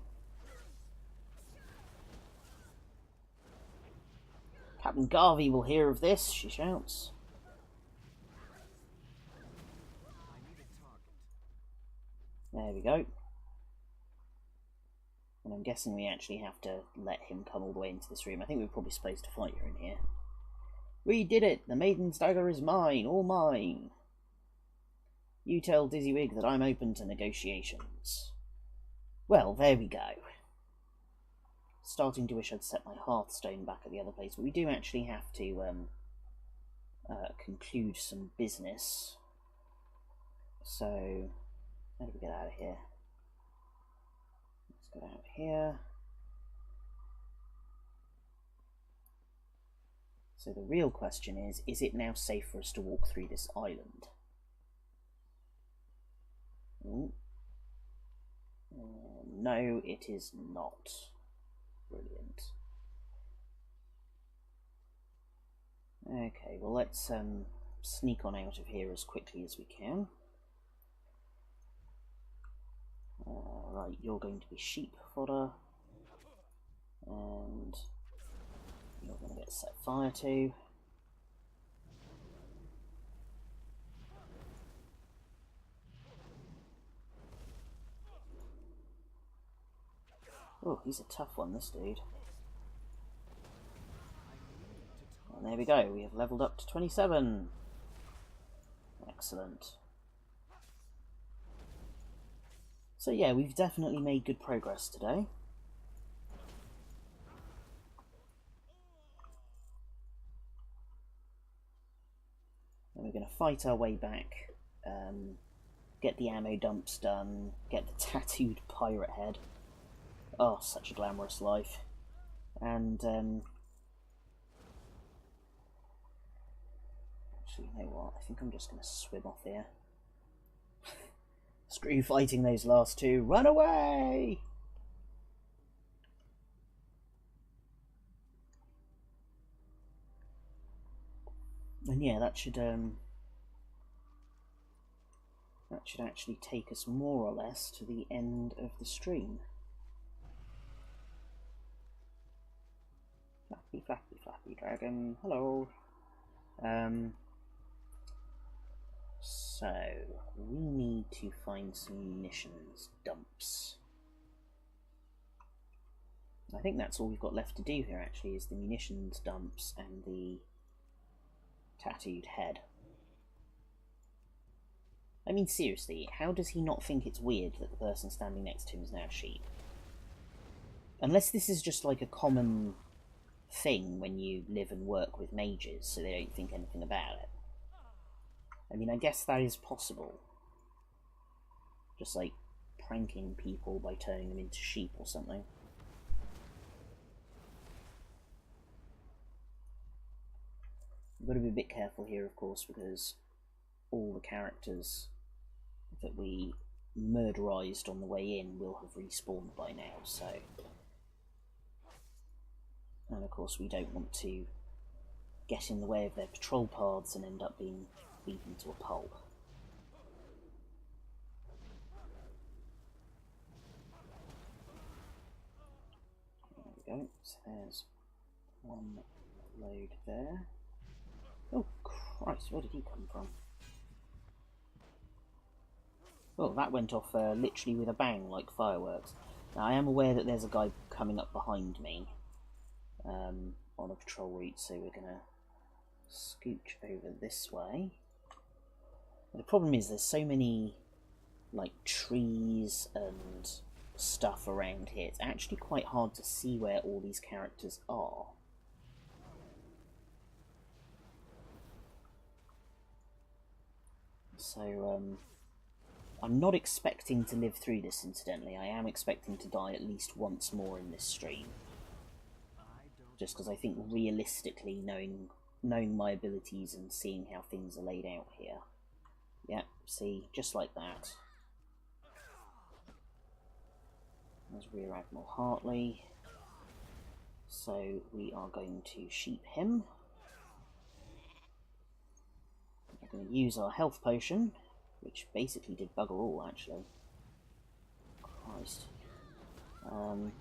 Captain Garvey will hear of this, she shouts. There we go. And I'm guessing we actually have to let him come all the way into this room. I think we're probably supposed to fight her in here. We did it! The maiden's dagger is mine, all mine. You tell Dizzywig that I'm open to negotiations. Well, there we go. Starting to wish I'd set my hearthstone back at the other place, but we do actually have to conclude some business. So, how do we get out of here? Let's get out here. So the real question is it now safe for us to walk through this island? Ooh. No, it is not. Brilliant. Okay, well let's sneak on out of here as quickly as we can. Right, you're going to be sheep fodder. And you're going to get set fire to. Oh, he's a tough one, this dude. And there we go, we have leveled up to 27. Excellent. So yeah, we've definitely made good progress today. And we're going to fight our way back, get the ammo dumps done, get the tattooed pirate head. Oh, such a glamorous life. And, actually, you know what? I think I'm just going to swim off here. Screw fighting those last two. Run away! And yeah, that should actually take us more or less to the end of the stream. Flappy, flappy, flappy dragon. Hello. So we need to find some munitions dumps. I think that's all we've got left to do here actually, is the munitions dumps and the tattooed head. I mean, seriously, how does he not think it's weird that the person standing next to him is now a sheep? Unless this is just like a common thing when you live and work with mages, so they don't think anything about it. I mean, I guess that is possible. Just like pranking people by turning them into sheep or something. We've got to be a bit careful here, of course, because all the characters that we murderized on the way in will have respawned by now, so... And of course we don't want to get in the way of their patrol paths and end up being beaten to a pulp. There we go, so there's one load there. Oh Christ, where did he come from? Oh, that went off literally with a bang, like fireworks. Now I am aware that there's a guy coming up behind me on a patrol route, so we're gonna scooch over this way. The problem is there's so many like trees and stuff around here, it's actually quite hard to see where all these characters are. So, I'm not expecting to live through this, incidentally. I am expecting to die at least once more in this stream. Just because I think realistically, knowing my abilities and seeing how things are laid out here. Yep, see, just like that. There's Rear Admiral Hartley. So we are going to sheep him. We're going to use our health potion, which basically did bugger all, actually. Christ. And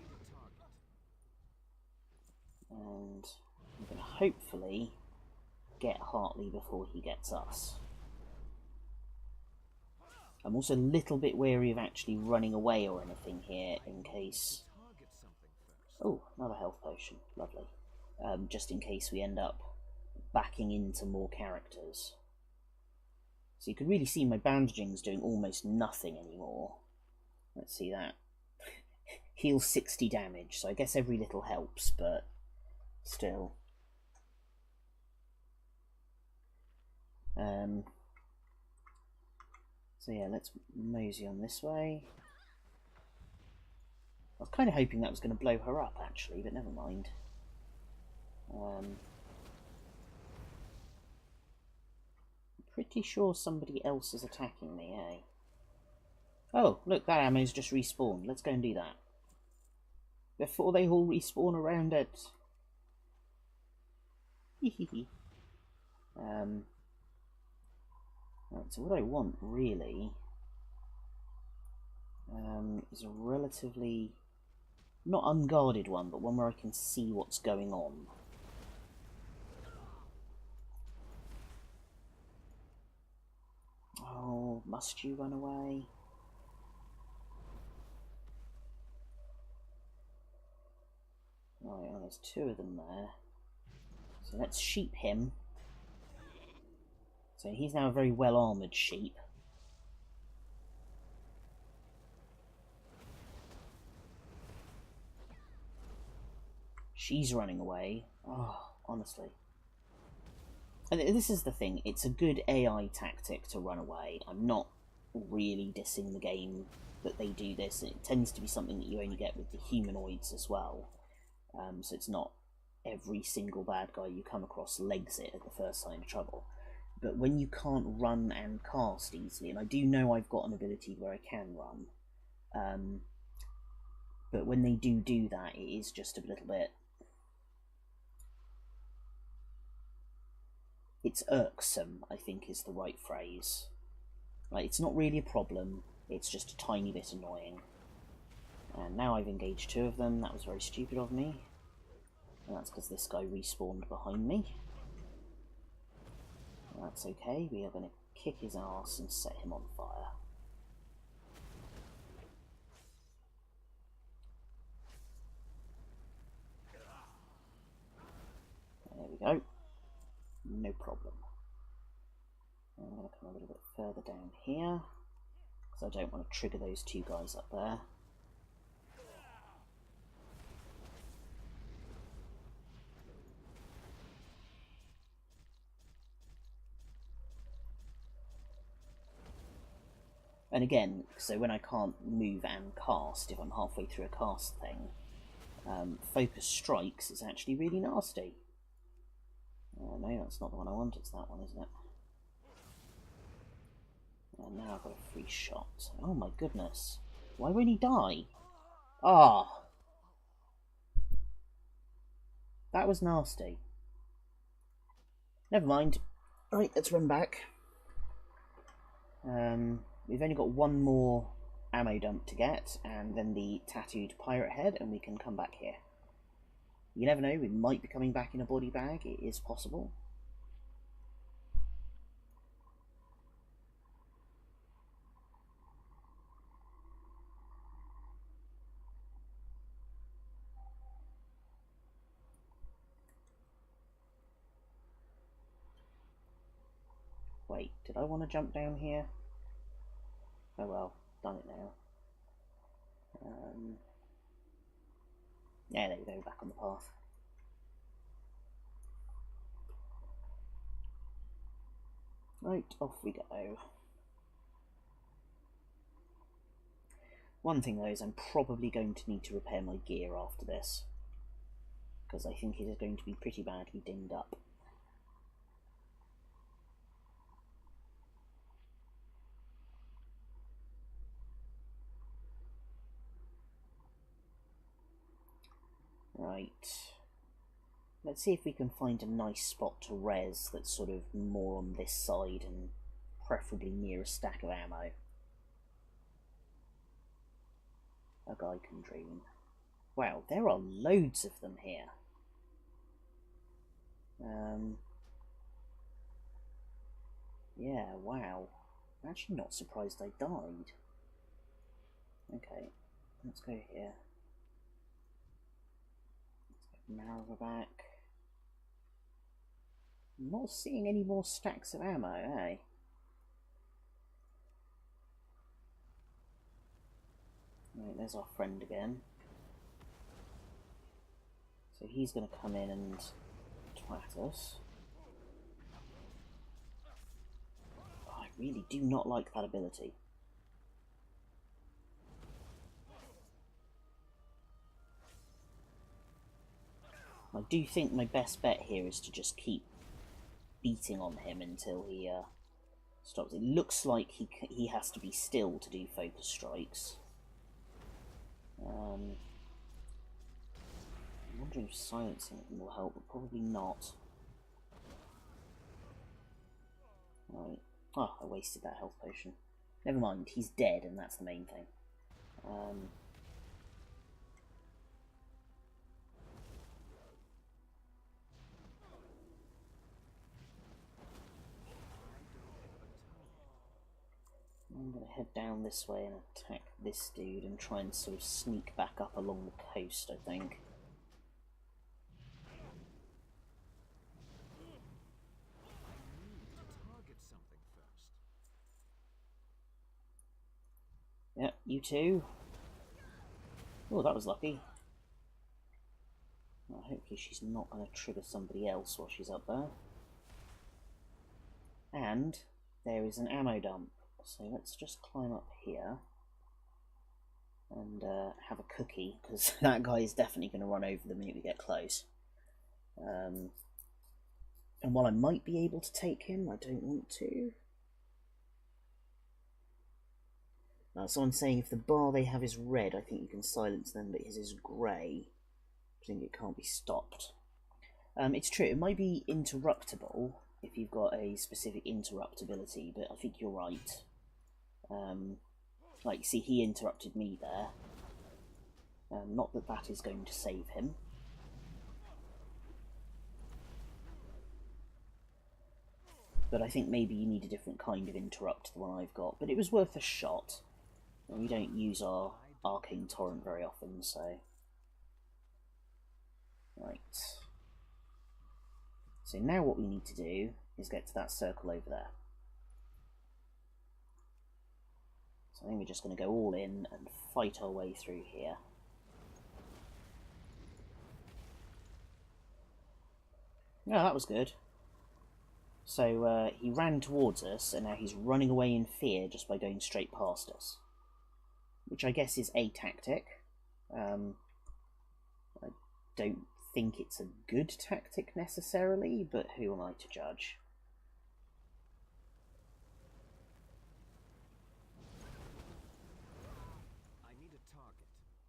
I'm going to hopefully get Hartley before he gets us. I'm also a little bit wary of actually running away or anything here in case... Oh, another health potion. Lovely. Just in case we end up backing into more characters. So you can really see my bandaging's doing almost nothing anymore. Let's see that. Heals 60 damage, so I guess every little helps, but still. So yeah, let's mosey on this way. I was kind of hoping that was going to blow her up, actually, but never mind. Pretty sure somebody else is attacking me, eh? Oh, look, that ammo's just respawned. Let's go and do that. Before they all respawn around it. Hehehe. Right, so what I want, really, is a relatively... not unguarded one, but one where I can see what's going on. Oh, must you run away? Right, well, there's two of them there. So let's sheep him. So he's now a very well-armoured sheep. She's running away. Oh, honestly. And this is the thing, it's a good AI tactic to run away. I'm not really dissing the game that they do this. It tends to be something that you only get with the humanoids as well. So it's not every single bad guy you come across legs it at the first sign of trouble. But when you can't run and cast easily, and I do know I've got an ability where I can run, but when they do that, it is just a little bit... it's irksome, I think is the right phrase. Like, it's not really a problem, it's just a tiny bit annoying. And now I've engaged two of them. That was very stupid of me. And that's because this guy respawned behind me. That's okay, we are going to kick his ass and set him on fire. There we go. No problem. I'm going to come a little bit further down here, because I don't want to trigger those two guys up there. And again, so when I can't move and cast, if I'm halfway through a cast thing, focus strikes is actually really nasty. No, that's not the one I want, it's that one, isn't it? And now I've got a free shot. Oh my goodness. Why won't he die? Ah! That was nasty. Never mind. Right, let's run back. We've only got one more ammo dump to get, and then the tattooed pirate head, and we can come back here. You never know, we might be coming back in a body bag, it is possible. Wait, did I want to jump down here? Oh well, done it now. Yeah, there we go, back on the path. Right, off we go. One thing though is I'm probably going to need to repair my gear after this, because I think it is going to be pretty badly dinged up. Right. Let's see if we can find a nice spot to res that's sort of more on this side and preferably near a stack of ammo. A guy can dream. Wow, there are loads of them here. Yeah, wow. I'm actually not surprised I died. Okay, let's go here. Let's get Marudeva back. I'm not seeing any more stacks of ammo, eh? Right, there's our friend again. So he's going to come in and twat us. Oh, I really do not like that ability. I do think my best bet here is to just keep beating on him until he stops. It looks like he has to be still to do focus strikes. I'm wondering if silencing him will help, but probably not. Right. Oh, I wasted that health potion. Never mind, he's dead, and that's the main thing. I'm going to head down this way and attack this dude and try and sort of sneak back up along the coast, I think. Yep, you too. Oh, that was lucky. Well, hopefully she's not going to trigger somebody else while she's up there. And there is an ammo dump. So let's just climb up here and have a cookie, because that guy is definitely going to run over the minute we get close. And while I might be able to take him, I don't want to. So I'm saying if the bar they have is red, I think you can silence them, but his is grey. I think it can't be stopped. It's true, it might be interruptible if you've got a specific interrupt ability, but I think you're right. Like, see, he interrupted me there. Not that that is going to save him. But I think maybe you need a different kind of interrupt to the one I've got. But it was worth a shot. And we don't use our arcane torrent very often, so... Right. So now what we need to do is get to that circle over there. So I think we're just going to go all in and fight our way through here. Oh, that was good. So he ran towards us, and now he's running away in fear just by going straight past us. Which I guess is a tactic. I don't think it's a good tactic necessarily, but who am I to judge? I need a target.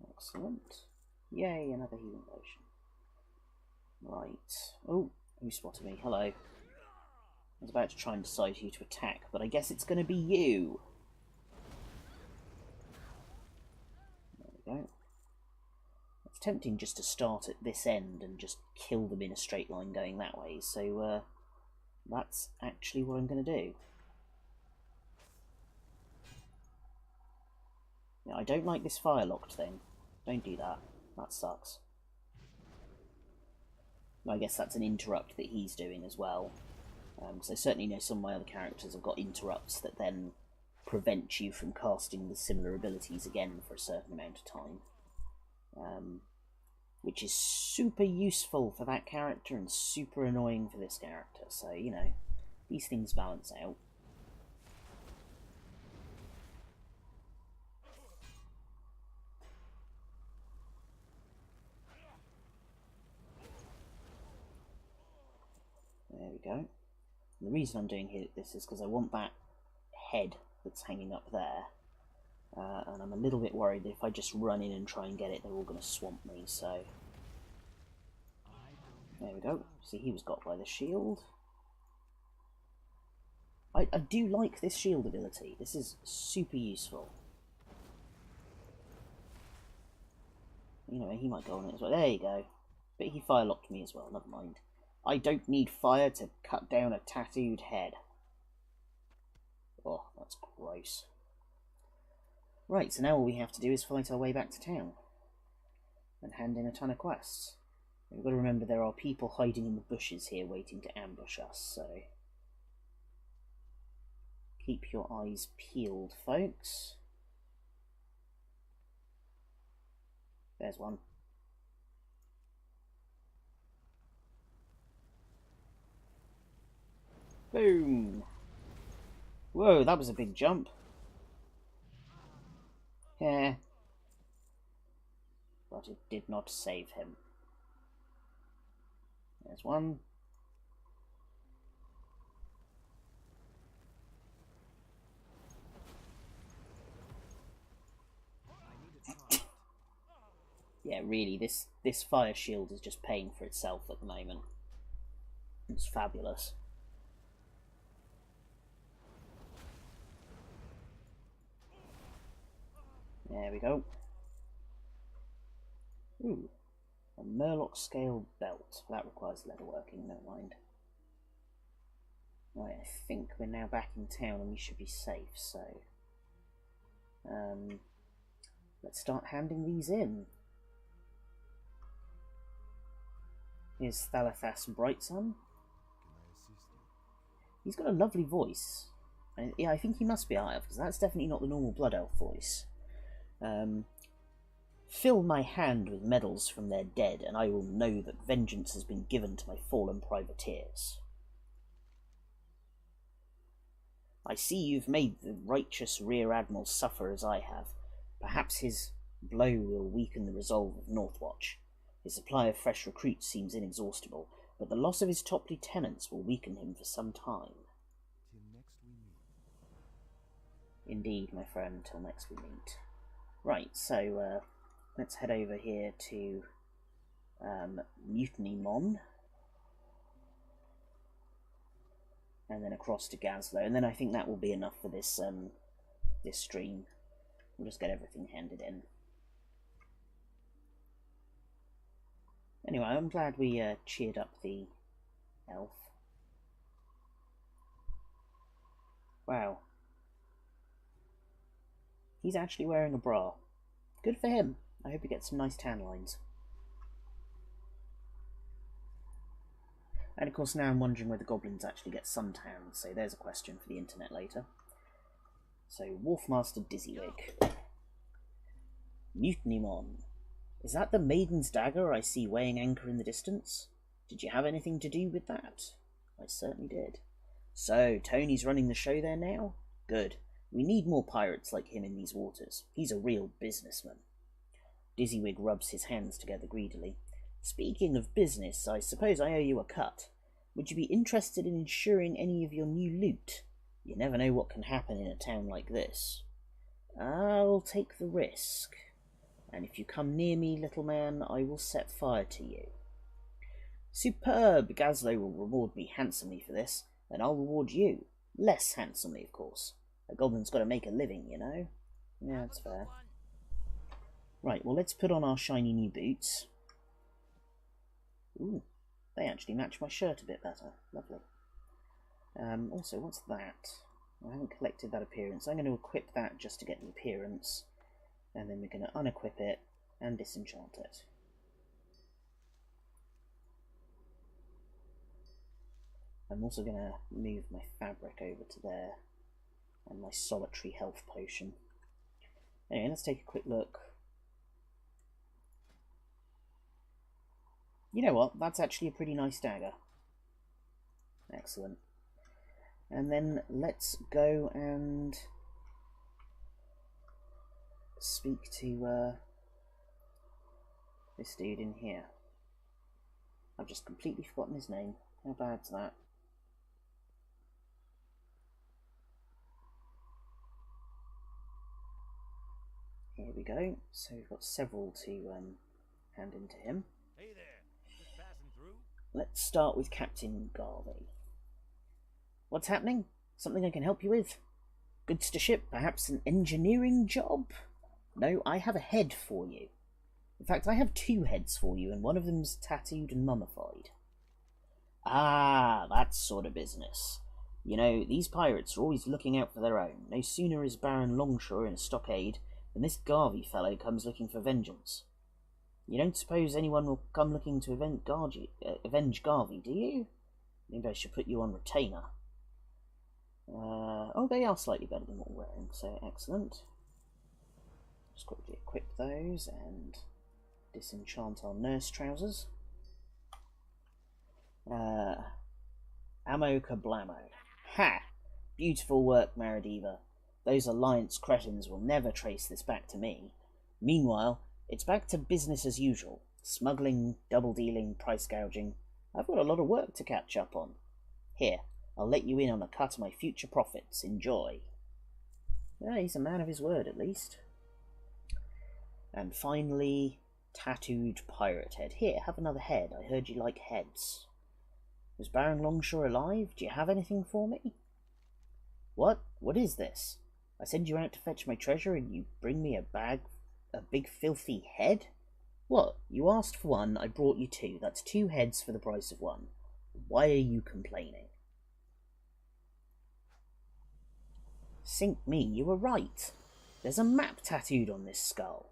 Excellent. Yay, another healing potion. Right. Oh, you spotted me. Hello. I was about to try and decide who to attack, but I guess it's going to be you. There we go. It's tempting just to start at this end and just kill them in a straight line going that way, so that's actually what I'm going to do. Now, I don't like this fire locked thing. Don't do that. That sucks. I guess that's an interrupt that he's doing as well. So certainly know some of my other characters have got interrupts that then prevent you from casting the similar abilities again for a certain amount of time. Which is super useful for that character and super annoying for this character. So, you know, these things balance out. go. And the reason I'm doing this is because I want that head that's hanging up there. And I'm a little bit worried that if I just run in and try and get it, they're all going to swamp me, so... There we go. See, he was got by the shield. I do like this shield ability. This is super useful. You know, he might go on it as well. There you go. But he fire locked me as well, never mind. I don't need fire to cut down a tattooed head. Oh, that's gross. Right, so now all we have to do is fight our way back to town. And hand in a ton of quests. We've got to remember there are people hiding in the bushes here waiting to ambush us, so... Keep your eyes peeled, folks. There's one. Boom! Whoa, that was a big jump. Yeah. But it did not save him. There's one. Yeah, really, this fire shield is just paying for itself at the moment. It's fabulous. There we go. Ooh, a Murloc scale belt. That requires leatherworking, never mind. Right, I think we're now back in town and we should be safe, so... let's start handing these in. Here's Thalathas Brightsun. He's got a lovely voice. Yeah, I think he must be Arya, because that's definitely not the normal Blood Elf voice. Fill my hand with medals from their dead, and I will know that vengeance has been given to my fallen privateers. I see you've made the righteous Rear Admiral suffer as I have. Perhaps his blow will weaken the resolve of Northwatch. His supply of fresh recruits seems inexhaustible, but the loss of his top lieutenants will weaken him for some time. Till next we meet. Indeed, my friend, till next we meet. Right, so let's head over here to Mutiny Mon. And then across to Gazlo, and then I think that will be enough for this this stream. We'll just get everything handed in. Anyway, I'm glad we cheered up the elf. Wow. He's actually wearing a bra. Good for him. I hope he gets some nice tan lines. And of course now I'm wondering whether goblins actually get suntans, so there's a question for the internet later. So, Wharfmaster Dizzywig. Mutiny Mon. Is that the Maiden's Dagger I see weighing anchor in the distance? Did you have anything to do with that? I certainly did. So, Tony's running the show there now? Good. We need more pirates like him in these waters. He's a real businessman. Dizzywig rubs his hands together greedily. Speaking of business, I suppose I owe you a cut. Would you be interested in insuring any of your new loot? You never know what can happen in a town like this. I'll take the risk. And if you come near me, little man, I will set fire to you. Superb! Gazlo will reward me handsomely for this, and I'll reward you. Less handsomely, of course. A goblin's got to make a living, you know? Yeah, that's fair. Right, well, let's put on our shiny new boots. Ooh, they actually match my shirt a bit better. Lovely. Also, what's that? I haven't collected that appearance. I'm going to equip that just to get the appearance. And then we're going to unequip it and disenchant it. I'm also going to move my fabric over to there. And my solitary health potion. Anyway, let's take a quick look. You know what? That's actually a pretty nice dagger. Excellent. And then let's go and speak to this dude in here. I've just completely forgotten his name. How bad's that? Here we go. So we've got several to hand into him. Hey there, just passing through. Let's start with Captain Garvey. What's happening? Something I can help you with? Goods to ship? Perhaps an engineering job? No, I have a head for you. In fact, I have 2 heads for you, and one of them's tattooed and mummified. Ah, that sort of business. You know, these pirates are always looking out for their own. No sooner is Baron Longshore in a stockade than this Garvey fellow comes looking for vengeance. You don't suppose anyone will come looking to avenge Garvey, do you? Maybe I should put you on retainer. Oh, they are slightly better than what we're wearing, so excellent. Just quickly equip those and disenchant our nurse trousers. Ammo kablamo. Ha! Beautiful work, Marudeva. Those Alliance cretins will never trace this back to me. Meanwhile, it's back to business as usual. Smuggling, double-dealing, price gouging. I've got a lot of work to catch up on. Here, I'll let you in on a cut of my future profits. Enjoy. Yeah, he's a man of his word, at least. And finally, tattooed pirate head. Here, have another head. I heard you like heads. Is Baron Longshore alive? Do you have anything for me? What? What is this? I send you out to fetch my treasure and you bring me a big filthy head? What? You asked for one, I brought you 2. That's 2 heads for the price of 1. Why are you complaining? Sink me, you were right. There's a map tattooed on this skull.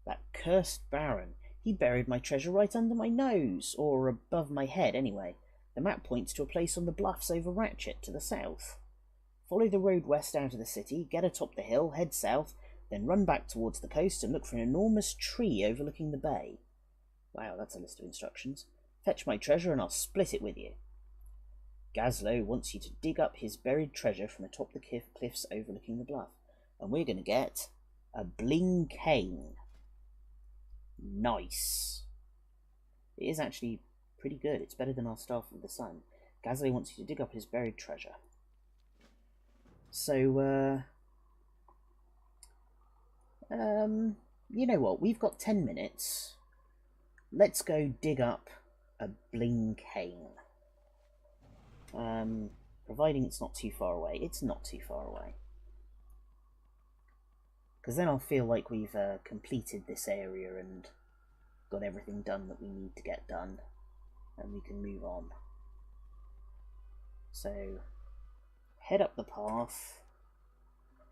That cursed Baron. He buried my treasure right under my nose, or above my head anyway. The map points to a place on the bluffs over Ratchet to the south. Follow the road west out of the city, get atop the hill, head south, then run back towards the coast and look for an enormous tree overlooking the bay. Wow, that's a list of instructions. Fetch my treasure and I'll split it with you. Gazlo wants you to dig up his buried treasure from atop the cliffs overlooking the bluff. And we're going to get a bling cane. Nice. It is actually pretty good. It's better than our Staff of the Sun. Gazlo wants you to dig up his buried treasure. So, you know what? We've got 10 minutes. Let's go dig up a bling cane. Providing it's not too far away. It's not too far away. Because then I'll feel like we've completed this area and got everything done that we need to get done. And we can move on. So, head up the path.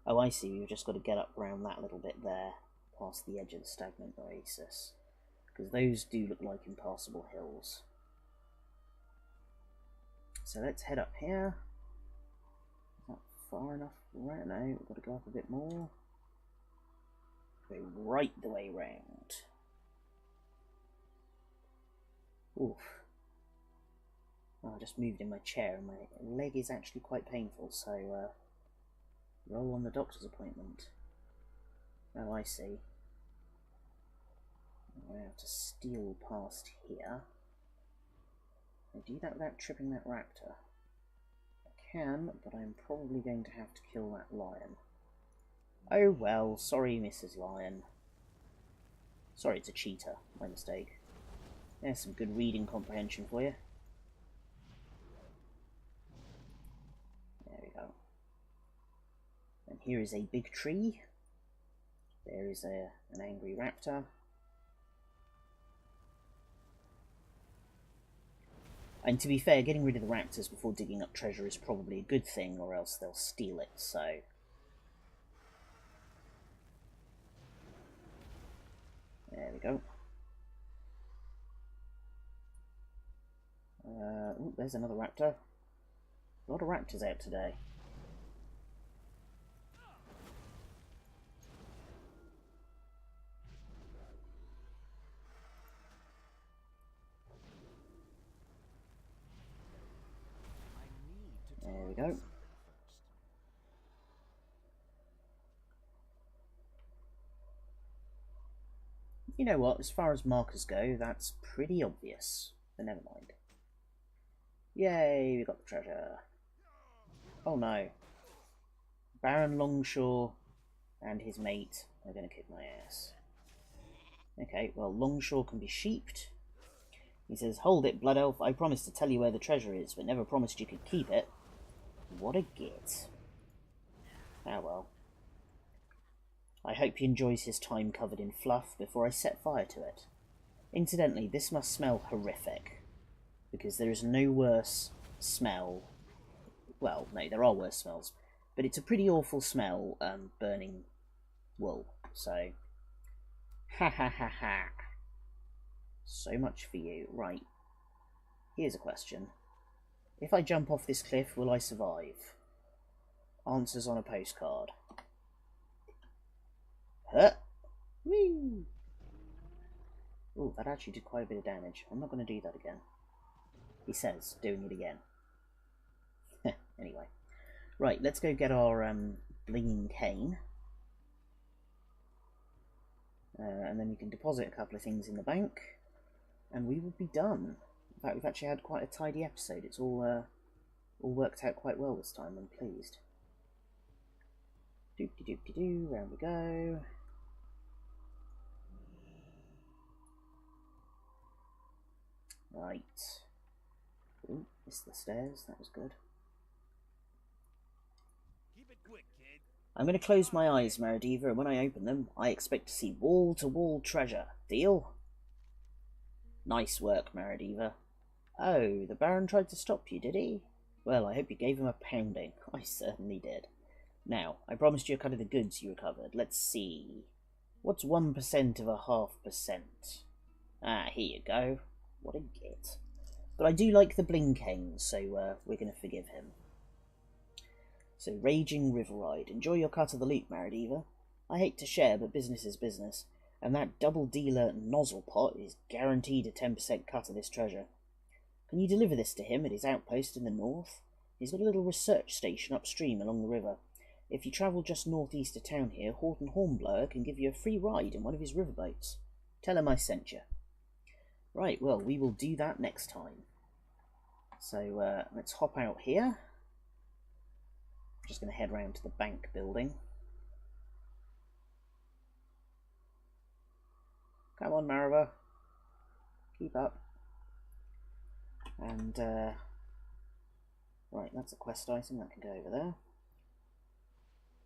Oh, I see. We've just got to get up around that little bit there. Past the edge of the stagnant oasis. Because those do look like impassable hills. So let's head up here. Is that far enough? Right, no, we've got to go up a bit more. Go right the way round. Oof. Oh, I just moved in my chair and my leg is actually quite painful, so roll on the doctor's appointment. Oh, I see. I'm going to have to steal past here. Can I do that without tripping that raptor? I can, but I'm probably going to have to kill that lion. Oh well, sorry Mrs. Lion. Sorry, it's a cheetah, my mistake. There's some good reading comprehension for you. There we go. And here is a big tree. There is an angry raptor. And to be fair, getting rid of the raptors before digging up treasure is probably a good thing, or else they'll steal it, so... There we go. Ooh, there's another raptor. A lot of raptors out today. There we go. You know what, as far as markers go, that's pretty obvious. But never mind. Yay, we got the treasure. Oh no. Baron Longshore and his mate they're going to kick my ass. Okay, well, Longshore can be sheeped. He says, "Hold it, Blood Elf. I promised to tell you where the treasure is, but never promised you could keep it." What a git. Ah well. I hope he enjoys his time covered in fluff before I set fire to it. Incidentally, this must smell horrific, because there is no worse smell. Well, no, there are worse smells, but it's a pretty awful smell, burning wool, so... Ha ha ha ha. So much for you. Right. Here's a question. If I jump off this cliff, will I survive? Answers on a postcard. Huh? Whee! Ooh, that actually did quite a bit of damage. I'm not going to do that again. He says, doing it again. Anyway. Right, let's go get our blinging cane. And then we can deposit a couple of things in the bank. And we will be done. In fact, we've actually had quite a tidy episode. It's all worked out quite well this time. I'm pleased. Doop-de-doop-de-doo, round we go. Right. Ooh, missed the stairs. That was good. Keep it quick, kid. I'm going to close my eyes, Marudeva, and when I open them, I expect to see wall-to-wall treasure. Deal? Nice work, Marudeva. Oh, the Baron tried to stop you, did he? Well, I hope you gave him a pounding. I certainly did. Now, I promised you a cut of the goods you recovered. Let's see. What's 1% of a 0.5%? Ah, here you go. What a git. But I do like the bling canes, so we're going to forgive him. So, Raging River Ride. Enjoy your cut of the loot, Marudeva. I hate to share, but business is business. And that double dealer nozzle pot is guaranteed a 10% cut of this treasure. Can you deliver this to him at his outpost in the north? He's got a little research station upstream along the river. If you travel just northeast of town here, Horton Hornblower can give you a free ride in one of his riverboats. Tell him I sent you. Right, well, we will do that next time. So, let's hop out here. Just going to head round to the bank building. Come on, Mareva. Keep up. And, right, that's a quest item. That can go over there.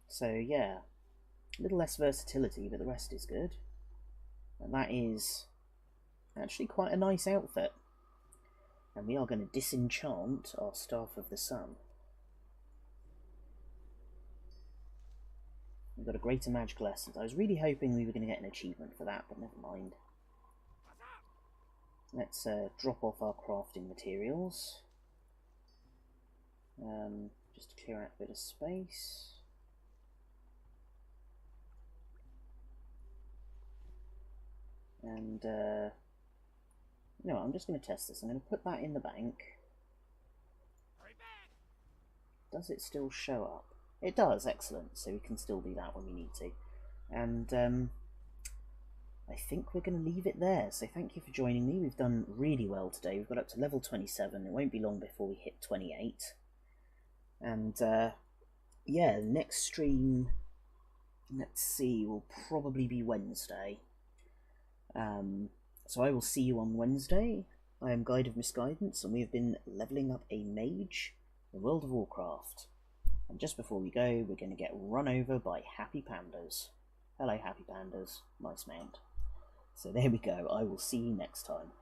So, yeah. A little less versatility, but the rest is good. And that is actually quite a nice outfit. And we are going to disenchant our Staff of the Sun. We've got a Greater Magical Essence. I was really hoping we were going to get an achievement for that, but never mind. Let's drop off our crafting materials. Just to clear out a bit of space. And, you know what, I'm just going to test this. I'm going to put that in the bank. Does it still show up? It does, excellent. So we can still do that when we need to. And I think we're going to leave it there. So thank you for joining me. We've done really well today. We've got up to level 27. It won't be long before we hit 28. And yeah, next stream, let's see, will probably be Wednesday. So I will see you on Wednesday. I am Guide of Misguidance, and we have been levelling up a mage in World of Warcraft. And just before we go, we're going to get run over by Happy Pandas. Hello, Happy Pandas. Nice mount. So there we go. I will see you next time.